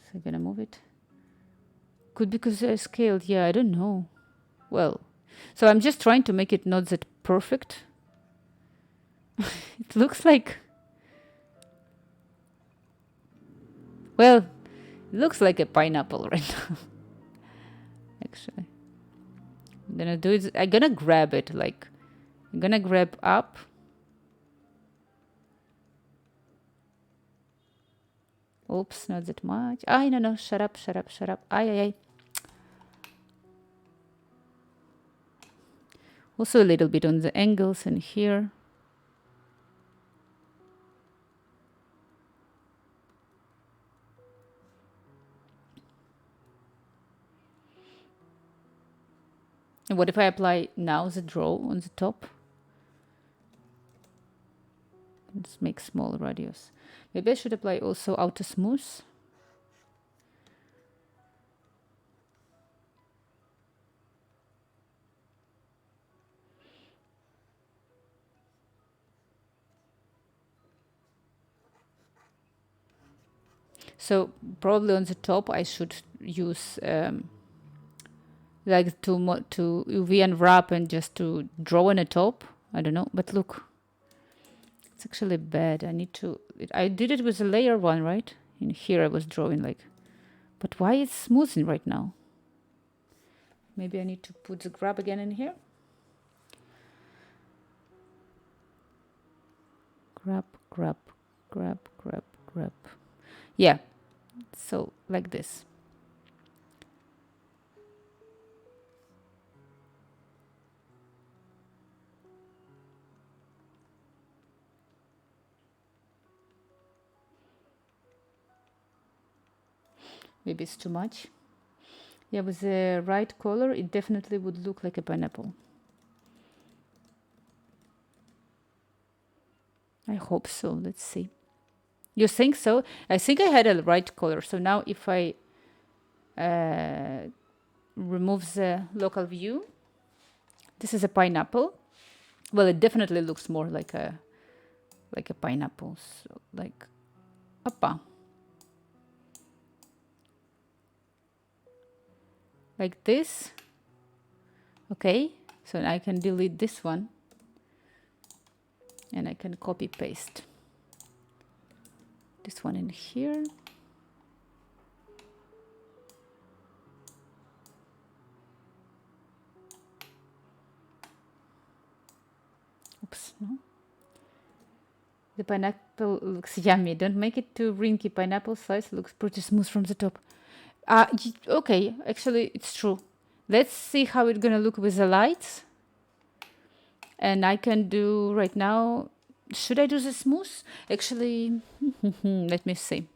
So I'm gonna move it. Could because I scaled. Yeah, I don't know. Well, so I'm just trying to make it not that perfect. It looks like. Well, it looks like a pineapple right now. Actually, I'm gonna do it. I'm gonna grab it. Like, I'm gonna grab up. Oops, not that much. No. Shut up. Ay. Also a little bit on the angles and here. And what if I apply now the draw on the top? Let's make small radius. Maybe I should apply also outer smooth. So probably on the top I should use like to UV and wrap and just to draw on the top. I don't know, but look, it's actually bad. I need to. I did it with a layer one, right? In here I was drawing like, but why is smoothing right now? Maybe I need to put the grab again in here. Grab. Yeah, so like this. Maybe it's too much. Yeah, with the right color, it definitely would look like a pineapple. I hope so. Let's see. You think so? I think I had a right color. So now if I remove the local view, this is a pineapple. Well, it definitely looks more like a pineapple. So like, oppa. Like this. Okay, so I can delete this one and I can copy paste this one in here. Oops, no. The pineapple looks yummy. Don't make it too wrinky. Pineapple slice looks pretty smooth from the top. Okay, actually it's true. Let's see how it's gonna look with the lights. And I can do right now. Should I do the smooth? Actually, let me see.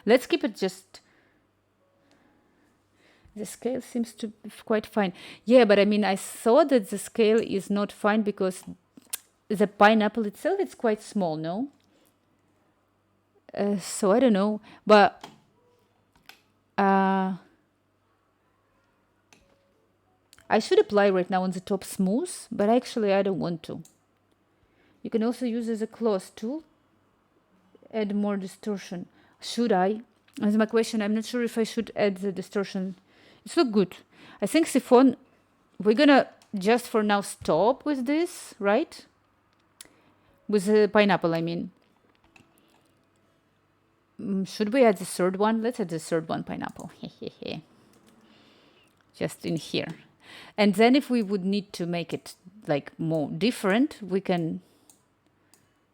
Let's keep it just. The scale seems to be quite fine. Yeah, but I mean, I saw that the scale is not fine because the pineapple itself is quite small, no? So I don't know, but I should apply right now on the top smooth, but actually I don't want to. You can also use as a cloth tool, add more distortion. Should I? That's my question. I'm not sure if I should add the distortion. It's look good. I think siphon, we're gonna just for now stop with this, right? With the pineapple, I mean. should we add the third one? Let's add the third one, pineapple. Just in here. And then if we would need to make it like more different, we can,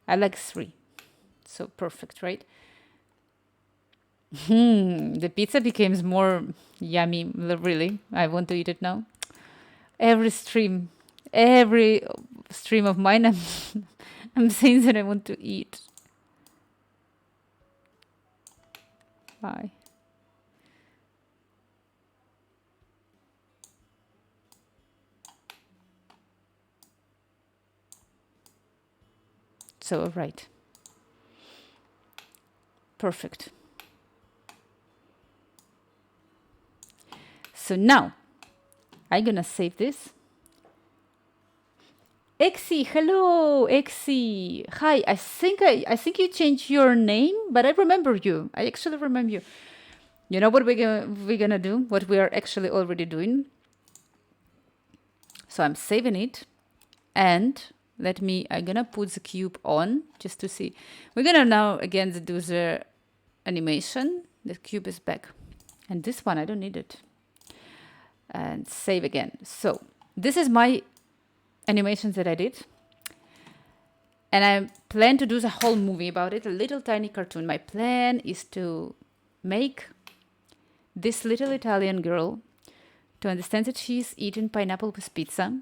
I like 3. So perfect, right? The pizza becomes more yummy, really. I want to eat it now. Every stream of mine, I'm saying that I want to eat. Bye. So, right. Perfect. So now, I'm gonna save this. Exi, hello, Exi. Hi, I think you changed your name, but I remember you. I actually remember you. You know what we're gonna do? What we are actually already doing. So I'm saving it, and I'm gonna put the cube on just to see. We're gonna now again do the animation. The cube is back, and this one I don't need it. And save again. So this is my animations that I did. And I plan to do the whole movie about it, a little tiny cartoon. My plan is to make this little Italian girl to understand that she's eating pineapple with pizza.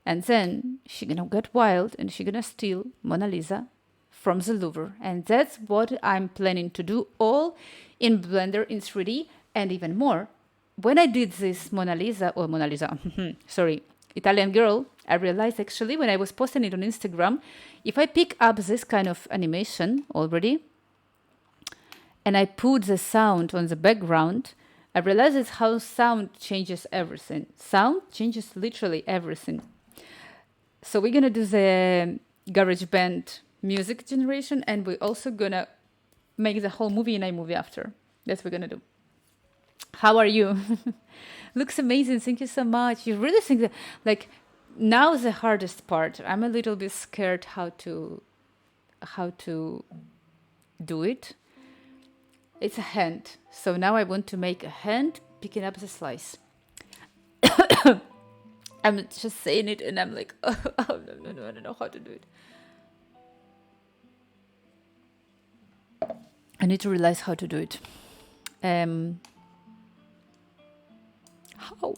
And then she's gonna get wild and she's gonna steal Mona Lisa from the Louvre. And that's what I'm planning to do, all in Blender in 3D and even more. When I did this Italian girl, I realized actually when I was posting it on Instagram, if I pick up this kind of animation already, and I put the sound on the background, I realized it's how sound changes everything. Sound changes literally everything. So we're gonna do the GarageBand music generation, and we're also gonna make the whole movie in iMovie after. That's what we're gonna do. How are you? Looks amazing. Thank you so much. You really think that, like, now the hardest part. I'm a little bit scared how to do it. It's a hand. So now I want to make a hand picking up the slice. I'm just saying it and I'm like, oh, no, I don't know how to do it. I need to realize how to do it. How?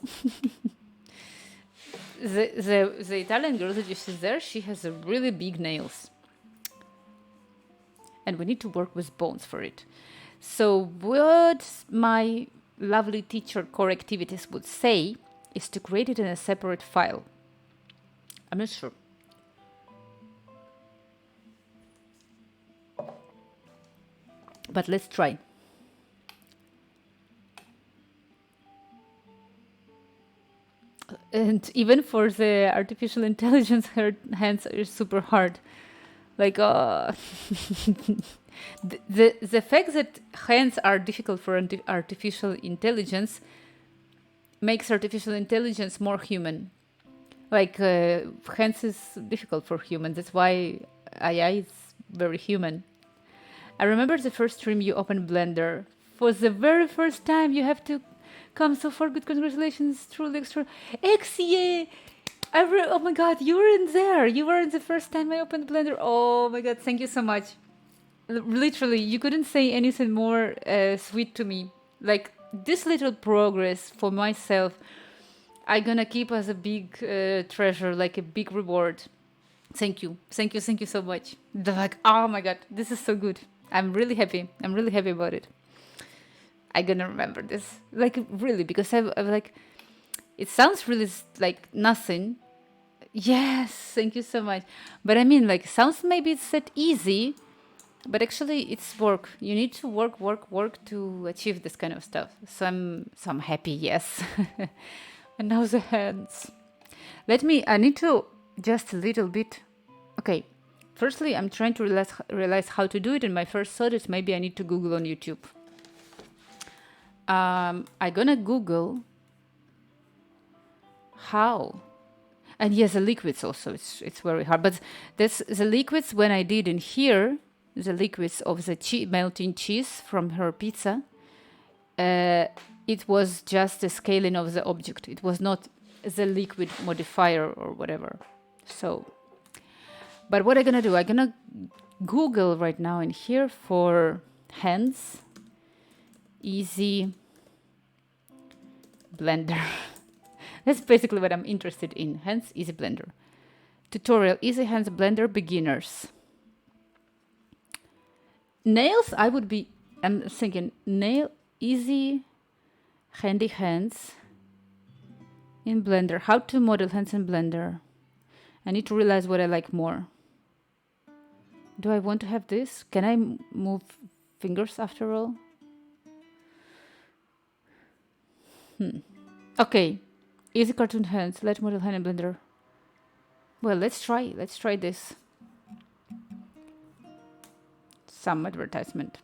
the Italian girl that you see there, she has a really big nails. And we need to work with bones for it. So what my lovely teacher core activities would say is to create it in a separate file. I'm not sure. But let's try. And even for the artificial intelligence, her hands are super hard. Like, the fact that hands are difficult for artificial intelligence makes artificial intelligence more human. Like, hands is difficult for humans. That's why AI is very human. I remember the first stream you opened Blender. For the very first time, you have to come so far. Good congratulations, truly extra. Exie! Oh my god, you were in there. You were in the first time I opened Blender. Oh my god, thank you so much. Literally, you couldn't say anything more sweet to me. Like, this little progress for myself, I'm gonna keep as a big treasure, like a big reward. Thank you so much. They're like, oh my god, this is so good. I'm really happy about it. I'm gonna remember this, like, really, because I'm like, it sounds really like nothing. Yes, thank you so much. But I mean, like, sounds maybe it's that easy, but actually it's work. You need to work to achieve this kind of stuff. So I'm happy, yes. And now the hands. I need to just a little bit. Okay, firstly, I'm trying to realize how to do it, and my first thought is maybe I need to Google on YouTube. I'm gonna Google how. And yes, the liquids also, it's very hard. But that's the liquids when I did in here, the liquids of the melting cheese from her pizza, it was just the scaling of the object. It was not the liquid modifier or whatever. So, but what I'm gonna do, I'm gonna Google right now in here for hands easy blender. That's basically what I'm interested in. Hands easy blender. Tutorial, easy hands blender beginners. Nails, I'm thinking easy handy hands in blender. How to model hands in blender. I need to realize what I like more. Do I want to have this? Can I move fingers after all? Okay. Easy cartoon hands. Let's model hand in blender. Well, let's try. Let's try this. Some advertisement.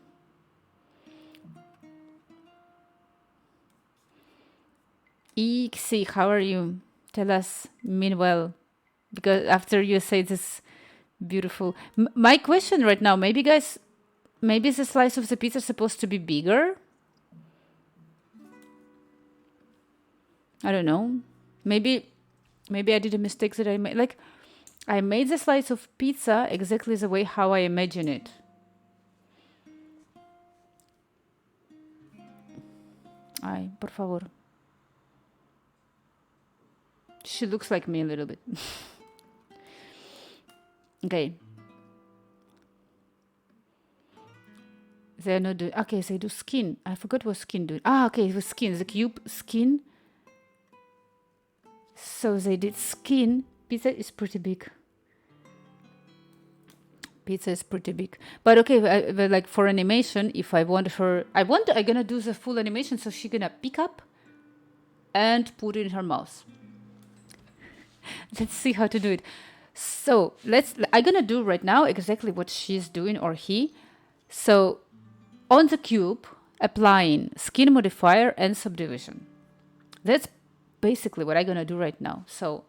Ixi, how are you? Tell us meanwhile. Because after you say this beautiful... my question right now, maybe guys, maybe the slice of the pizza is supposed to be bigger? I don't know. Maybe I did a mistake that I made. Like, I made the slice of pizza exactly the way how I imagine it. Ay, por favor. She looks like me a little bit. Okay. They're not doing... okay, so they do skin. I forgot what skin do. Ah, okay, it was skin. The cube skin. So they did skin. Pizza is pretty big. Pizza is pretty big. But okay, but like for animation, if I want her... I'm gonna do the full animation, so she's gonna pick up and put it in her mouth. Let's see how to do it. So I'm gonna do right now exactly what she's doing, or he. So on the cube, applying skin modifier and subdivision. That's basically what I'm gonna do right now. So,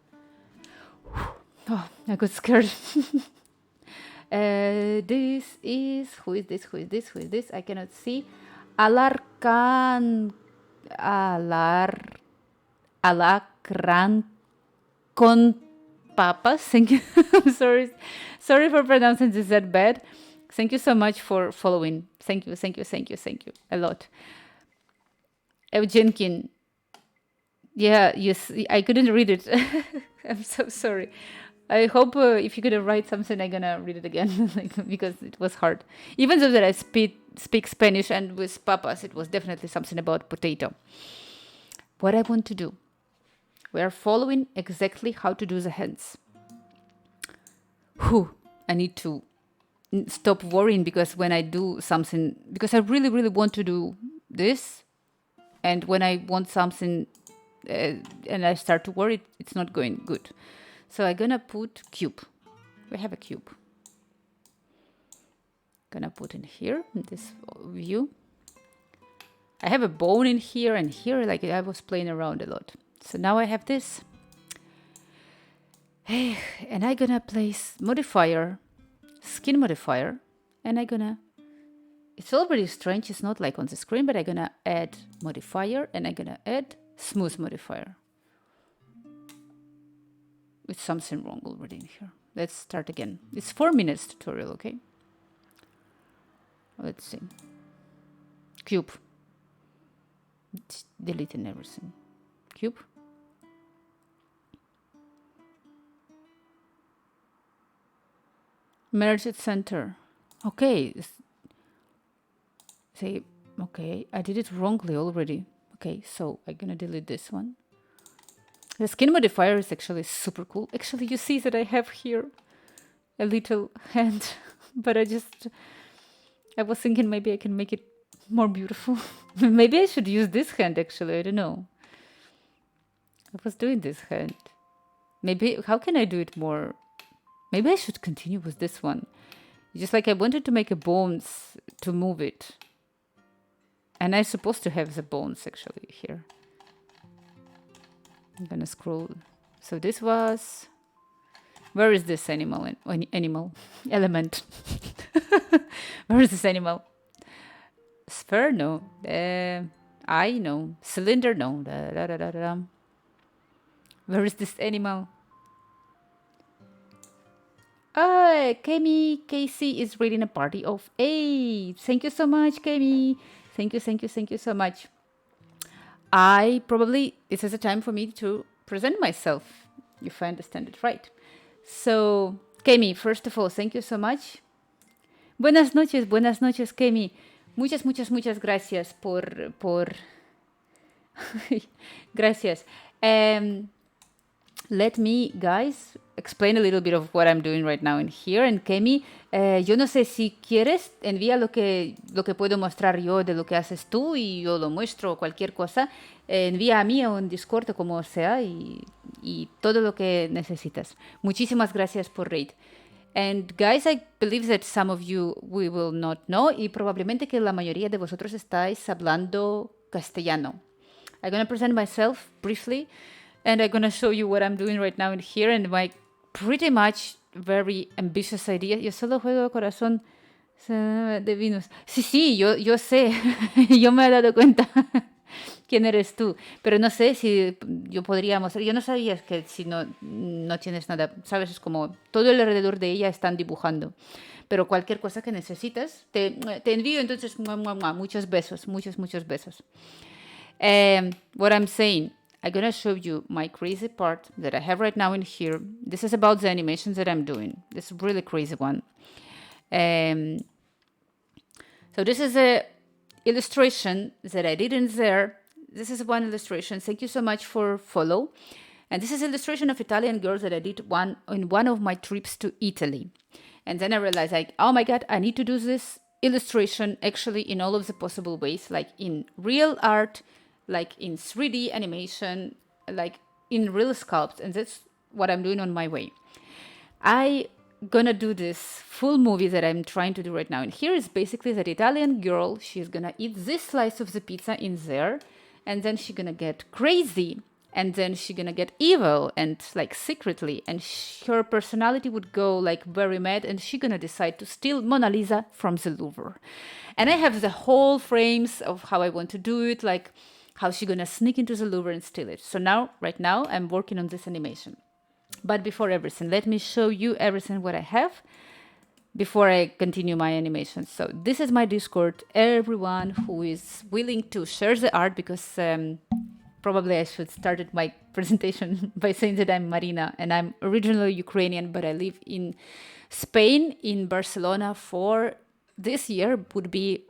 oh, I got scared. This is, who is this? I cannot see. Alacran con papas. Thank you. I'm sorry for pronouncing this that bad. Thank you so much for following. Thank you a lot. Evgenkin. Yeah, yes, I couldn't read it. I'm so sorry. I hope if you're gonna write something, I'm gonna read it again because it was hard. Even though that I speak Spanish, and with papas, it was definitely something about potato. What I want to do, we are following exactly how to do the hands. I need to stop worrying, because when I do something, because I really, really want to do this, and when I want something and I start to worry, it's not going good. So I'm gonna put cube. We have a cube. Gonna put in here, in this view. I have a bone in here and here, like I was playing around a lot. So now I have this. And I'm gonna place modifier, skin modifier, and I'm gonna... it's already strange, it's not like on the screen, but I'm gonna add modifier, and I'm gonna add smooth modifier. It's something wrong already in here. Let's start again. It's 4 minutes tutorial, okay? Let's see. Cube. It's deleting everything. Cube. Merge at center. Okay. Say, okay, I did it wrongly already. Okay, so I'm gonna delete this one. The skin modifier is actually super cool. Actually, you see that I have here a little hand, but I was thinking maybe I can make it more beautiful. Maybe I should use this hand, actually, I don't know. I was doing this hand. Maybe, how can I do it more? Maybe I should continue with this one. Just like I wanted to make a bones to move it. And I'm supposed to have the bones actually here. I'm gonna scroll. So this was Where is this animal element? Where is this animal? Sphere? No. Eye? No. Cylinder? No. Where is this animal? Kemi Casey is reading a party of 8. Thank you so much, Kemi. Thank you so much. This is a time for me to present myself, if I understand it right. So, Kemi, first of all, thank you so much. Buenas noches, Kemi. Muchas gracias por... Gracias. Let me, guys, explain a little bit of what I'm doing right now in here. And Kemi, yo no sé si quieres, envía lo que puedo mostrar yo de lo que haces tú y yo lo muestro, cualquier cosa. Envía a mí o en Discord o como sea y todo lo que necesitas. Muchísimas gracias por raid. And guys, I believe that some of you we will not know y probablemente que la mayoría de vosotros estáis hablando castellano. I'm going to present myself briefly. And I'm going to show you what I'm doing right now in here and my pretty much very ambitious idea. Yo solo juego corazón de Venus. Sí, yo sé. Yo me he dado cuenta quién eres tú. Pero no sé si yo podría mostrar. Yo no sabía que si no tienes nada, ¿sabes? Es como todo alrededor de ella están dibujando. Pero cualquier cosa que necesites, te envío. Entonces, muchos besos, muchos besos. What I'm saying, I'm going to show you my crazy part that I have right now in here. This is about the animations that I'm doing. This is a really crazy one. So this is a illustration that I did in there. This is one illustration. Thank you so much for follow. And this is illustration of Italian girls that I did in one of my trips to Italy. And then I realized, like, oh my God, I need to do this illustration actually in all of the possible ways, like in real art, like in 3D animation, like in real sculpts. And that's what I'm doing on my way. I gonna do this full movie that I'm trying to do right now. And here is basically that Italian girl. She's gonna eat this slice of the pizza in there. And then she's gonna get crazy. And then she's gonna get evil and like secretly. And her personality would go like very mad. And she's gonna decide to steal Mona Lisa from the Louvre. And I have the whole frames of how I want to do it. Like how she's gonna sneak into the Louvre and steal it. So now, right now, I'm working on this animation. But before everything, let me show you everything what I have before I continue my animation. So this is my Discord. Everyone who is willing to share the art, because probably I should start my presentation by saying that I'm Marina and I'm originally Ukrainian, but I live in Spain, in Barcelona for this year would be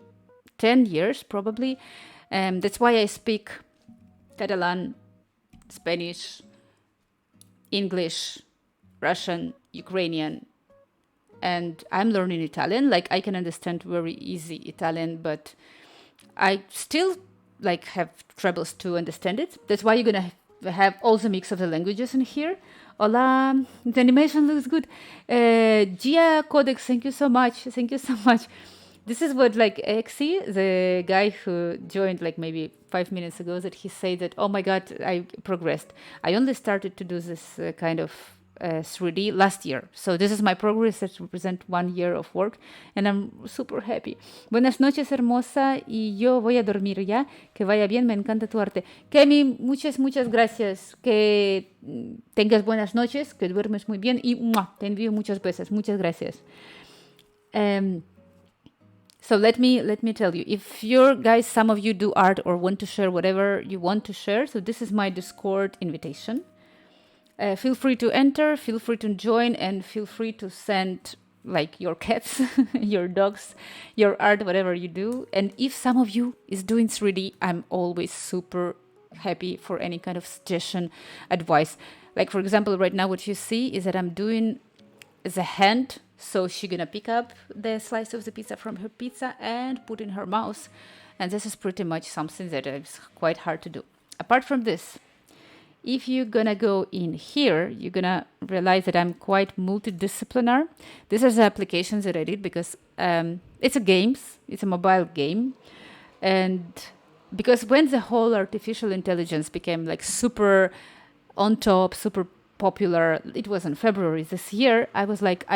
10 years probably. That's why I speak Catalan, Spanish, English, Russian, Ukrainian, and I'm learning Italian. Like I can understand very easy Italian, but I still like have troubles to understand it. That's why you're gonna have all the mix of the languages in here. Hola, the animation looks good. Gia Codex, thank you so much. Thank you so much. This is what like Exi, the guy who joined like maybe 5 minutes ago, that he said that, oh my God, I progressed. I only started to do this kind of 3D last year. So this is my progress that represents 1 year of work and I'm super happy. Buenas noches, hermosa, y yo voy a dormir ya. Que vaya bien, me encanta tu arte. Kemi, muchas gracias. Que tengas buenas noches, que duermes muy bien y te envío muchos besos. Muchas gracias. So let me tell you, if you're guys, some of you do art or want to share whatever you want to share, so this is my Discord invitation. Feel free to enter, feel free to join, and feel free to send like your cats, your dogs, your art, whatever you do. And if some of you is doing 3D, I'm always super happy for any kind of suggestion, advice. Like for example, right now what you see is that I'm doing the hand. So she's gonna pick up the slice of the pizza from her pizza and put in her mouth. And this is pretty much something that is quite hard to do. Apart from this, if you're gonna go in here, you're gonna realize that I'm quite multidisciplinary. This is the applications that I did because it's a mobile game. And because when the whole artificial intelligence became like super on top, super popular. It was in February this year. I was like,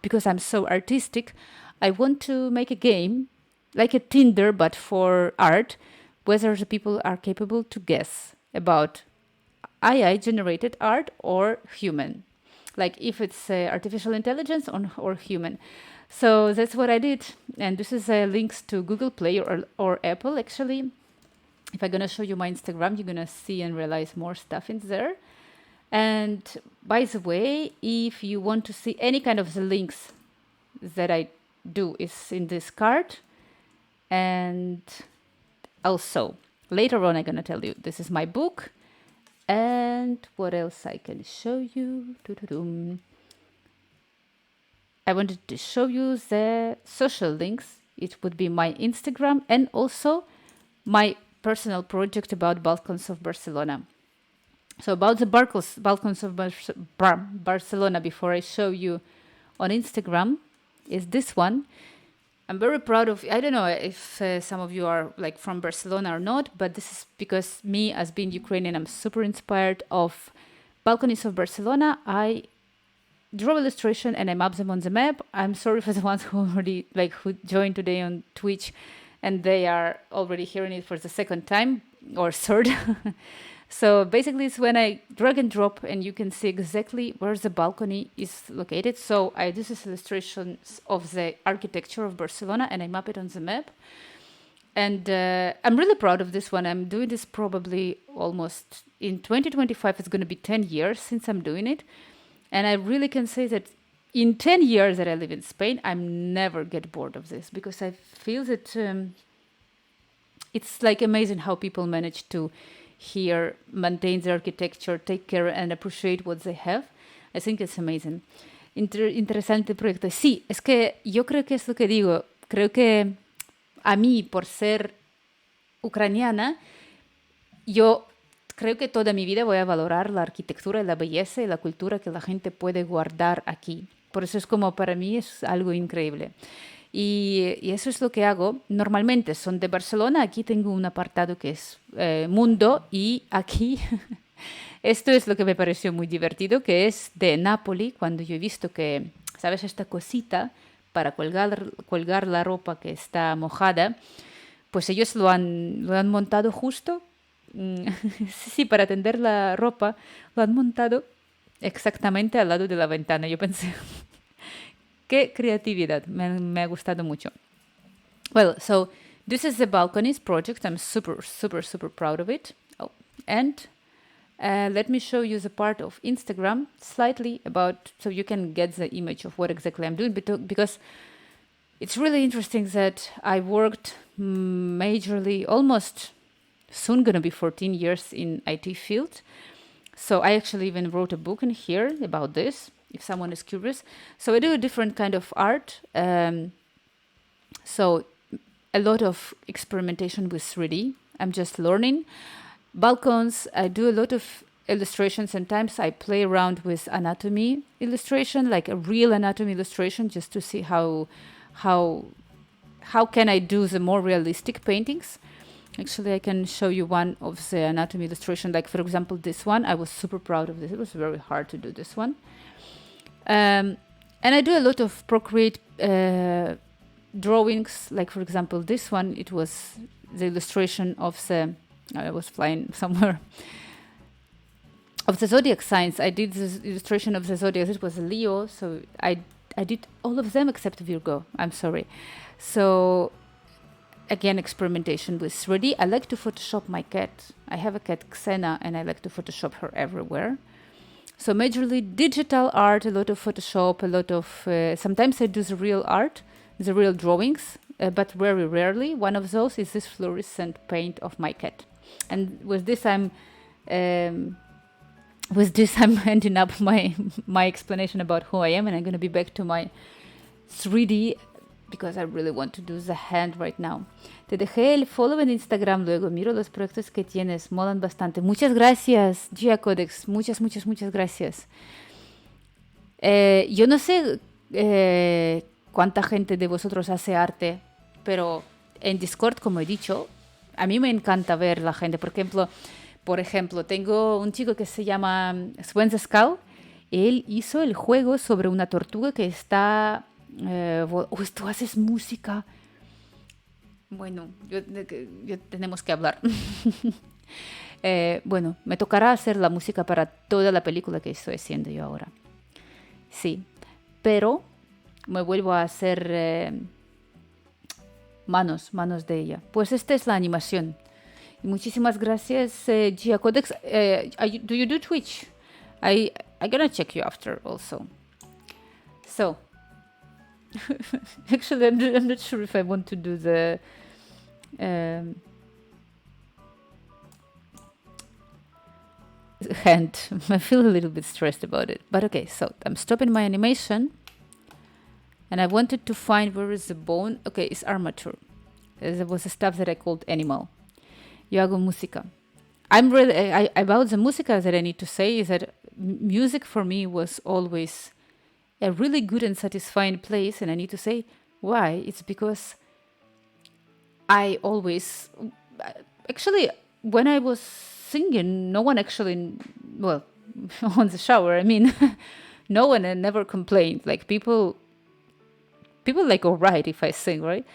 because I'm so artistic, I want to make a game, like a Tinder, but for art, whether the people are capable to guess about AI generated art or human, like if it's artificial intelligence or human. So that's what I did. And this is links to Google Play or Apple, actually. If I'm going to show you my Instagram, you're going to see and realize more stuff in there. And by the way, if you want to see any kind of the links that I do is in this card. And also, later on, I'm going to tell you, this is my book. And what else I can show you? I wanted to show you the social links. It would be my Instagram and also my personal project about Balkans of Barcelona. So about the Balkans of Barcelona, before I show you on Instagram, is this one. I'm very proud of, I don't know if some of you are like from Barcelona or not, but this is because me, as being Ukrainian, I'm super inspired of Balkans of Barcelona. I draw illustration and I map them on the map. I'm sorry for the ones who already who joined today on Twitch and they are already hearing it for the second time or third. So basically it's when I drag and drop and you can see exactly where the balcony is located. So this is illustrations of the architecture of Barcelona and I map it on the map. And I'm really proud of this one. I'm doing this probably almost in 2025. It's going to be 10 years since I'm doing it. And I really can say that in 10 years that I live in Spain, I'm never get bored of this because I feel that it's like amazing how people manage to here maintain their architecture, take care and appreciate what they have. I think it's amazing. Interesante proyecto. Sí, es que yo creo que es lo que digo. Creo que a mí, por ser ucraniana, yo creo que toda mi vida voy a valorar la arquitectura y la belleza y la cultura que la gente puede guardar aquí. Por eso es como para mí es algo increíble. Y eso es lo que hago. Normalmente son de Barcelona. Aquí tengo un apartado que es Mundo y aquí esto es lo que me pareció muy divertido, que es de Nápoli, cuando yo he visto que, ¿sabes? Esta cosita para colgar la ropa que está mojada, pues ellos lo han montado justo. Sí, para tender la ropa lo han montado exactamente al lado de la ventana. Yo pensé, qué creatividad, me ha gustado mucho. Well, so this is the balconies project. I'm super, super, super proud of it. Oh, and let me show you the part of Instagram slightly about, so you can get the image of what exactly I'm doing, because it's really interesting that I worked majorly, almost soon going to be 14 years in IT field. So I actually even wrote a book in here about this, if someone is curious. So I do a different kind of art. So a lot of experimentation with 3D. I'm just learning. Balcons, I do a lot of illustration. Sometimes I play around with anatomy illustration, like a real anatomy illustration, just to see how can I do the more realistic paintings. Actually, I can show you one of the anatomy illustration. Like, for example, this one. I was super proud of this. It was very hard to do this one. And I do a lot of Procreate drawings. Like, for example, this one. It was the illustration of the... I was flying somewhere. Of the zodiac signs. I did this illustration of the zodiac. It was a Leo. So I did all of them except Virgo. I'm sorry. So... Again, experimentation with 3D. I like to Photoshop my cat. I have a cat, Xena, and I like to Photoshop her everywhere. So majorly digital art, a lot of Photoshop, a lot of... sometimes I do the real art, the real drawings, but very rarely. One of those is this fluorescent paint of my cat. And with this, I'm ending up my explanation about who I am, and I'm going to be back to my 3D because I really want to do the hand right now. Te dejé el follow en Instagram luego. Miro los proyectos que tienes. Molan bastante. Muchas gracias, Gia Codex. Muchas, muchas, muchas gracias. Yo no sé cuánta gente de vosotros hace arte, pero en Discord, como he dicho, a mí me encanta ver la gente. Por ejemplo, Por ejemplo, tengo un chico que se llama Sven Scout. Él hizo el juego sobre una tortuga que está... tú haces música. Bueno, tenemos que hablar. Bueno, me tocará hacer la música para toda la película que estoy haciendo yo ahora. Sí, pero me vuelvo a hacer manos de ella. Pues esta es la animación. Y muchísimas gracias, Gia Codex. Do you do Twitch? I'm gonna check you after also. So, actually, I'm not sure if I want to do the... hand. I feel a little bit stressed about it. But okay, so I'm stopping my animation. And I wanted to find where is the bone. Okay, it's armature. There was a stuff that I called animal. Yo hago música. I'm really... about the música that I need to say is that music for me was always a really good and satisfying place. And I need to say why. It's because I always... Actually, when I was singing, no one actually... Well, on the shower, I mean, no one never complained. Like, people like, all right if I sing, right?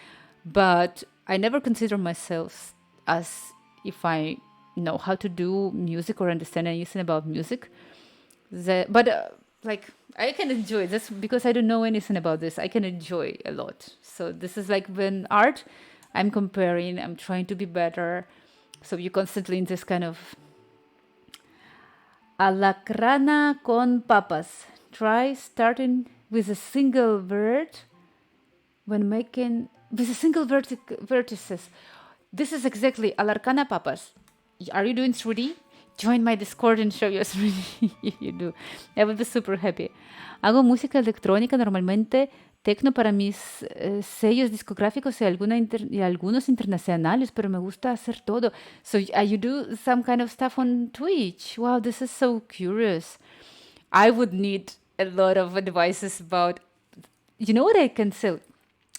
But I never consider myself as if I know how to do music or understand anything about music. But I can enjoy this because I don't know anything about this. I can enjoy a lot. So this is like when art, I'm comparing, I'm trying to be better. So you're constantly in this kind of alacrana con papas. Try starting with a single word when making with a single vertices. This is exactly alacrana papas. Are you doing 3D? Join my Discord and show your 3D if you do. I would be super happy. Hago música electrónica normalmente, tecno para mis sellos discográficos y algunos internacionales, pero me gusta hacer todo. So you do some kind of stuff on Twitch. Wow, this is so curious. I would need a lot of advices about... You know what I can tell?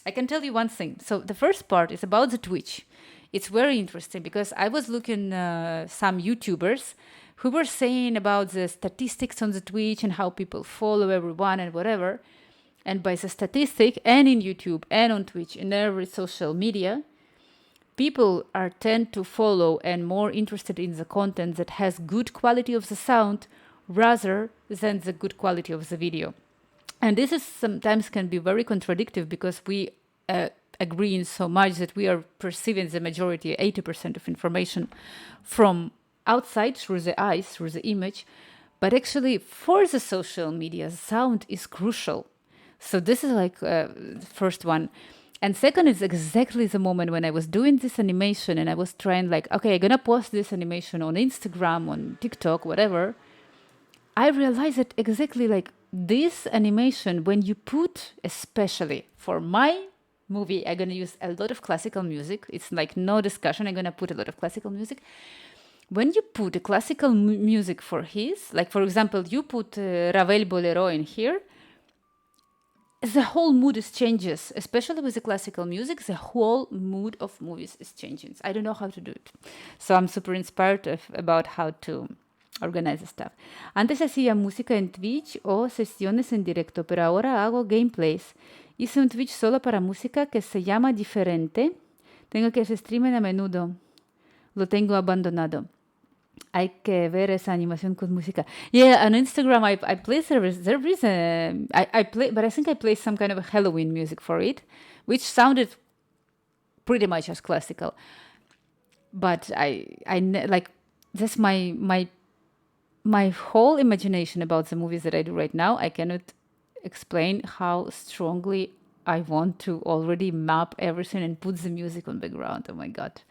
I can tell you one thing. So the first part is about the Twitch. It's very interesting because I was looking some YouTubers who were saying about the statistics on the Twitch and how people follow everyone and whatever. And by the statistic, and in YouTube and on Twitch and every social media, people tend to follow and more interested in the content that has good quality of the sound rather than the good quality of the video. And this is sometimes can be very contradictory because we agreeing so much that we are perceiving the majority, 80% of information from outside through the eyes, through the image. But actually, for the social media, sound is crucial. So this is like first one. And second is exactly the moment when I was doing this animation and I was trying like, okay, I'm going to post this animation on Instagram, on TikTok, whatever. I realized that exactly like this animation, when you put, especially for my movie, I'm going to use a lot of classical music. It's like no discussion. I'm going to put a lot of classical music. When you put a classical music for his, like for example, you put Ravel Bolero in here, the whole mood is changes, especially with the classical music. The whole mood of movies is changing. I don't know how to do it. So I'm super inspired about how to organize the stuff. Antes hacía música en Twitch o sesiones en directo, pero ahora hago gameplays. Hice un Twitch solo para música que se llama Diferente. Tengo que hacer streaming a menudo. Lo tengo abandonado. Hay que ver esa animación con música. Yeah, on Instagram I play there is I play, but I think I play some kind of Halloween music for it, which sounded pretty much as classical. But I like that's my whole imagination about the movies that I do right now. I cannot explain how strongly I want to already map everything and put the music on background. Oh my god.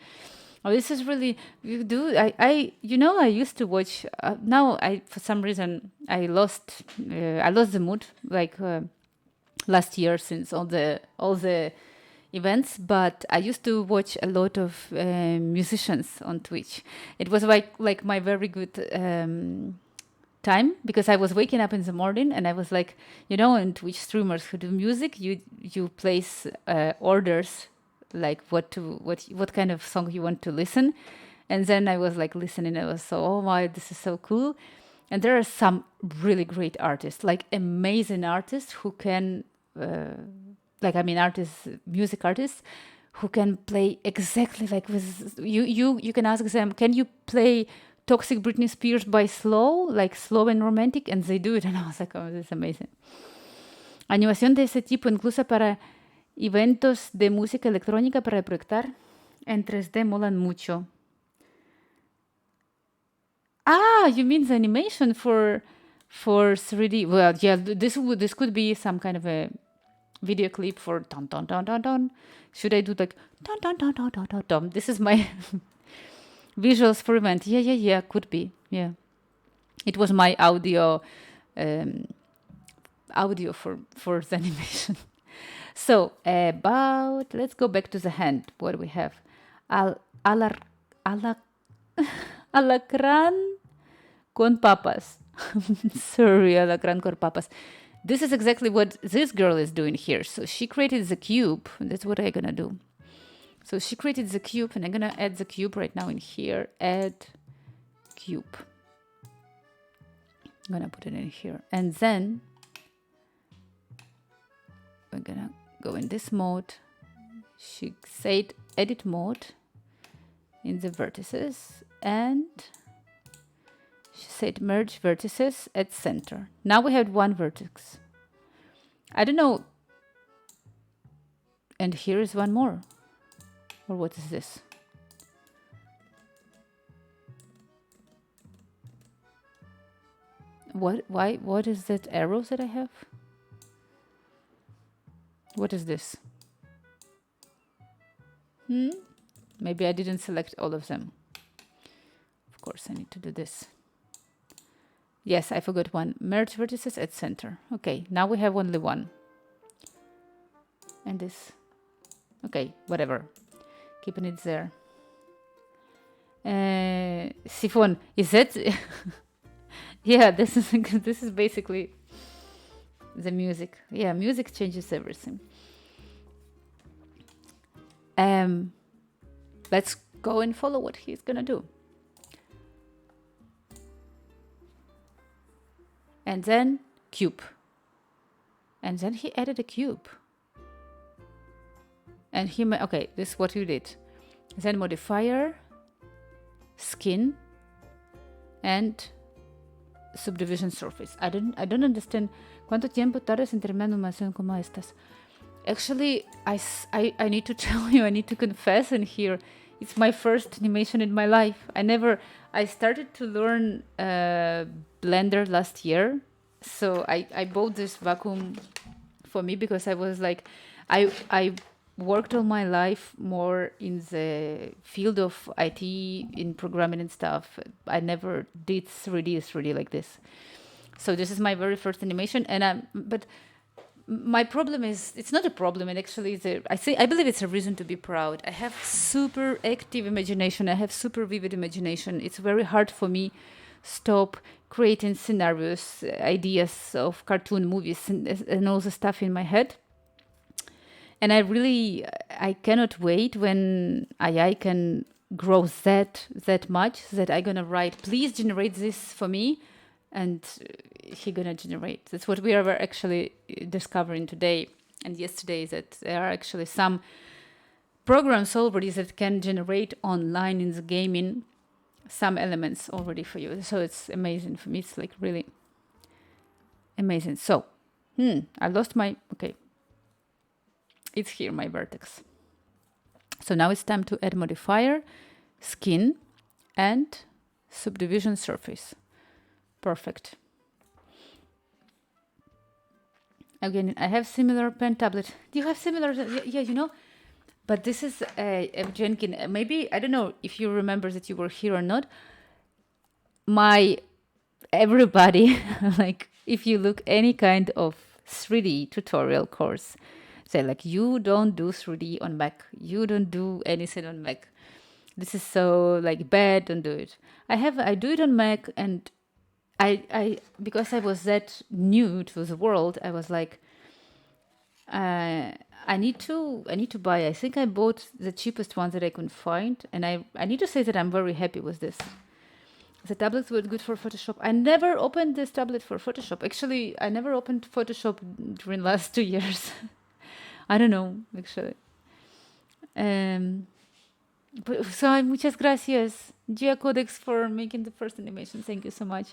Oh, this is really I used to watch now I for some reason I lost the mood like last year since all the events, but I used to watch a lot of musicians on Twitch. It was like my very good time because I was waking up in the morning and I was like, in Twitch streamers who do music, you place orders like what kind of song you want to listen, And then I was like listening. I was so, oh my, this is so cool. And there are some really great artists, like amazing artists who can, artists, music artists who can play exactly like with you. You can ask them, can you play Toxic Britney Spears by slow, like slow and romantic? And they do it. And I was like, oh, this is amazing. Animación de ese tipo, incluso para eventos de música electrónica para proyectar en 3D molan mucho. Ah, you mean the animation for 3D? Well, yeah, this could be some kind of a video clip for dun dun dun dun dun. Should I do like dun dun dun dun dun dun dun? This is my visuals for event. Yeah, could be. Yeah, it was my audio for the animation. So let's go back to the hand. What do we have? Alacrán con papas. Sorry, alacrán con papas. This is exactly what this girl is doing here. So she created the cube. That's what I'm gonna do. So she created the cube, and I'm gonna add the cube right now in here. Add cube. I'm gonna put it in here, and then we're gonna go in this mode. She said edit mode in the vertices, and she said merge vertices at center. Now we have one vertex. I don't know. And here is one more. Or what is this? What is that arrows that I have? What is this? Maybe I didn't select all of them. Of course, I need to do this. Yes, I forgot one. Merge vertices at center. Okay, now we have only one. And this. Okay, whatever. Keeping it there. Siphon, is that... Yeah, this is basically the music. Yeah, music changes everything. Let's go and follow what he's gonna do. And then cube. And then he added a cube. And he okay, this is what you did. Then modifier, skin, and subdivision surface. I don't understand. ¿Cuánto tiempo tardas en terminar una animación como estas? Actually, I need to tell you, I need to confess in here, it's my first animation in my life. I started to learn Blender last year. So I bought this vacuum for me because I was like, I worked all my life more in the field of IT, in programming and stuff. I never did 3D like this. So this is my very first animation, but my problem is, it's not a problem, and actually I believe it's a reason to be proud. I have super active imagination. I have super vivid imagination. It's very hard for me stop creating scenarios, ideas of cartoon movies and all the stuff in my head. And I cannot wait when AI can grow that much that I'm gonna write, please generate this for me, and he gonna generate. That's what we are actually discovering today and yesterday, that there are actually some programs already that can generate online in the gaming some elements already for you. So it's amazing for me. It's like really amazing. So I lost my, okay. It's here, my vertex. So now it's time to add modifier, skin, and subdivision surface. Perfect. Again, I have similar pen tablet. Do you have similar? Yeah, you know. But this is Evgenkin. Maybe, I don't know if you remember that you were here or not. Everybody, like, if you look any kind of 3D tutorial course, say like, you don't do 3D on Mac. You don't do anything on Mac. This is so like bad. Don't do it. I do it on Mac, and I because I was that new to the world, I was like, I I need to buy. I think I bought the cheapest one that I could find, and I need to say that I'm very happy with this. The tablets were good for Photoshop. I never opened this tablet for Photoshop. Actually, I never opened Photoshop during the last 2 years. I don't know, actually. So muchas gracias, Gia Codex, for making the first animation. Thank you so much.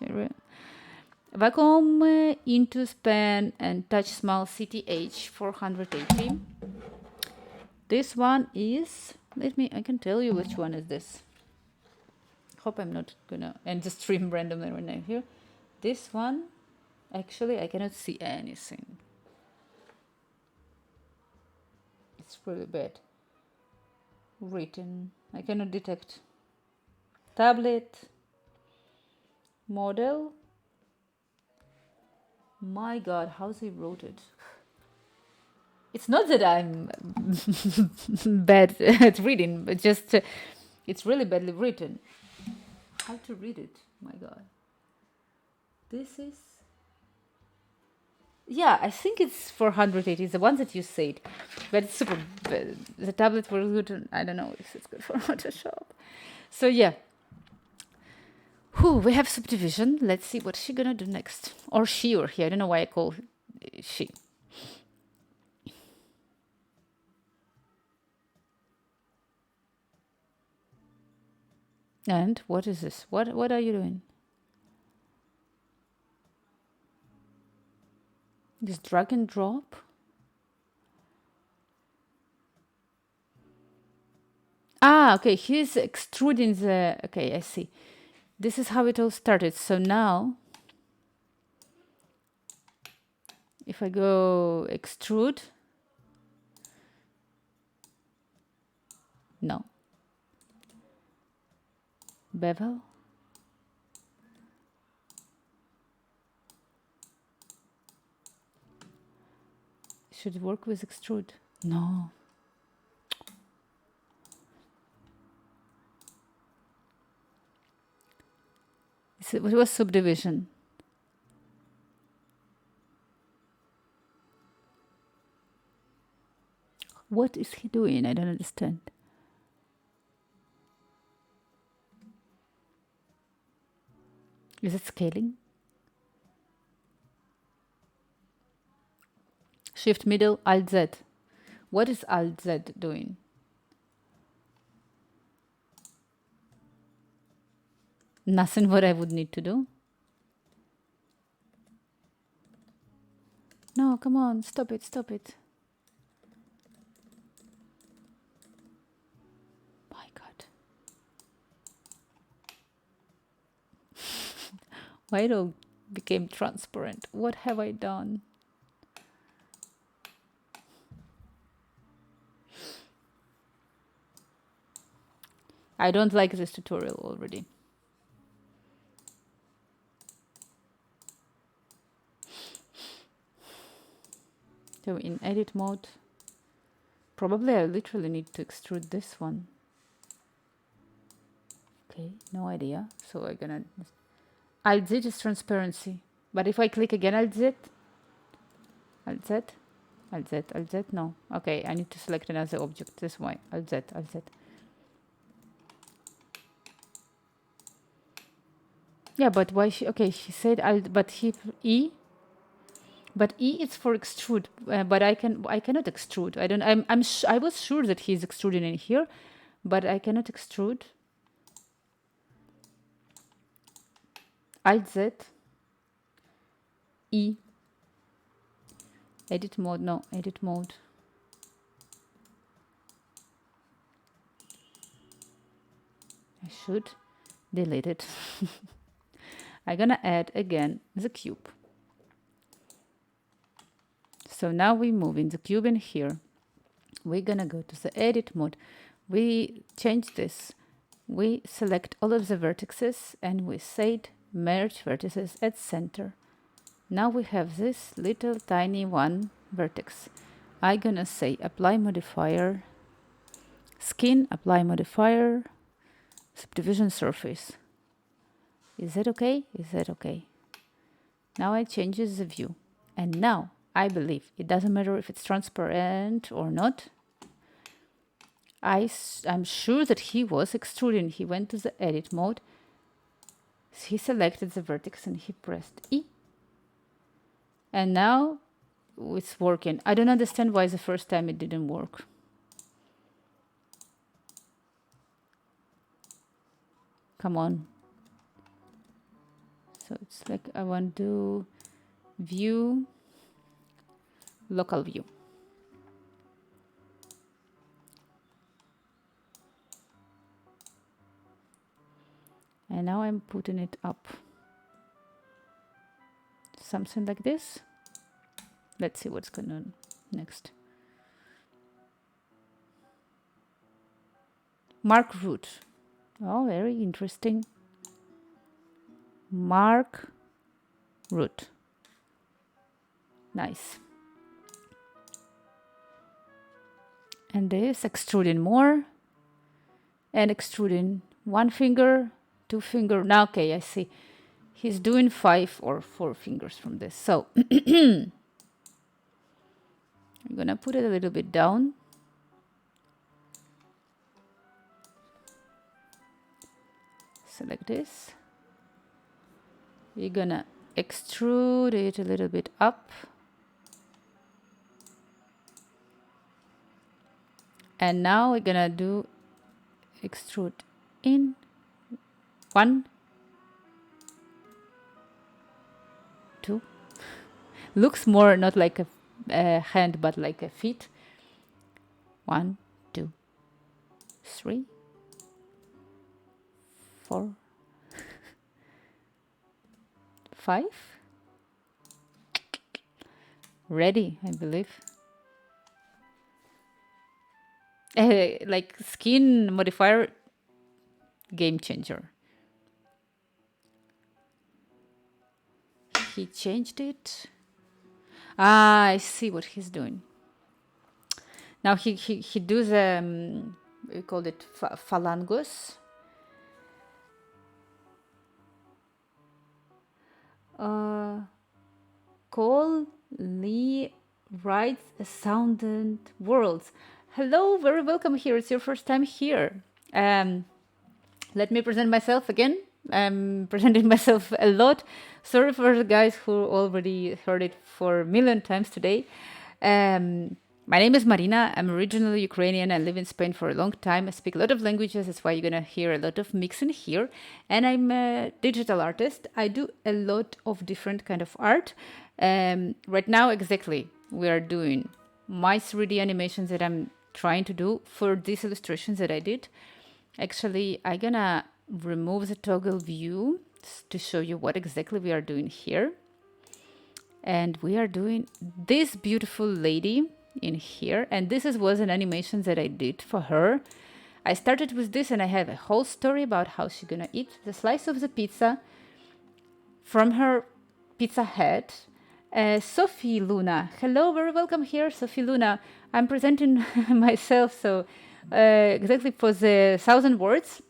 Wacom into span and touch small CTH 480. This one is, I can tell you which one is this. Hope I'm not gonna end the stream randomly right now here. This one, actually, I cannot see anything. It's really bad. Written, I cannot detect. Tablet, model. My God, how they wrote it. It's not that I'm bad at reading, but just it's really badly written. How to read it? My God. This is... Yeah, I think it's 480, the one that you said. But it's super... The tablet was good. I don't know if it's good for Photoshop. So yeah. Whew, we have subdivision. Let's see what she's gonna do next. Or she or he. I don't know why I call she. And what is this? What are you doing? Just drag and drop? Ah, okay, he's extruding the... Okay, I see. This is how it all started. So now, if I go extrude... No. Bevel? Should work with extrude. No. It was subdivision. What is he doing? I don't understand. Is it scaling? Shift middle, Alt Z. What is Alt Z doing? Nothing what I would need to do. No, come on, stop it, stop it. My God. Why it all became transparent? What have I done? I don't like this tutorial already. So in edit mode, probably I literally need to extrude this one. Okay, no idea. So I'm gonna... Alt Z is transparency. But if I click again Alt Z, Alt Z, Alt Z, Alt Z, no. Okay, I need to select another object. This way, Alt Z, Alt Z. Yeah, but why she... Okay, she said Alt, but he... E... But E is for extrude, but I cannot extrude. I don't. I was sure that he's extruding in here, but I cannot extrude. Alt Z. E. Edit mode. No, edit mode. I should delete it. I'm gonna add again the cube. So now we move in the cube in here. We're gonna go to the edit mode. We change this. We select all of the vertices and we said merge vertices at center. Now we have this little tiny one vertex. I'm gonna say apply modifier, skin, apply modifier, subdivision surface. Is that okay? Is that okay? Now I change the view. And now I believe. It doesn't matter if it's transparent or not. I'm sure that he was extruding. He went to the edit mode. He selected the vertex and he pressed E. And now it's working. I don't understand why the first time it didn't work. Come on. So it's like I want to view, local view. And now I'm putting it up. Something like this. Let's see what's going on next. Mark root. Oh, very interesting. Mark root. Nice. And this, extruding more. And extruding one finger, two finger. Now, okay, I see. He's doing 5 or 4 fingers from this. So I'm gonna put it a little bit down. Select this. We're gonna extrude it a little bit up. And now we're gonna do extrude in 1, 2. Looks more not like a hand but like a feet. 1, 2, 3, 4, 5. Ready, I believe. Like skin modifier, game changer. He changed it. Ah, I see what he's doing. Now he does we called it phalangus. Call Lee writes sounded worlds. Hello, very welcome here. It's your first time here. Let me present myself again. I'm presenting myself a lot. Sorry for the guys who already heard it for a million times today. My name is Marina. I'm originally Ukrainian. I live in Spain for a long time. I speak a lot of languages. That's why you're going to hear a lot of mixing here. And I'm a digital artist. I do a lot of different kind of art. Right now, exactly, we are doing my 3D animations that I'm trying to do for these illustrations that I did. Actually, I'm going to remove the toggle view to show you what exactly we are doing here. And we are doing this beautiful lady in here, and this was an animation that I did for her. I started with this and I have a whole story about how she's gonna eat the slice of the pizza from her pizza head. Sophie Luna, hello, very welcome here, Sophie Luna. I'm presenting myself, so exactly for the 1,000 words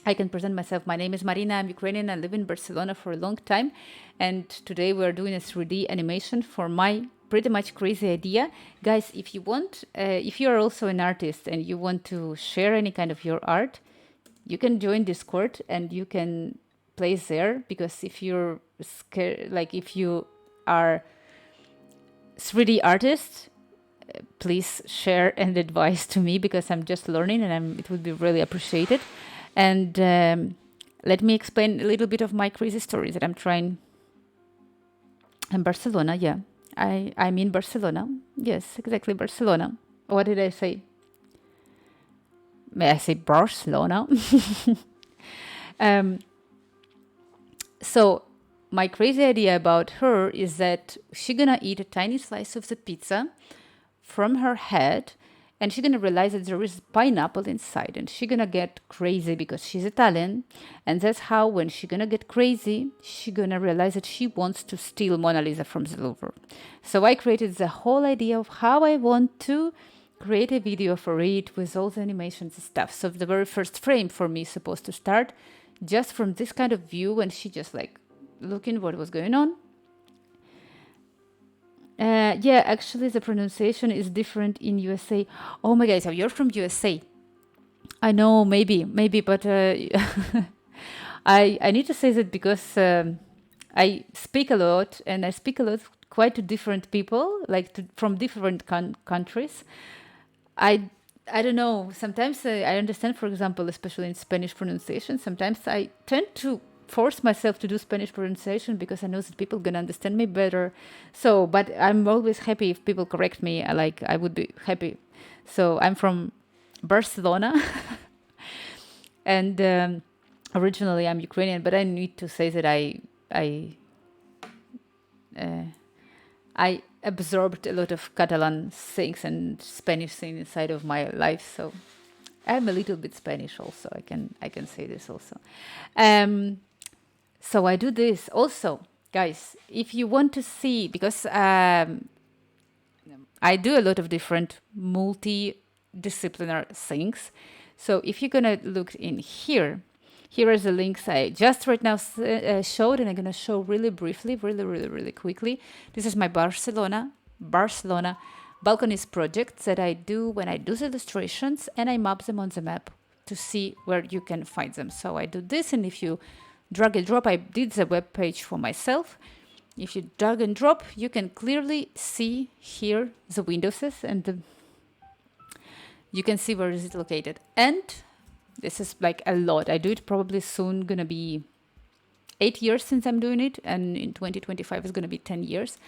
I can present myself. My name is Marina. I'm Ukrainian. I live in Barcelona for a long time. And today we are doing a 3D animation for my pretty much crazy idea. Guys, if you want, if you are also an artist and you want to share any kind of your art, you can join Discord and you can place there. Because if you're scared, like if you are 3D artist, please share and advise to me because I'm just learning and it would be really appreciated. And let me explain a little bit of my crazy story that I'm trying in Barcelona. Yeah, I'm in Barcelona. Yes, exactly, Barcelona. What did I say? May I say Barcelona? So my crazy idea about her is that she's gonna eat a tiny slice of the pizza from her head, and she's gonna realize that there is pineapple inside, and she's gonna get crazy because she's Italian, and that's how when she's gonna get crazy, she's gonna realize that she wants to steal Mona Lisa from the Louvre. So I created the whole idea of how I want to create a video for it with all the animations and stuff. So the very first frame for me is supposed to start just from this kind of view when she just like looking what was going on. Yeah, actually, the pronunciation is different in USA. Oh my God, so you're from USA. I know, maybe, but I need to say that because I speak a lot, and I speak a lot quite to different people, like from different countries. I I don't know. Sometimes I understand, for example, especially in Spanish pronunciation. Sometimes I tend to force myself to do Spanish pronunciation because I know that people gonna understand me better. So, but I'm always happy if people correct me. I would be happy. So I'm from Barcelona, and originally I'm Ukrainian, but I need to say that uh, I absorbed a lot of Catalan things and Spanish things inside of my life. So I'm a little bit Spanish also. I can say this also. Um, so I do this also, guys. If you want to see, because I do a lot of different multidisciplinary things. So if you're gonna look in here, here are the links I just right now showed, and I'm gonna show really briefly, really quickly. This is my Barcelona balconies project that I do when I do the illustrations, and I map them on the map to see where you can find them. So I do this, and if you drag and drop, I did the web page for myself. If you drag and drop, you can clearly see here the windows, and you can see where is it located. And this is like a lot. I do it probably soon, gonna be 8 years since I'm doing it, and in 2025 is gonna be 10 years.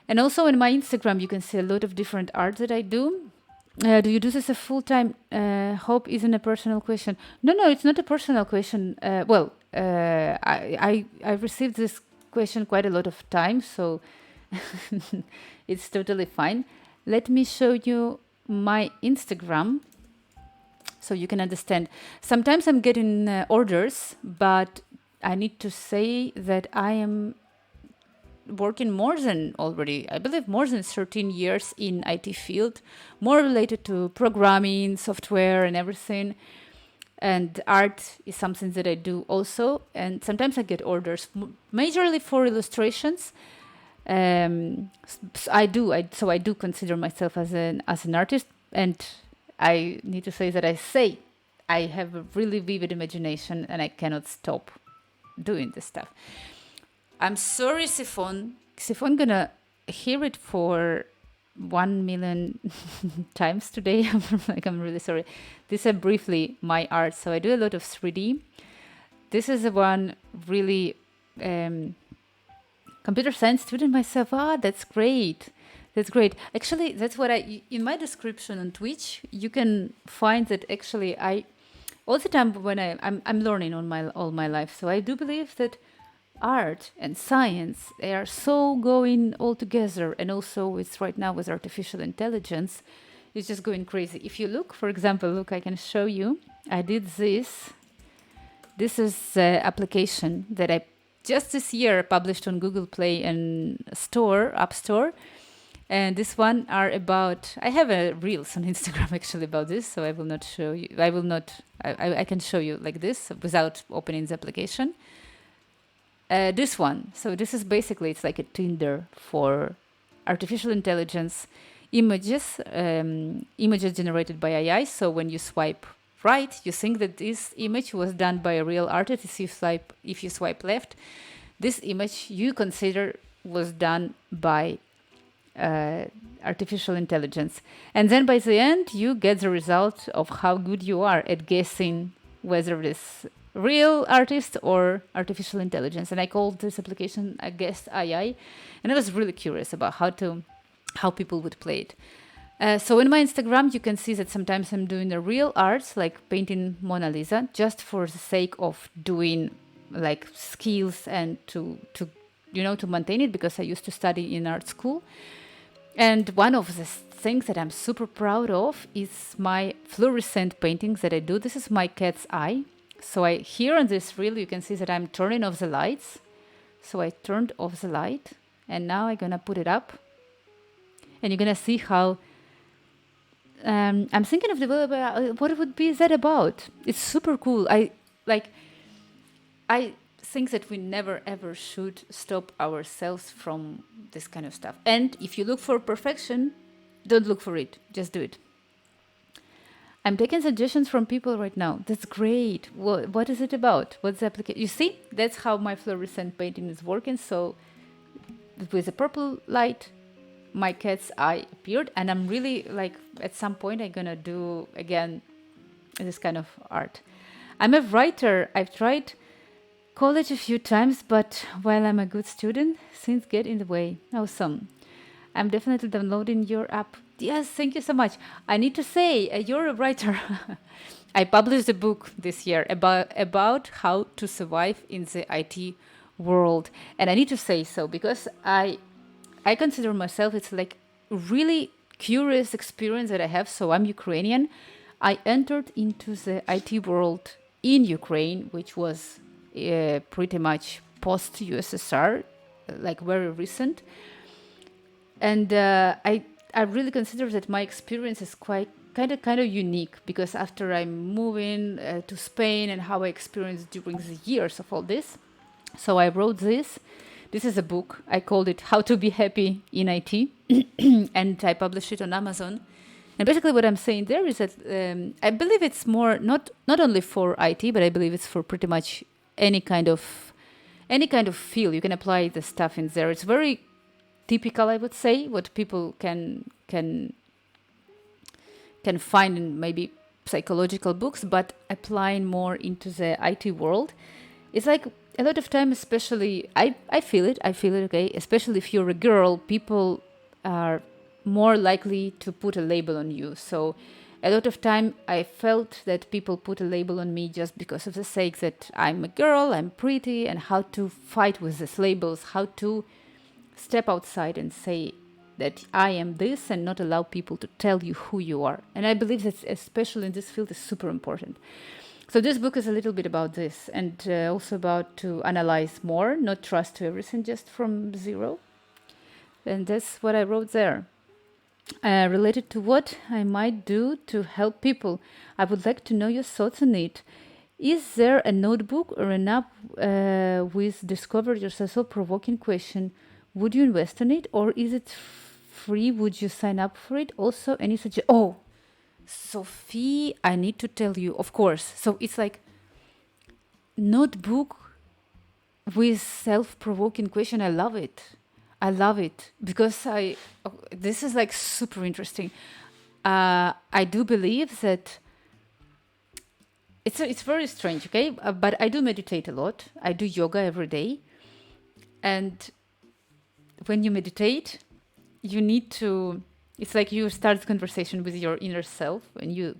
And also in my Instagram, you can see a lot of different art that I do. Do you do this a full time? Hope isn't a personal question. No, it's not a personal question. I received this question quite a lot of times, so it's totally fine. Let me show you my Instagram so you can understand. Sometimes I'm getting orders, but I need to say that I am working I believe more than 13 years in IT field, more related to programming, software and everything. And art is something that I do also. And sometimes I get orders, majorly for illustrations. I do consider myself as an artist, and I need to say that I have a really vivid imagination, and I cannot stop doing this stuff. I'm sorry, Siphon. Siphon gonna hear it for 1 million times today. I'm really sorry. These are briefly my art. So I do a lot of 3D. This is the one really computer science student myself. That's great. That's great. Actually, that's what in my description on Twitch, you can find that actually I all the time when I'm learning all my life. So I do believe that art and science, they are so going all together, and also it's right now with artificial intelligence, it's just going crazy. If you look, for example, I can show you. I did this. This is the application that I just this year published on Google Play and App Store. And this one are about, I have a reels on Instagram actually about this, so I will not show you. I can show you like this without opening the application. This one. So this is basically, it's like a Tinder for artificial intelligence images, images generated by AI. So when you swipe right, you think that this image was done by a real artist. If you swipe left, this image you consider was done by artificial intelligence. And then by the end, you get the result of how good you are at guessing whether this real artist or artificial intelligence. And I called this application I guess AI, and I was really curious about how people would play it. So in my Instagram, you can see that sometimes I'm doing the real arts, like painting Mona Lisa, just for the sake of doing like skills and to maintain it, because I used to study in art school. And one of the things that I'm super proud of is my fluorescent paintings that I do. This is my cat's eye. So here on this reel, you can see that I'm turning off the lights. So I turned off the light, and now I'm gonna put it up, and you're gonna see how I'm thinking of what would be that about. It's super cool. I things that we never ever should stop ourselves from this kind of stuff. And if you look for perfection, don't look for it. Just do it. I'm taking suggestions from people right now. That's great. What is it about? What's the application? You see, that's how my fluorescent painting is working. So with a purple light, my cat's eye appeared, and I'm really like, at some point I'm gonna do again this kind of art. I'm a writer. I've tried college a few times, but while I'm a good student, things get in the way. Awesome. I'm definitely downloading your app. Yes, thank you so much. I need to say, you're a writer. I published a book this year about how to survive in the IT world. And I need to say so because I consider myself, it's like really curious experience that I have. So I'm Ukrainian. I entered into the IT world in Ukraine, which was pretty much post-USSR, like very recent. And I really consider that my experience is quite kind of unique, because after I'm moving to Spain and how I experienced during the years of all this, so I wrote this. This is a book. I called it How to Be Happy in IT, and I published it on Amazon. And basically what I'm saying there is that I believe it's more not only for IT, but I believe it's for pretty much any kind of field. You can apply the stuff in there. It's very typical, I would say, what people can find in maybe psychological books, but applying more into the IT world. It's like a lot of time, especially, I feel it, okay? Especially if you're a girl, people are more likely to put a label on you. So a lot of time I felt that people put a label on me just because of the sake that I'm a girl, I'm pretty, and how to fight with these labels, how to step outside and say that I am this and not allow people to tell you who you are. And I believe that especially in this field is super important. So this book is a little bit about this, and also about to analyze more, not trust to everything just from zero. And that's what I wrote there. Related to what I might do to help people, I would like to know your thoughts on it. Is there a notebook or an app with discover yourself provoking question? Would you invest in it, or is it free? Would you sign up for it? Also, any suggestion? Oh, Sophie, I need to tell you, of course. So it's like notebook with self-provoking question. I love it because this is like super interesting. I do believe that it's very strange, okay? But I do meditate a lot. I do yoga every day, and when you meditate, you need to. It's like you start the conversation with your inner self, and you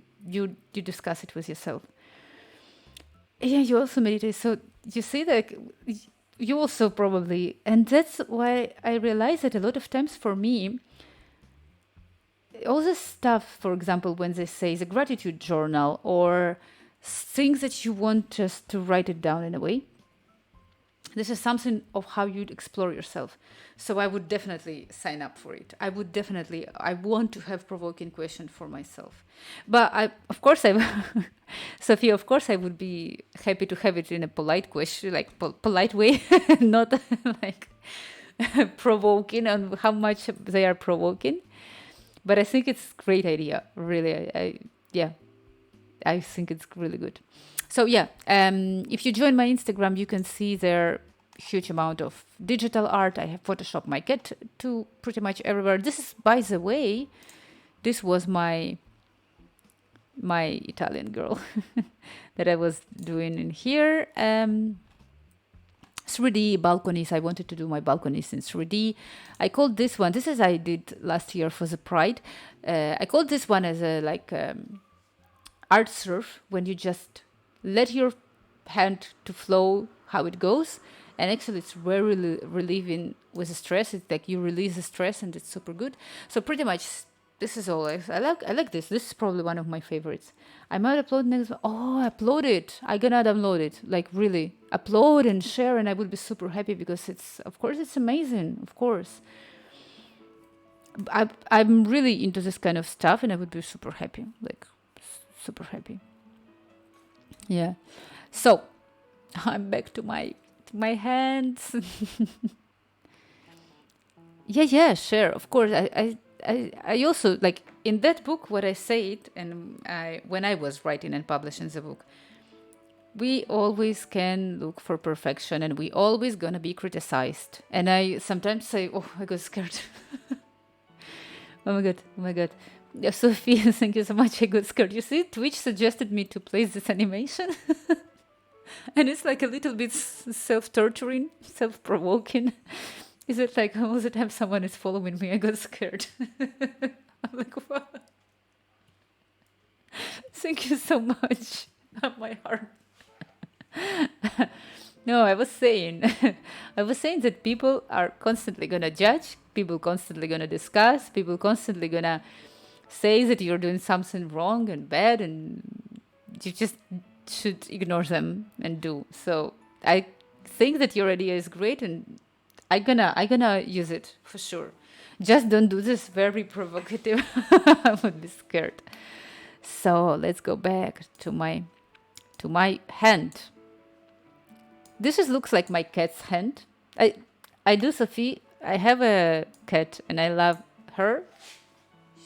discuss it with yourself. Yeah, you also meditate. So you see that you also probably, and that's why I realize that a lot of times for me, all this stuff, for example, when they say the gratitude journal or things that you want just to write it down in a way, this is something of how you'd explore yourself. So I would definitely sign up for it. I want to have provoking question for myself. But Sophia, of course, I would be happy to have it in a polite question, like polite way, not like provoking on how much they are provoking. But I think it's a great idea, really. I think it's really good. So yeah, if you join my Instagram, you can see there huge amount of digital art. I have photoshopped my cat to pretty much everywhere. This is, by the way, this was my Italian girl that I was doing in here. 3D balconies. I wanted to do my balconies in 3D. I called this one. This is I did last year for the Pride. I called this one as a art surf, when you just let your hand to flow how it goes. And actually it's very relieving with the stress. It's like you release the stress and it's super good. So pretty much this is all. I like this. This is probably one of my favorites. I might upload next. Oh, upload it. I'm gonna download it. Like really upload and share, and I will be super happy because it's amazing. Of course. I'm really into this kind of stuff, and I would be super happy. Like super happy. Yeah. So I'm back to my my hands. Yeah, sure. Of course. I also like in that book what I said, and when I was writing and publishing the book, we always can look for perfection, and we always gonna be criticized. And I sometimes say, "Oh, I got scared." Oh my god! Oh my god! Yeah, Sophia, thank you so much. I got scared. You see, Twitch suggested me to place this animation, and it's like a little bit self-torturing, self-provoking. Is it like all the time someone is following me? I got scared. I'm like, what? Thank you so much. My heart. No, I was saying, I was saying that people are constantly gonna judge, people constantly gonna discuss, people constantly gonna say that you're doing something wrong and bad, and you just should ignore them and do. So I think that your idea is great, and I gonna use it for sure. Just don't do this very provocative. I would be scared. So let's go back to my hand. This just looks like my cat's hand. I do, Sophie. I have a cat and I love her.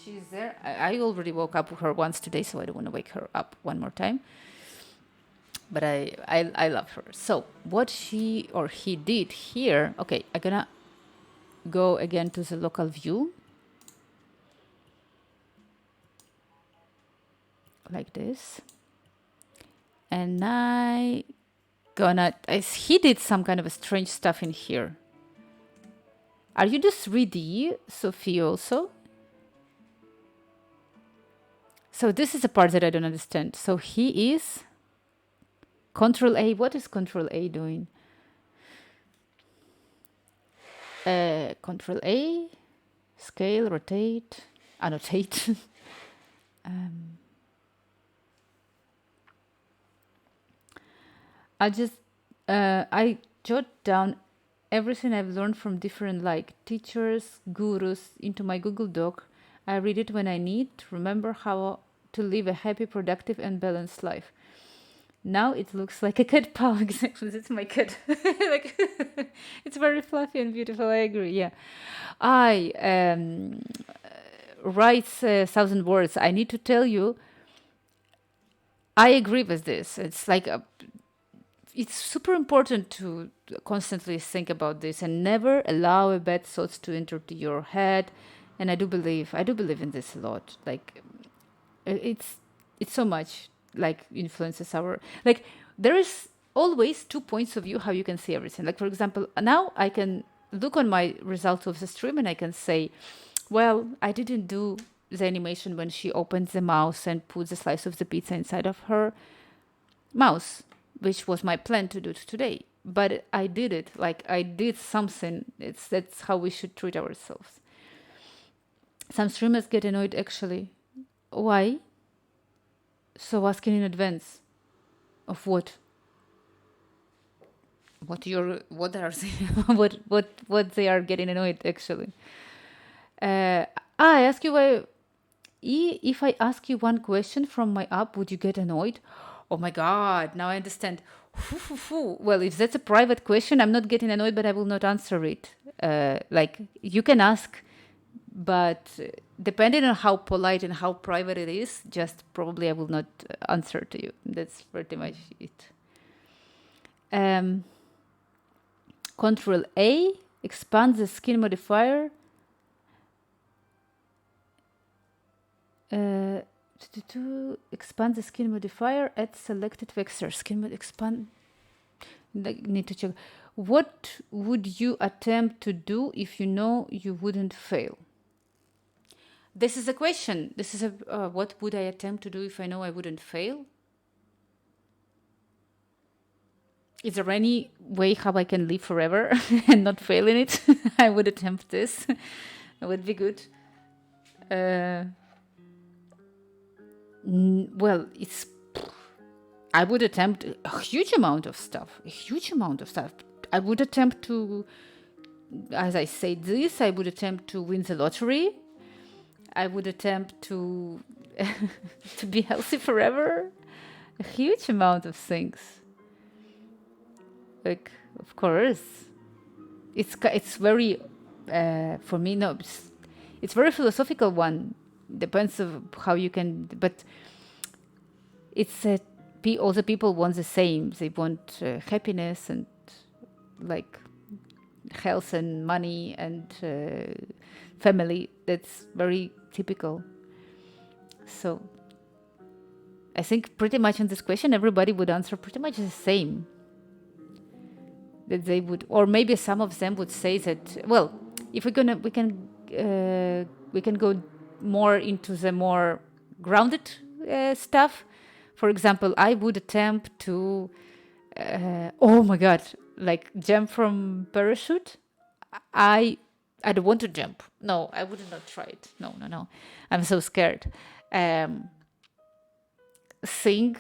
She's there. I already woke up with her once today, so I don't want to wake her up one more time. But I love her. So what she or he did here. Okay, I'm gonna go again to the local view. Like this. And he did some kind of a strange stuff in here. Are you the 3D, Sophie, also? So this is the part that I don't understand. So he is Control A. What is Control A doing? Control A, scale, rotate, annotate. I jot down everything I've learned from different teachers, gurus into my Google Doc. I read it when I need to remember how to live a happy, productive, and balanced life. Now it looks like a cat paw. Exactly, that's my cat. It's very fluffy and beautiful. I agree. Yeah, I writes 1,000 words. I need to tell you, I agree with this. It's super important to constantly think about this and never allow a bad thoughts to enter to your head. And I do believe in this a lot. It's so much influences our there is always two points of view how you can see everything. For example, now I can look on my results of the stream and I can say, well, I didn't do the animation when she opens the mouse and puts a slice of the pizza inside of her mouse, which was my plan to do today. But I did it. I did something. That's how we should treat ourselves. Some streamers get annoyed actually. Why? So asking in advance of what? What are they? what they are getting annoyed actually? I ask you why. If I ask you one question from my app, would you get annoyed? Oh my god! Now I understand. Well, if that's a private question, I'm not getting annoyed, but I will not answer it. You can ask, but depending on how polite and how private it is, just probably I will not answer to you. That's pretty much it. Control A, expand the skin modifier. To expand the skin modifier, add selected vector. Expand. Need to check. What would you attempt to do if you know you wouldn't fail? This is a question. This is what would I attempt to do if I know I wouldn't fail? Is there any way how I can live forever and not fail in it? I would attempt this. It would be good. Well, I would attempt a huge amount of stuff. I would attempt to, as I say this, I would attempt to win the lottery. I would attempt to to be healthy forever. A huge amount of things. Like, of course, it's very for me. No, it's very philosophical one. Depends of how you can, but it's all the people want the same. They want happiness and like health and money and family. That's very typical. So I think pretty much on this question, everybody would answer pretty much the same. That they would, or maybe some of them would say that. Well, if we can go more into the more grounded stuff. For example, I would attempt to, oh my god, like jump from parachute. I don't want to jump. No, I would not try it. No. I'm so scared. Sing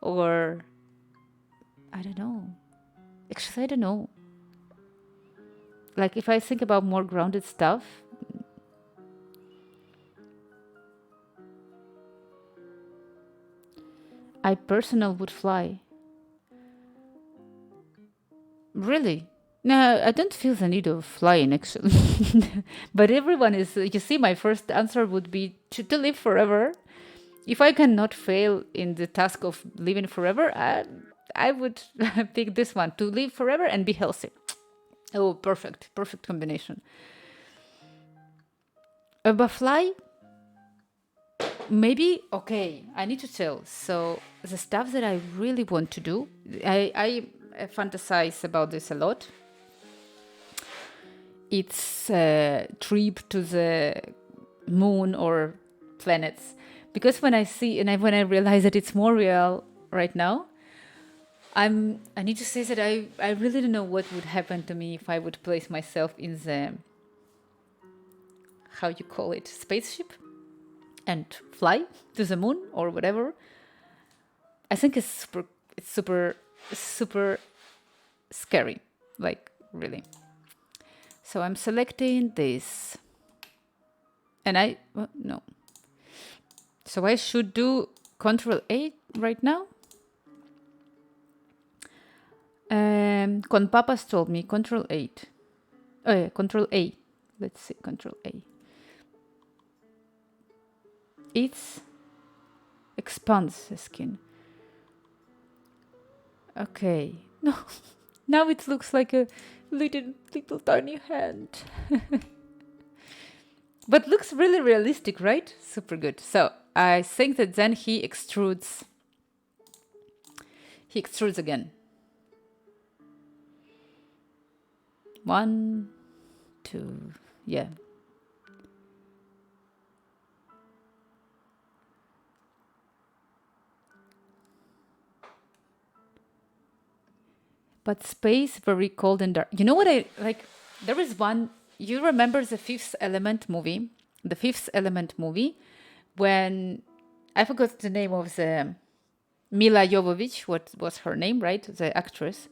or I don't know. Actually, I don't know. Like if I think about more grounded stuff, I personally would fly. Really? No, I don't feel the need of flying actually. But everyone is, you see, my first answer would be to live forever. If I cannot fail in the task of living forever, I would pick this one, to live forever and be healthy. Oh, perfect combination. But fly, maybe, okay, I need to tell. So the stuff that I really want to do, I fantasize about this a lot. It's a trip to the moon or planets. Because when I see and when I realize that it's more real right now, I need to say that I really don't know what would happen to me if I would place myself in the, how you call it, spaceship and fly to the moon or whatever. I think it's super scary, like really. So I'm selecting this, and no. So I should do Control A right now. Con Papas told me Control 8. Oh yeah, Control A. Let's see, Control A. It expands the skin. Okay. No. Now it looks like a little tiny hand. But looks really realistic, right? Super good. So I think that then he extrudes. He extrudes again. 1, 2, yeah. But space, very cold and dark. You know what I like? There is one. You remember the Fifth Element movie? The Fifth Element movie, when I forgot the name of the Mila Jovovich. What was her name, right? The actress.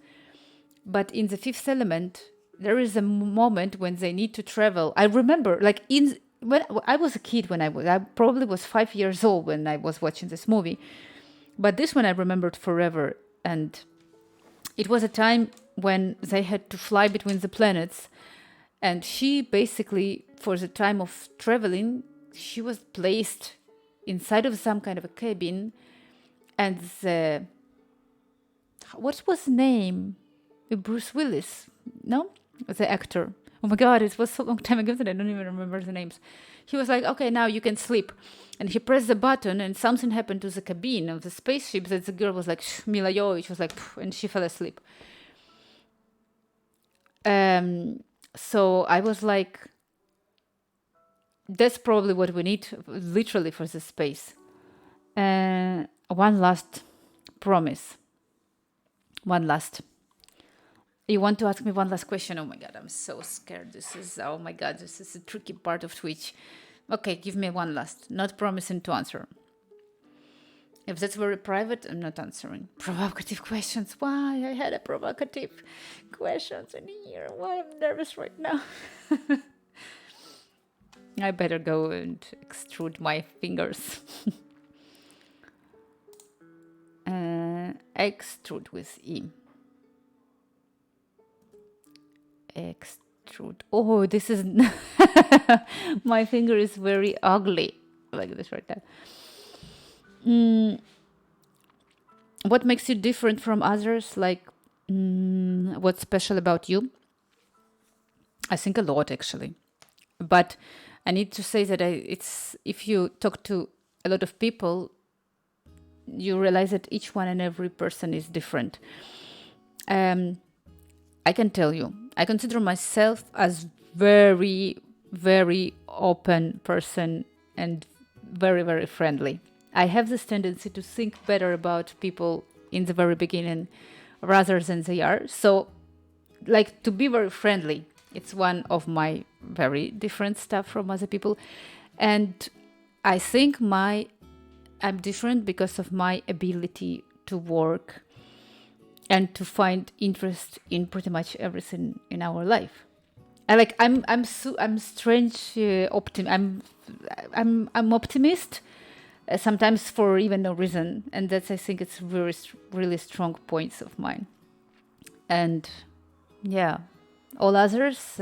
But in the Fifth Element, there is a moment when they need to travel. I remember, like when I was a kid, I probably was 5 years old when I was watching this movie. But this one I remembered forever, and it was a time when they had to fly between the planets, and she basically, for the time of traveling, she was placed inside of some kind of a cabin, and what was the name? Bruce Willis, no? The actor. Oh my god, it was so long time ago that I don't even remember the names. He was like, okay, now you can sleep. And he pressed the button and something happened to the cabin of the spaceship that the girl was like, Mila Jovovich was like, and she fell asleep. So I was like, that's probably what we need literally for the space. One last promise. You want to ask me one last question? Oh my god, I'm so scared. This is a tricky part of Twitch. Okay, give me one last. Not promising to answer. If that's very private, I'm not answering. Provocative questions. Why? I had a provocative questions in here. Why I'm nervous right now? I better go and extrude my fingers. Extrude with E. extrude. Oh, this is my finger is very ugly, like this right now. What makes you different from others? Like, what's special about you? I think a lot actually, but I need to say that it's if you talk to a lot of people, you realize that each one and every person is different. I can tell you, I consider myself as very, very open person and very, very friendly. I have this tendency to think better about people in the very beginning rather than they are. So, like, to be very friendly, it's one of my very different stuff from other people. And I think I'm different because of my ability to work and to find interest in pretty much everything in our life. I'm strange I'm optimist, sometimes for even no reason, and that's I think it's really strong points of mine. And yeah, all others,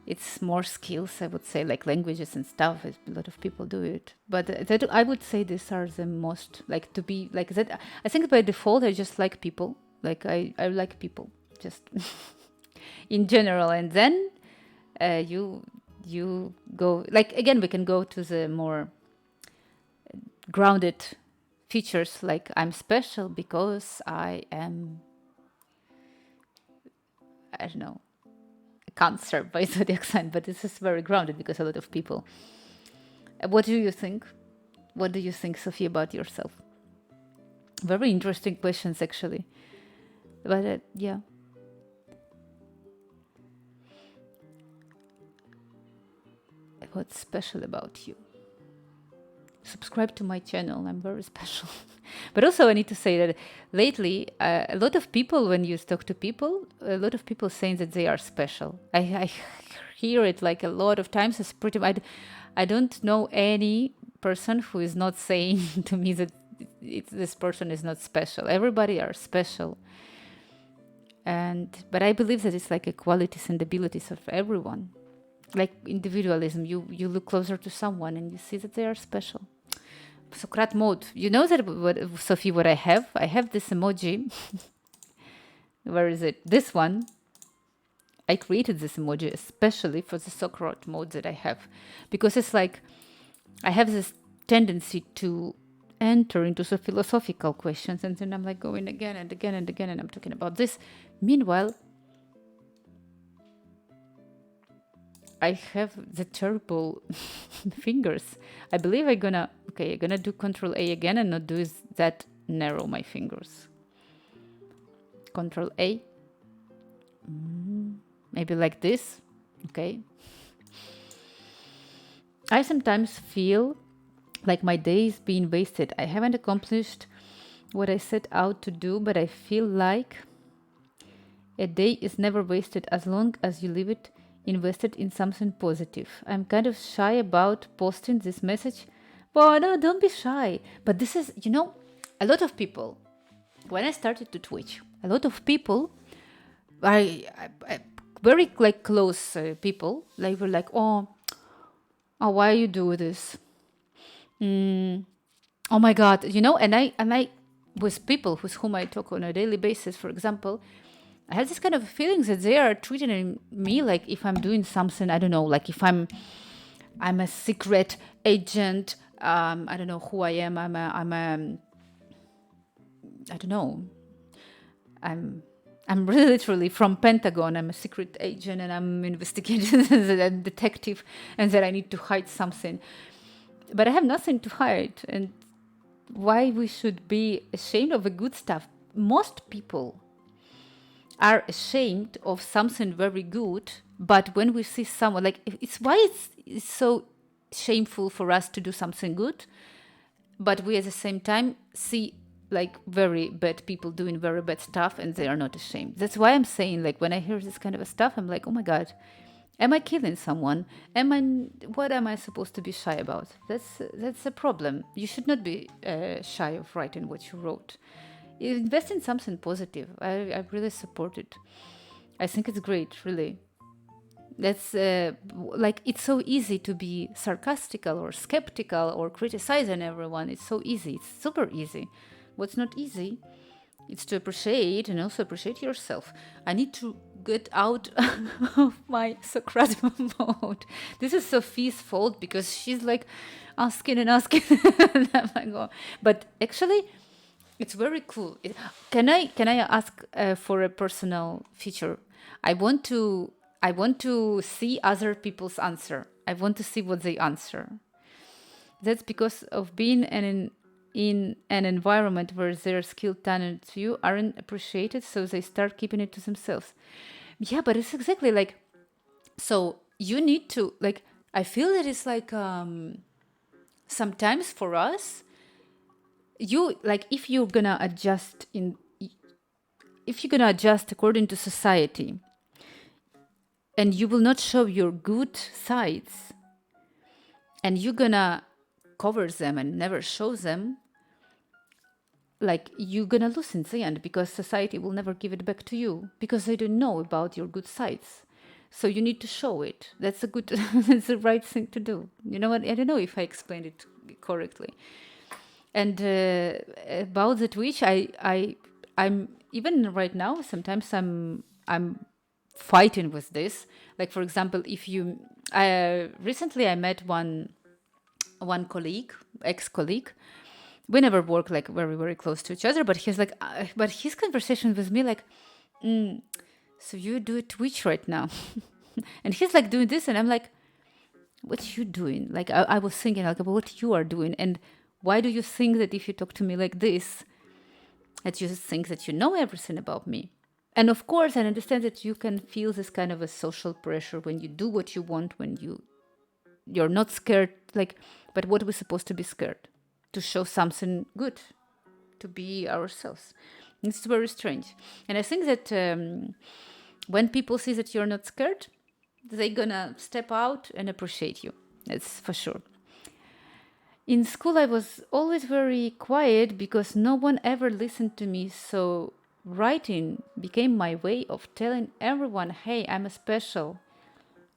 it's more skills, I would say, like languages and stuff. A lot of people do it, but that I would say these are the most like to be like that. I think by default I just like people. Like I like people just in general, and then you go like again we can go to the more grounded features like I'm special because I am, I don't know, Cancer by zodiac sign, but this is very grounded because a lot of people. What do you think? What do you think, Sophie, about yourself? Very interesting questions, actually. But yeah. What's special about you? Subscribe to my channel. I'm very special. But also, I need to say that lately, a lot of people, when you talk to people, a lot of people saying that they are special. I hear it like a lot of times. It's pretty. I don't know any person who is not saying to me that this person is not special. Everybody are special. But I believe that it's like a qualities and abilities of everyone. Like individualism, you look closer to someone and you see that they are special. Socrat mode. You know that, Sophie, what I have? I have this emoji. Where is it? This one. I created this emoji especially for the Socrat mode that I have. Because it's like, I have this tendency to enter into the philosophical questions. And then I'm like going again and again and again. And I'm talking about this. Meanwhile, I have the terrible fingers. I believe I'm gonna do Control A again and not do that narrow my fingers. Control A. Maybe like this. Okay. I sometimes feel like my day is being wasted. I haven't accomplished what I set out to do, but I feel like a day is never wasted as long as you leave it invested in something positive. I'm kind of shy about posting this message. Well, no, don't be shy. But this is, a lot of people, when I started to Twitch, a lot of people, I very like close people, they were like, oh, why you do this? Oh my God, and I with people with whom I talk on a daily basis, for example, I have this kind of feeling that they are treating me like if I'm doing something, I don't know, like if I'm a secret agent. I don't know who I am. I don't know. I'm really literally from Pentagon. I'm a secret agent and I'm investigating a detective, and that I need to hide something. But I have nothing to hide, and why we should be ashamed of the good stuff? Most people are ashamed of something very good, but when we see someone like it's so shameful for us to do something good, but we at the same time see like very bad people doing very bad stuff and they are not ashamed. That's why I'm saying, like, when I hear this kind of stuff, I'm like, oh my God, am I killing someone? What am I supposed to be shy about? That's a problem. You should not be shy of writing what you wrote. Invest in something positive. I really support it. I think it's great, really. That's like, it's so easy to be sarcastical or skeptical or criticizing everyone. It's so easy. It's super easy. What's not easy, it's to appreciate and also appreciate yourself. I need to get out of my Socratic mode. This is Sophie's fault because she's like asking and asking. And I'm like, oh. But actually, it's very cool. Can I ask for a personal feature? I want to I want to see other people's answer. I want to see what they answer. That's because of being in an environment where their skill, talent, you aren't appreciated, so they start keeping it to themselves. Yeah, but it's exactly like, so you need to like. I feel that it's like sometimes for us, you like, if you're gonna adjust according to society, and you will not show your good sides, and you're gonna cover them and never show them, like, you're gonna lose in the end, because society will never give it back to you because they don't know about your good sides. So you need to show it. That's a good that's the right thing to do. You know what, I don't know if I explained it correctly. And about the Twitch, I'm even right now, sometimes I'm fighting with this. Like, for example, if you recently I met one colleague, ex-colleague. We never work like very, very close to each other, but he's like, but his conversation with me, like, so you do Twitch right now. And he's like doing this, and I'm like, what you doing? Like, I was thinking like about what you are doing, and why do you think that if you talk to me like this, that you think that you know everything about me? And of course, I understand that you can feel this kind of a social pressure when you do what you want, when you're not scared. Like, but what we're supposed to be scared? To show something good, to be ourselves. It's very strange. And I think that when people see that you're not scared, they're gonna step out and appreciate you. That's for sure. In school, I was always very quiet because no one ever listened to me. So writing became my way of telling everyone, hey, I'm special.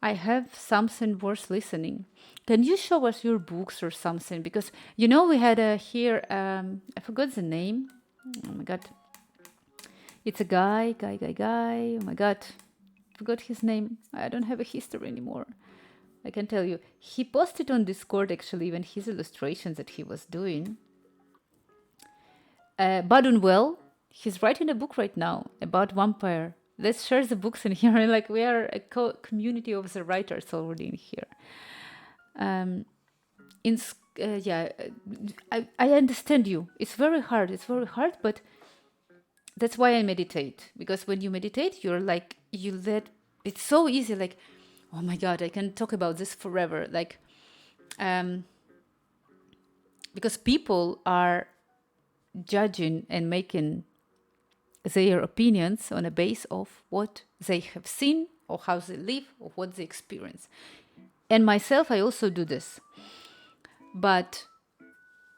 I have something worth listening. Can you show us your books or something? Because, we had here, I forgot the name. Oh my God. It's a guy. Oh my God. Forgot his name. I don't have a history anymore. I can tell you. He posted on Discord actually even his illustrations that he was doing. Badunwell, he's writing a book right now about vampire. Let's share the books in here. Like, we are a community of the writers already in here. I understand you. It's very hard. But that's why I meditate. Because when you meditate, you're like, it's so easy. Like, oh my God, I can talk about this forever. Like, because people are judging and making their opinions on a base of what they have seen or how they live or what they experience. And myself, I also do this. But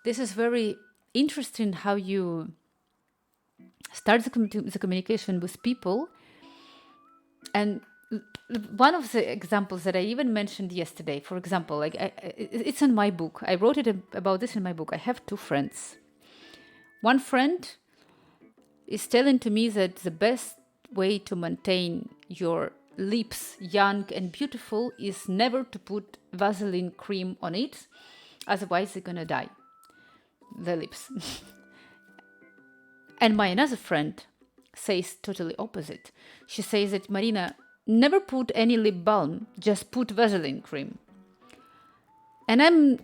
this is very interesting how you start the communication with people. And one of the examples that I even mentioned yesterday, for example, like it's in my book. I wrote about this in my book. I have two friends. One friend is telling to me that the best way to maintain your lips young and beautiful is never to put Vaseline cream on it, otherwise they're gonna die, the lips. And my another friend says totally opposite. She says that, Marina, never put any lip balm, just put Vaseline cream. And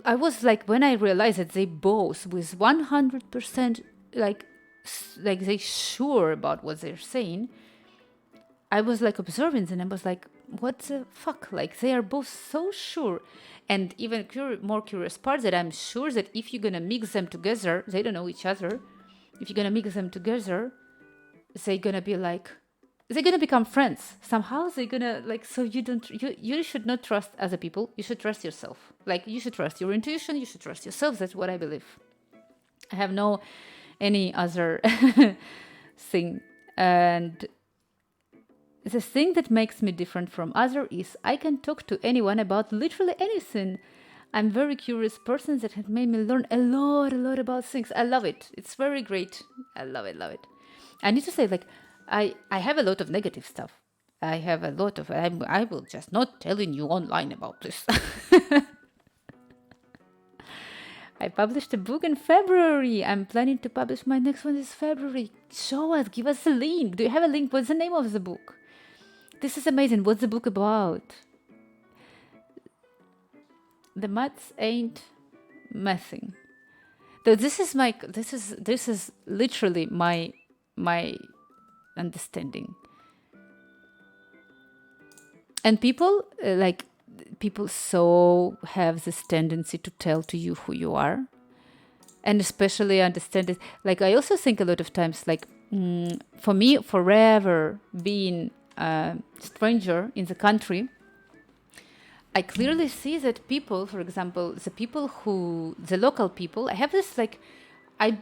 I was like, when I realized that they both with 100% like they sure about what they're saying, I was like observing and I was like, what the fuck? Like, they are both so sure. And even more curious part, that I'm sure that if you're gonna mix them together, they don't know each other. If you're gonna mix them together, they're gonna become friends. Somehow they're gonna like, so you should not trust other people. You should trust yourself. Like, you should trust your intuition. You should trust yourself. That's what I believe. I have no any other thing. And the thing that makes me different from others is I can talk to anyone about literally anything. I'm very curious person that has made me learn a lot about things. I love it. It's very great. I love it, love it. I need to say, like, I have a lot of negative stuff. I have a lot of. I will just not telling you online about this. I published a book in February. I'm planning to publish my next one this February. Show us, give us a link. Do you have a link? What's the name of the book? This is amazing. What's the book about? The maths ain't messing. So this is literally my understanding. And people people so have this tendency to tell to you who you are, and especially understand it. Like I also think a lot of times, like for me, forever being a stranger in the country, I clearly see that people, for example, the local people, I have this like, I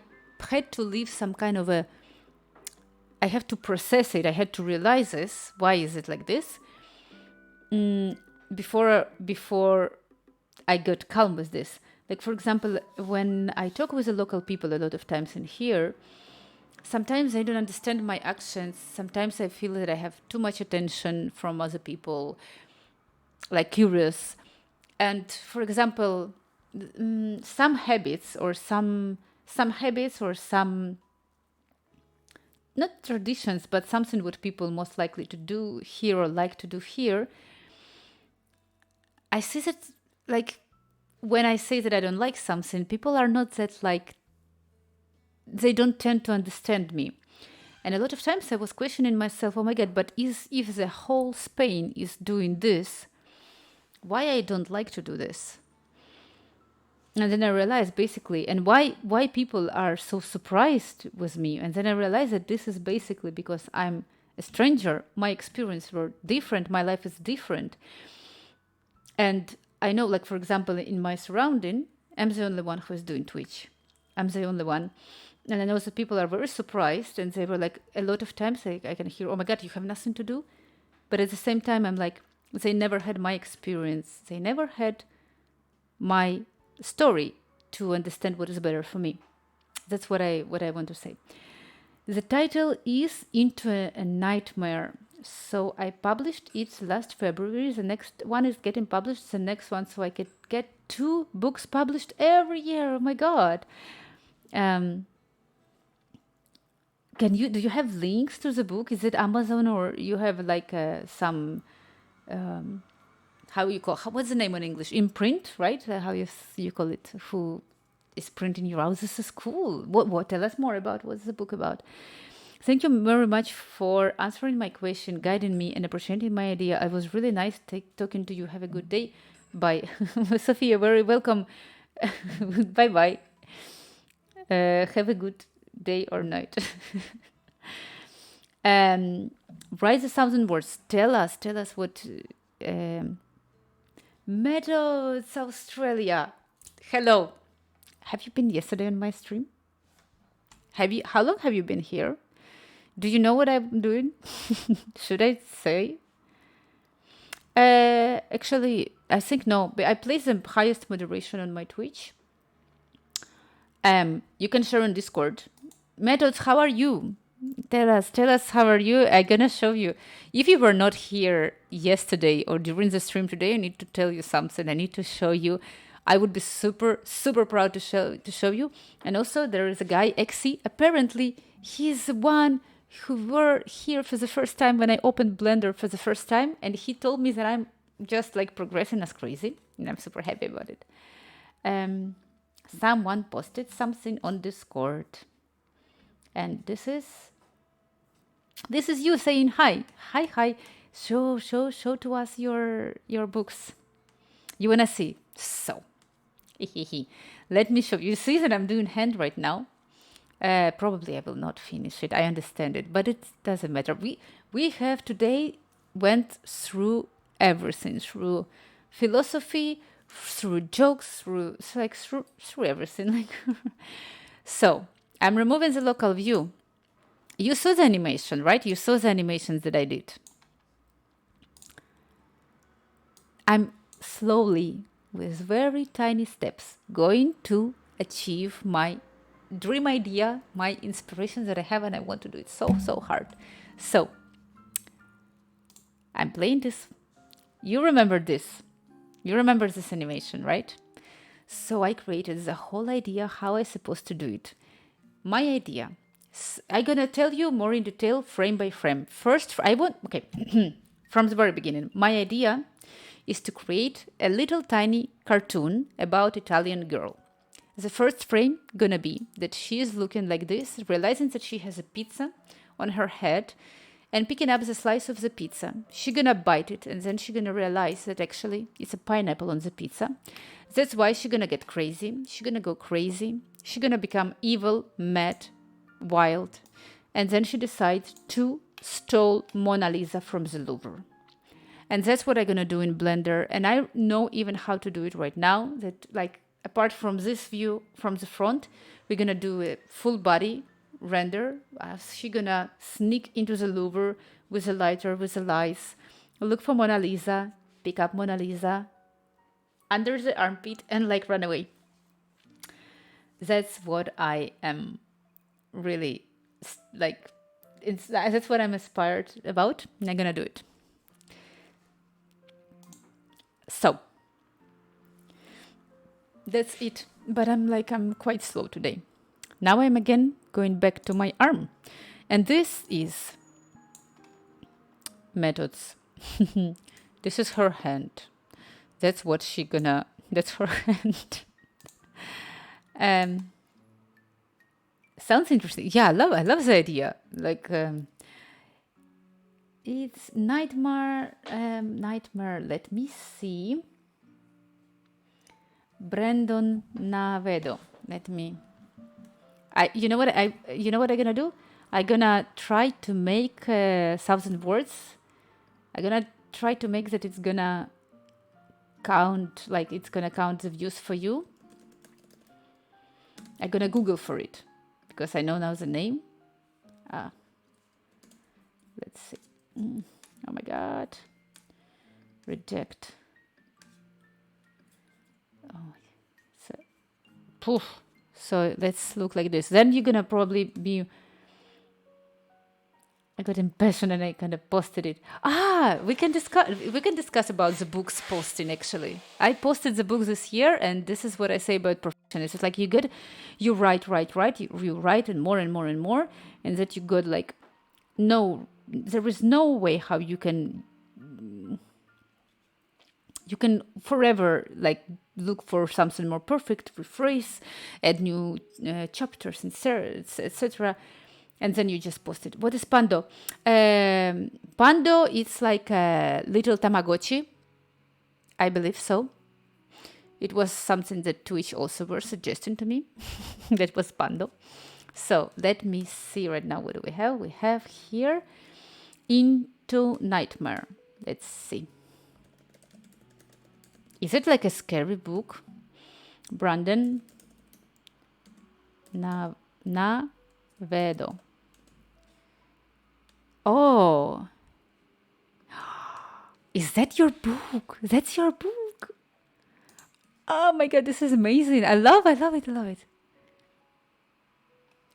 had to leave some kind of a, I have to process it. I had to realize this. Why is it like this? Before I got calm with this. Like, for example, when I talk with the local people a lot of times in here, sometimes they don't understand my actions. Sometimes I feel that I have too much attention from other people, like curious. And for example, some habits or some not traditions, but something what people most likely to do here or like to do here, I see that, like, when I say that I don't like something, people are not that, like, they don't tend to understand me. And a lot of times I was questioning myself, oh my God, but if the whole Spain is doing this, why I don't like to do this? And then I realized basically, and why people are so surprised with me. And then I realized that this is basically because I'm a stranger. My experiences were different. My life is different. And I know, like, for example, in my surrounding, I'm the only one who is doing Twitch. I'm the only one. And I know that people are very surprised. And they were like, a lot of times I can hear, oh my God, you have nothing to do. But at the same time, I'm like, they never had my experience. They never had my story to understand what is better for me. That's what I want to say. The title is Into a Nightmare. So I published it last February. The next one is getting published. The next one, so I could get 2 books published every year. Oh my God! Do you have links to the book? Is it Amazon or you have like some what's the name in English? Imprint, right? How you call it? Who is printing your house? This is cool. What? Tell us more about what's the book about. Thank you very much for answering my question, guiding me, and appreciating my idea. It was really nice talking to you. Have a good day. Bye. Sophia, very welcome. Bye-bye. Have a good day or night. Write 1,000 words. Tell us what... Meadows, Australia. Hello. Have you been yesterday on my stream? How long have you been here? Do you know what I'm doing? Should I say? Actually, I think no. But I place the highest moderation on my Twitch. You can share on Discord. Meadows, how are you? Tell us how are you? I'm gonna show you. If you were not here yesterday or during the stream today, I need to tell you something. I need to show you. I would be super proud to show you. And also there is a guy, Exy. Apparently he's the one who were here for the first time when I opened Blender for the first time, and he told me that I'm just like progressing as crazy, and I'm super happy about it. Someone posted something on Discord, and this is you saying hi. Show to us your books. You wanna see? So let me show you. See that I'm doing hand right now. Probably I will not finish it. I understand it, but it doesn't matter. We have today went through everything, through philosophy, through jokes, through everything. Like so, I'm removing the local view. You saw the animation, right? You saw the animations that I did. I'm slowly, with very tiny steps, going to achieve my dream idea, my inspiration that I have, and I want to do it so hard. So I'm playing this. You remember this. You remember this animation, right? So I created the whole idea how I supposed to do it. My idea. I'm gonna tell you more in detail, frame by frame. First, I want okay from the very beginning. My idea is to create a little tiny cartoon about Italian girl. The first frame gonna be that she is looking like this, realizing that she has a pizza on her head, and picking up the slice of the pizza. She gonna bite it, and then she gonna realize that actually it's a pineapple on the pizza. That's why she gonna get crazy. She gonna go crazy. She gonna become evil, mad, wild, and then she decides to steal Mona Lisa from the Louvre. And that's what I'm gonna do in Blender. And I know even how to do it right now. That like apart from this view from the front, we're gonna do a full body render. She's gonna sneak into the Louvre with a lighter, with the lights, look for Mona Lisa, pick up Mona Lisa under the armpit, and like run away. That's what I am really like. That's what I'm inspired about, and I'm gonna do it. So that's it. But I'm quite slow today. Now I'm again going back to my arm. And this is methods. This is her hand. That's what she gonna, that's her hand. Sounds interesting. Yeah, I love the idea. It's nightmare, let me see. Brandon Navedo. You know what I'm gonna do? I'm gonna try to make 1,000 words. I'm gonna try to make that it's gonna count, like it's gonna count the views for you. I'm gonna Google for it because I know now the name. Let's see. Oh my God. Reject. Oh, so poof. So let's look like this. Then you're gonna probably be. I got impatient and I kind of posted it. We can discuss about the books posting. Actually, I posted the book this year, and this is what I say about perfection. It's like you write, you write, and more and more and more, and that you got like, no, there is no way how you can forever like look for something more perfect, rephrase, add new chapters, etc. And then you just post it. What is Pando? Pando is like a little Tamagotchi. I believe so. It was something that Twitch also were suggesting to me. That was Pando. So let me see right now. What do we have? We have here Into Nightmare. Let's see. Is it like a scary book? Brandon Navedo. Oh, is that your book? That's your book. Oh my God, this is amazing. I love it.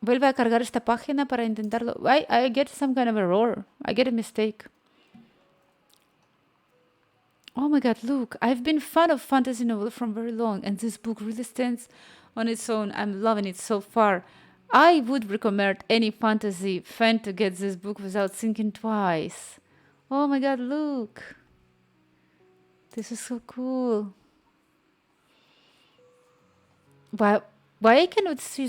Vuelve a cargar esta página para intentarlo. I get some kind of error. I get a mistake. Oh my God, look. I've been fan of fantasy novel from very long, and this book really stands on its own. I'm loving it so far. I would recommend any fantasy fan to get this book without thinking twice. Oh my God, look. This is so cool. Why I cannot see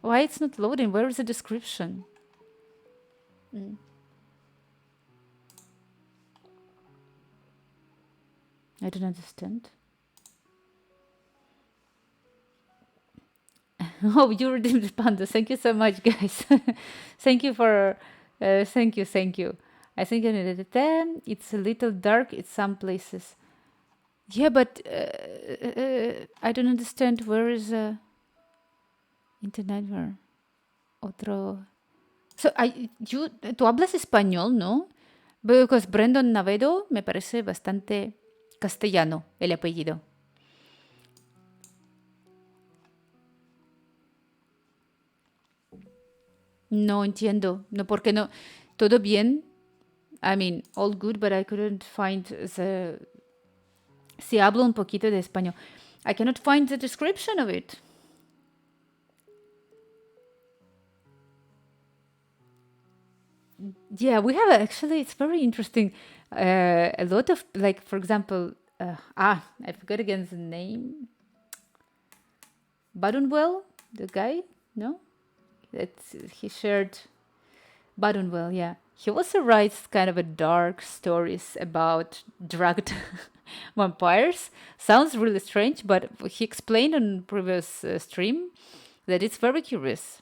why it's not loading? Where is the description? I don't understand. Oh, you redeemed Panda. Thank you so much, guys. Thank you for... thank you. I think it's a little dark in some places. Yeah, but I don't understand. Where is internet? Otro... So, tú hablas español, ¿no? Because Brendan Navedo me parece bastante castellano el apellido. No entiendo. No, porque no. Todo bien. I mean, all good, but I couldn't find the... Si hablo un poquito de español. I cannot find the description of it. Yeah, we have actually, it's very interesting. A lot of, like, for example, I forgot again the name. Badunwell, the guy, no? He shared Badunwell, yeah. He also writes kind of a dark stories about drugged vampires. Sounds really strange, but he explained on previous stream that it's very curious.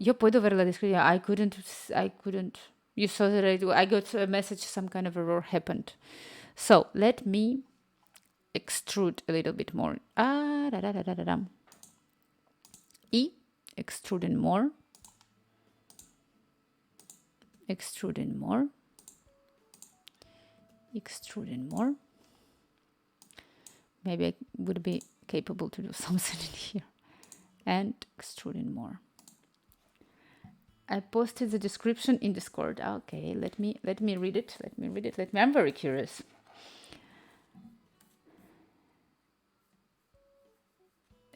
Yo puedo ver la descripción. I couldn't. You saw that I got a message, some kind of error happened. So let me extrude a little bit more. E, extruding more. Extruding more. Extruding more. Maybe I would be capable to do something in here. And extruding more. I posted the description in Discord. Okay, let me read it. I'm very curious.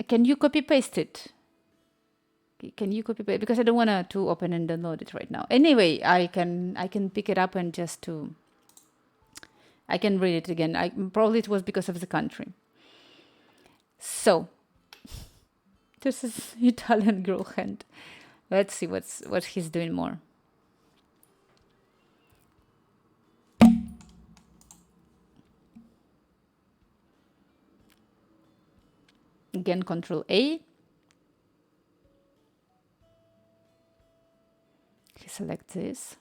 Can you copy paste it? Can you copy paste? Because I don't want to open and download it right now. Anyway, I can pick it up and just to... I can read it again. Probably it was because of the country. So, this is Italian girl hand. Let's see what he's doing more. Again, Control A. He selects this.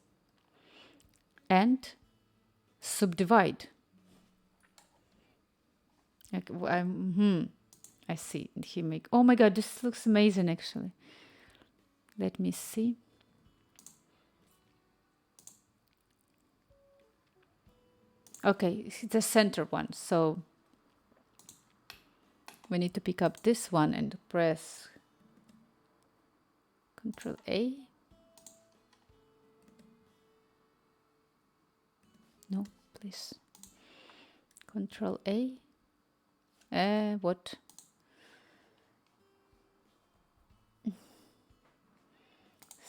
And subdivide. I see. He make... Oh my god, this looks amazing actually. Let me see. Okay, it's the center one. So we need to pick up this one and press Control A. No, please. Control A. What?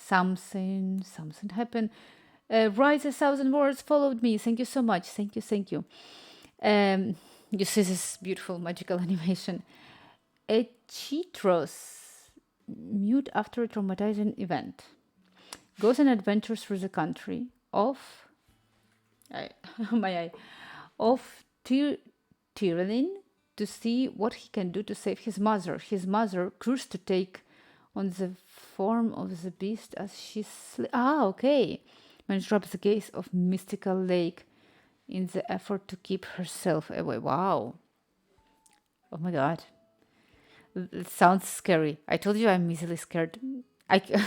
Something happened. Write 1,000 words, followed me. Thank you so much. Thank you. You see this beautiful magical animation. A Chitros, mute after a traumatizing event, goes on adventures through the country of Tyrolin to see what he can do to save his mother. His mother, cursed to take on the form of the beast as she okay. When she drops the gaze of mystical lake in the effort to keep herself away. Wow. Oh my god. It sounds scary. I told you I'm easily scared. You're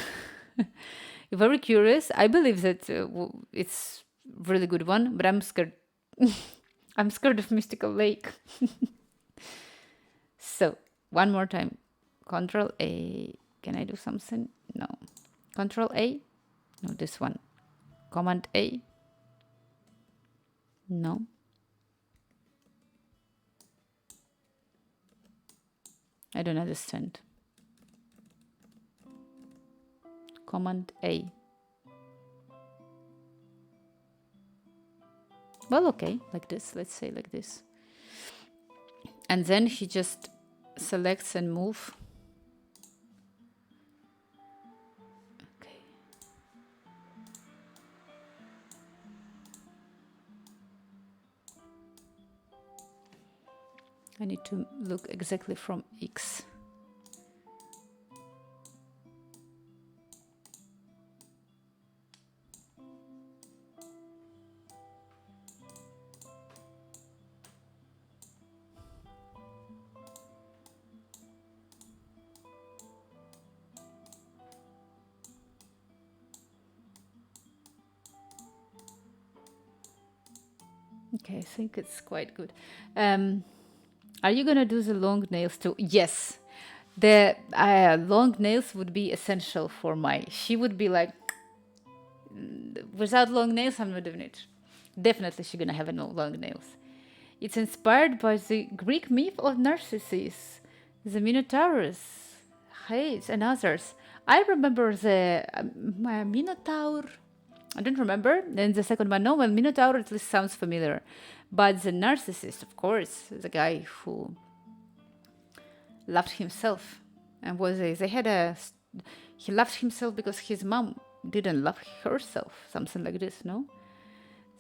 very curious. I believe that it's really good one, but I'm scared. I'm scared of mystical lake. So, one more time. Control A. Can I do something? No. Control A? No, this one. Command A? No. I don't understand. Command A. Well, okay, like this. Let's say like this. And then he just selects and move. Okay. I need to look exactly from X. Okay, I think it's quite good. Are you gonna do the long nails too? Yes. The long nails would be essential for my. She would be like, without long nails, I'm not doing it. Definitely, she's gonna have long nails. It's inspired by the Greek myth of Narcissus, the Minotaurus, Hades, and others. I remember the Minotaur. I don't remember. Then the second one, no, well, Minotaur at least sounds familiar. But the narcissist, of course, the guy who loved himself and was they had a he loved himself because his mom didn't love herself, something like this, no?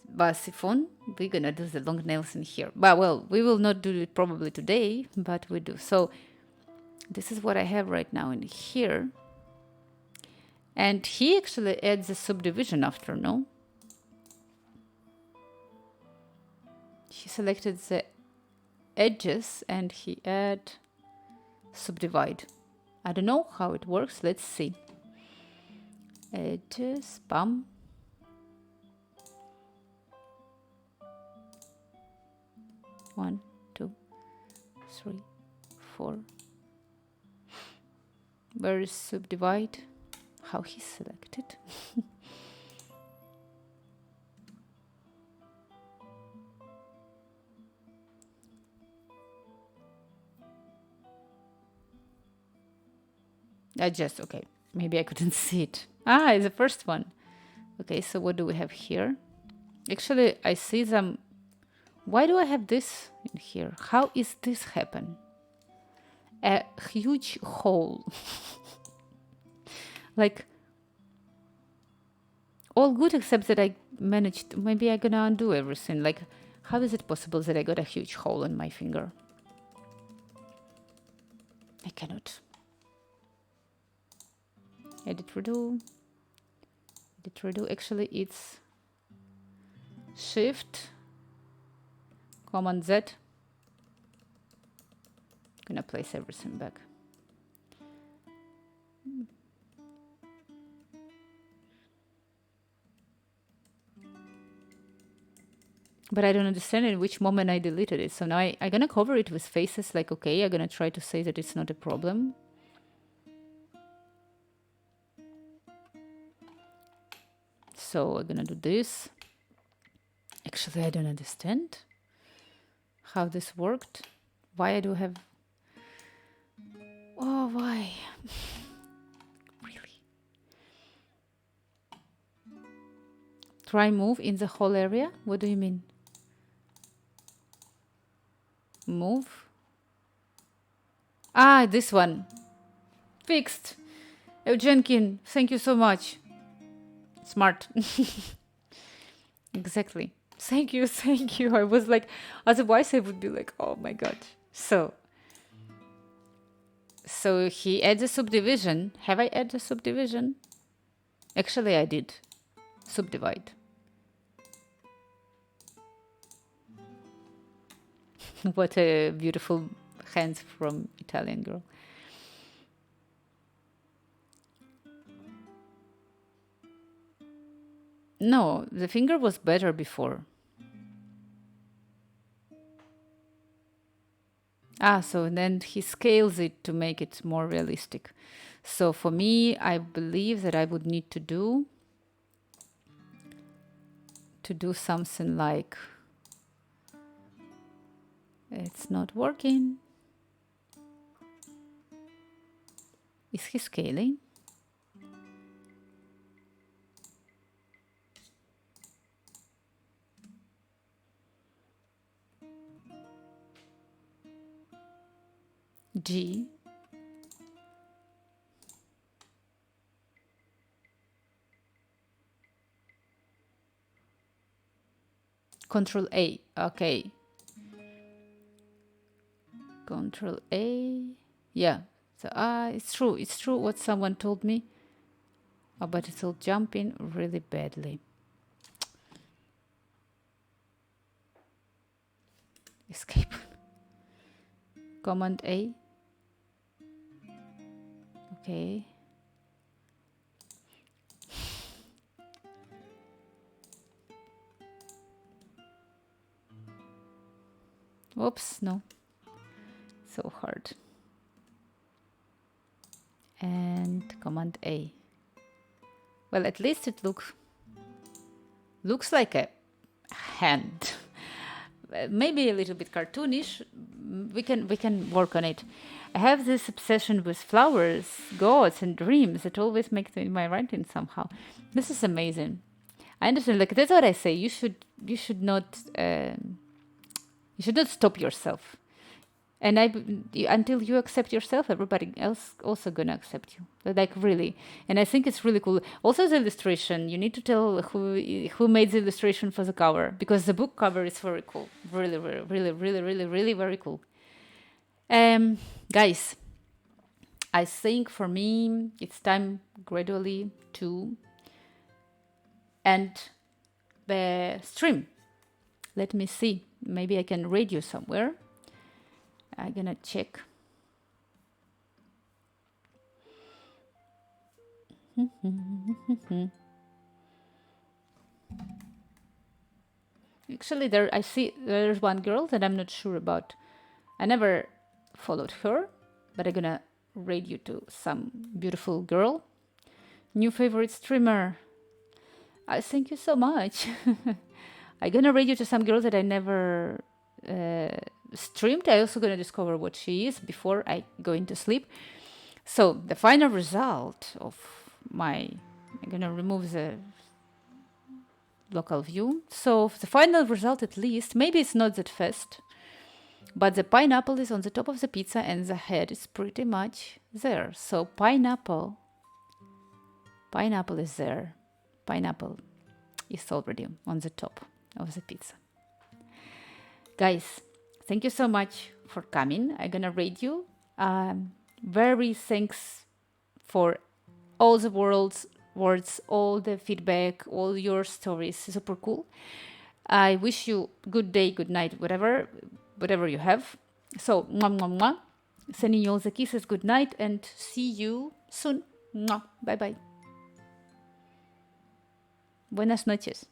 But Siphon, we're gonna do the long nails in here. But well, we will not do it probably today, but we do. So this is what I have right now in here. And he actually adds a subdivision after, no? He selected the edges and he add subdivide. I don't know how it works. Let's see. Edges, bam. One, two, three, four. Where is subdivide? How he selected? Okay. Maybe I couldn't see it. Ah, it's the first one. Okay, so what do we have here? Actually, I see them. Why do I have this in here? How is this happen? A huge hole. Like, all good except that I managed. Maybe I'm gonna undo everything. Like, how is it possible that I got a huge hole in my finger? I cannot. Edit redo. Edit redo. Actually, it's Shift, Command Z. Gonna place everything back. But I don't understand in which moment I deleted it. So now I'm gonna cover it with faces like, okay, I'm gonna try to say that it's not a problem. So I'm gonna do this. Actually, I don't understand how this worked. Why I do have... Oh, why? Really? Try move in the whole area? What do you mean? Move? Ah, this one. Fixed. Evgenkin, thank you so much. Smart. Exactly. Thank you, thank you. I was like, otherwise I would be like, oh my god. So he adds a subdivision. Have I added a subdivision? Actually, I did. Subdivide. What a beautiful hands from Italian girl. No, the finger was better before. Ah, so then he scales it to make it more realistic. So for me, I believe that I would need to do something like... It's not working. Is he scaling? G. Control A. Okay. Control A. Yeah. So it's true. It's true what someone told me. Oh, but it's all jumping really badly. Escape. Command A. Okay. Oops, no. So hard. And Command A. Well, at least it looks like a hand. Maybe a little bit cartoonish. We can work on it. I have this obsession with flowers, gods, and dreams that always make my writing somehow. This is amazing. I understand. Like that's what I say. You should not stop yourself. And until you accept yourself, everybody else also gonna accept you. Like really, and I think it's really cool. Also, the illustration. You need to tell who made the illustration for the cover, because the book cover is very cool. Really, really, really, really, really, really very cool. Guys, I think for me it's time gradually to end the stream. Let me see. Maybe I can read you somewhere. I'm gonna check. Actually, I see there's one girl that I'm not sure about. I never followed her, but I'm gonna read you to some beautiful girl. New favorite streamer. I thank you so much. I'm gonna read you to some girl that I never streamed. I also gonna discover what she is before I go into sleep. So the final result of I'm gonna remove the local view. So the final result, at least, maybe it's not that fast, but the pineapple is on the top of the pizza and the head is pretty much there. So pineapple is there. Pineapple is already on the top of the pizza. Guys, thank you so much for coming. I'm gonna read you. Very thanks for all the words, all the feedback, all your stories. Super cool. I wish you good day, good night, whatever you have. So, mwah, mwah, mwah. Sending you all the kisses, good night, and see you soon. Mwah. Bye bye. Buenas noches.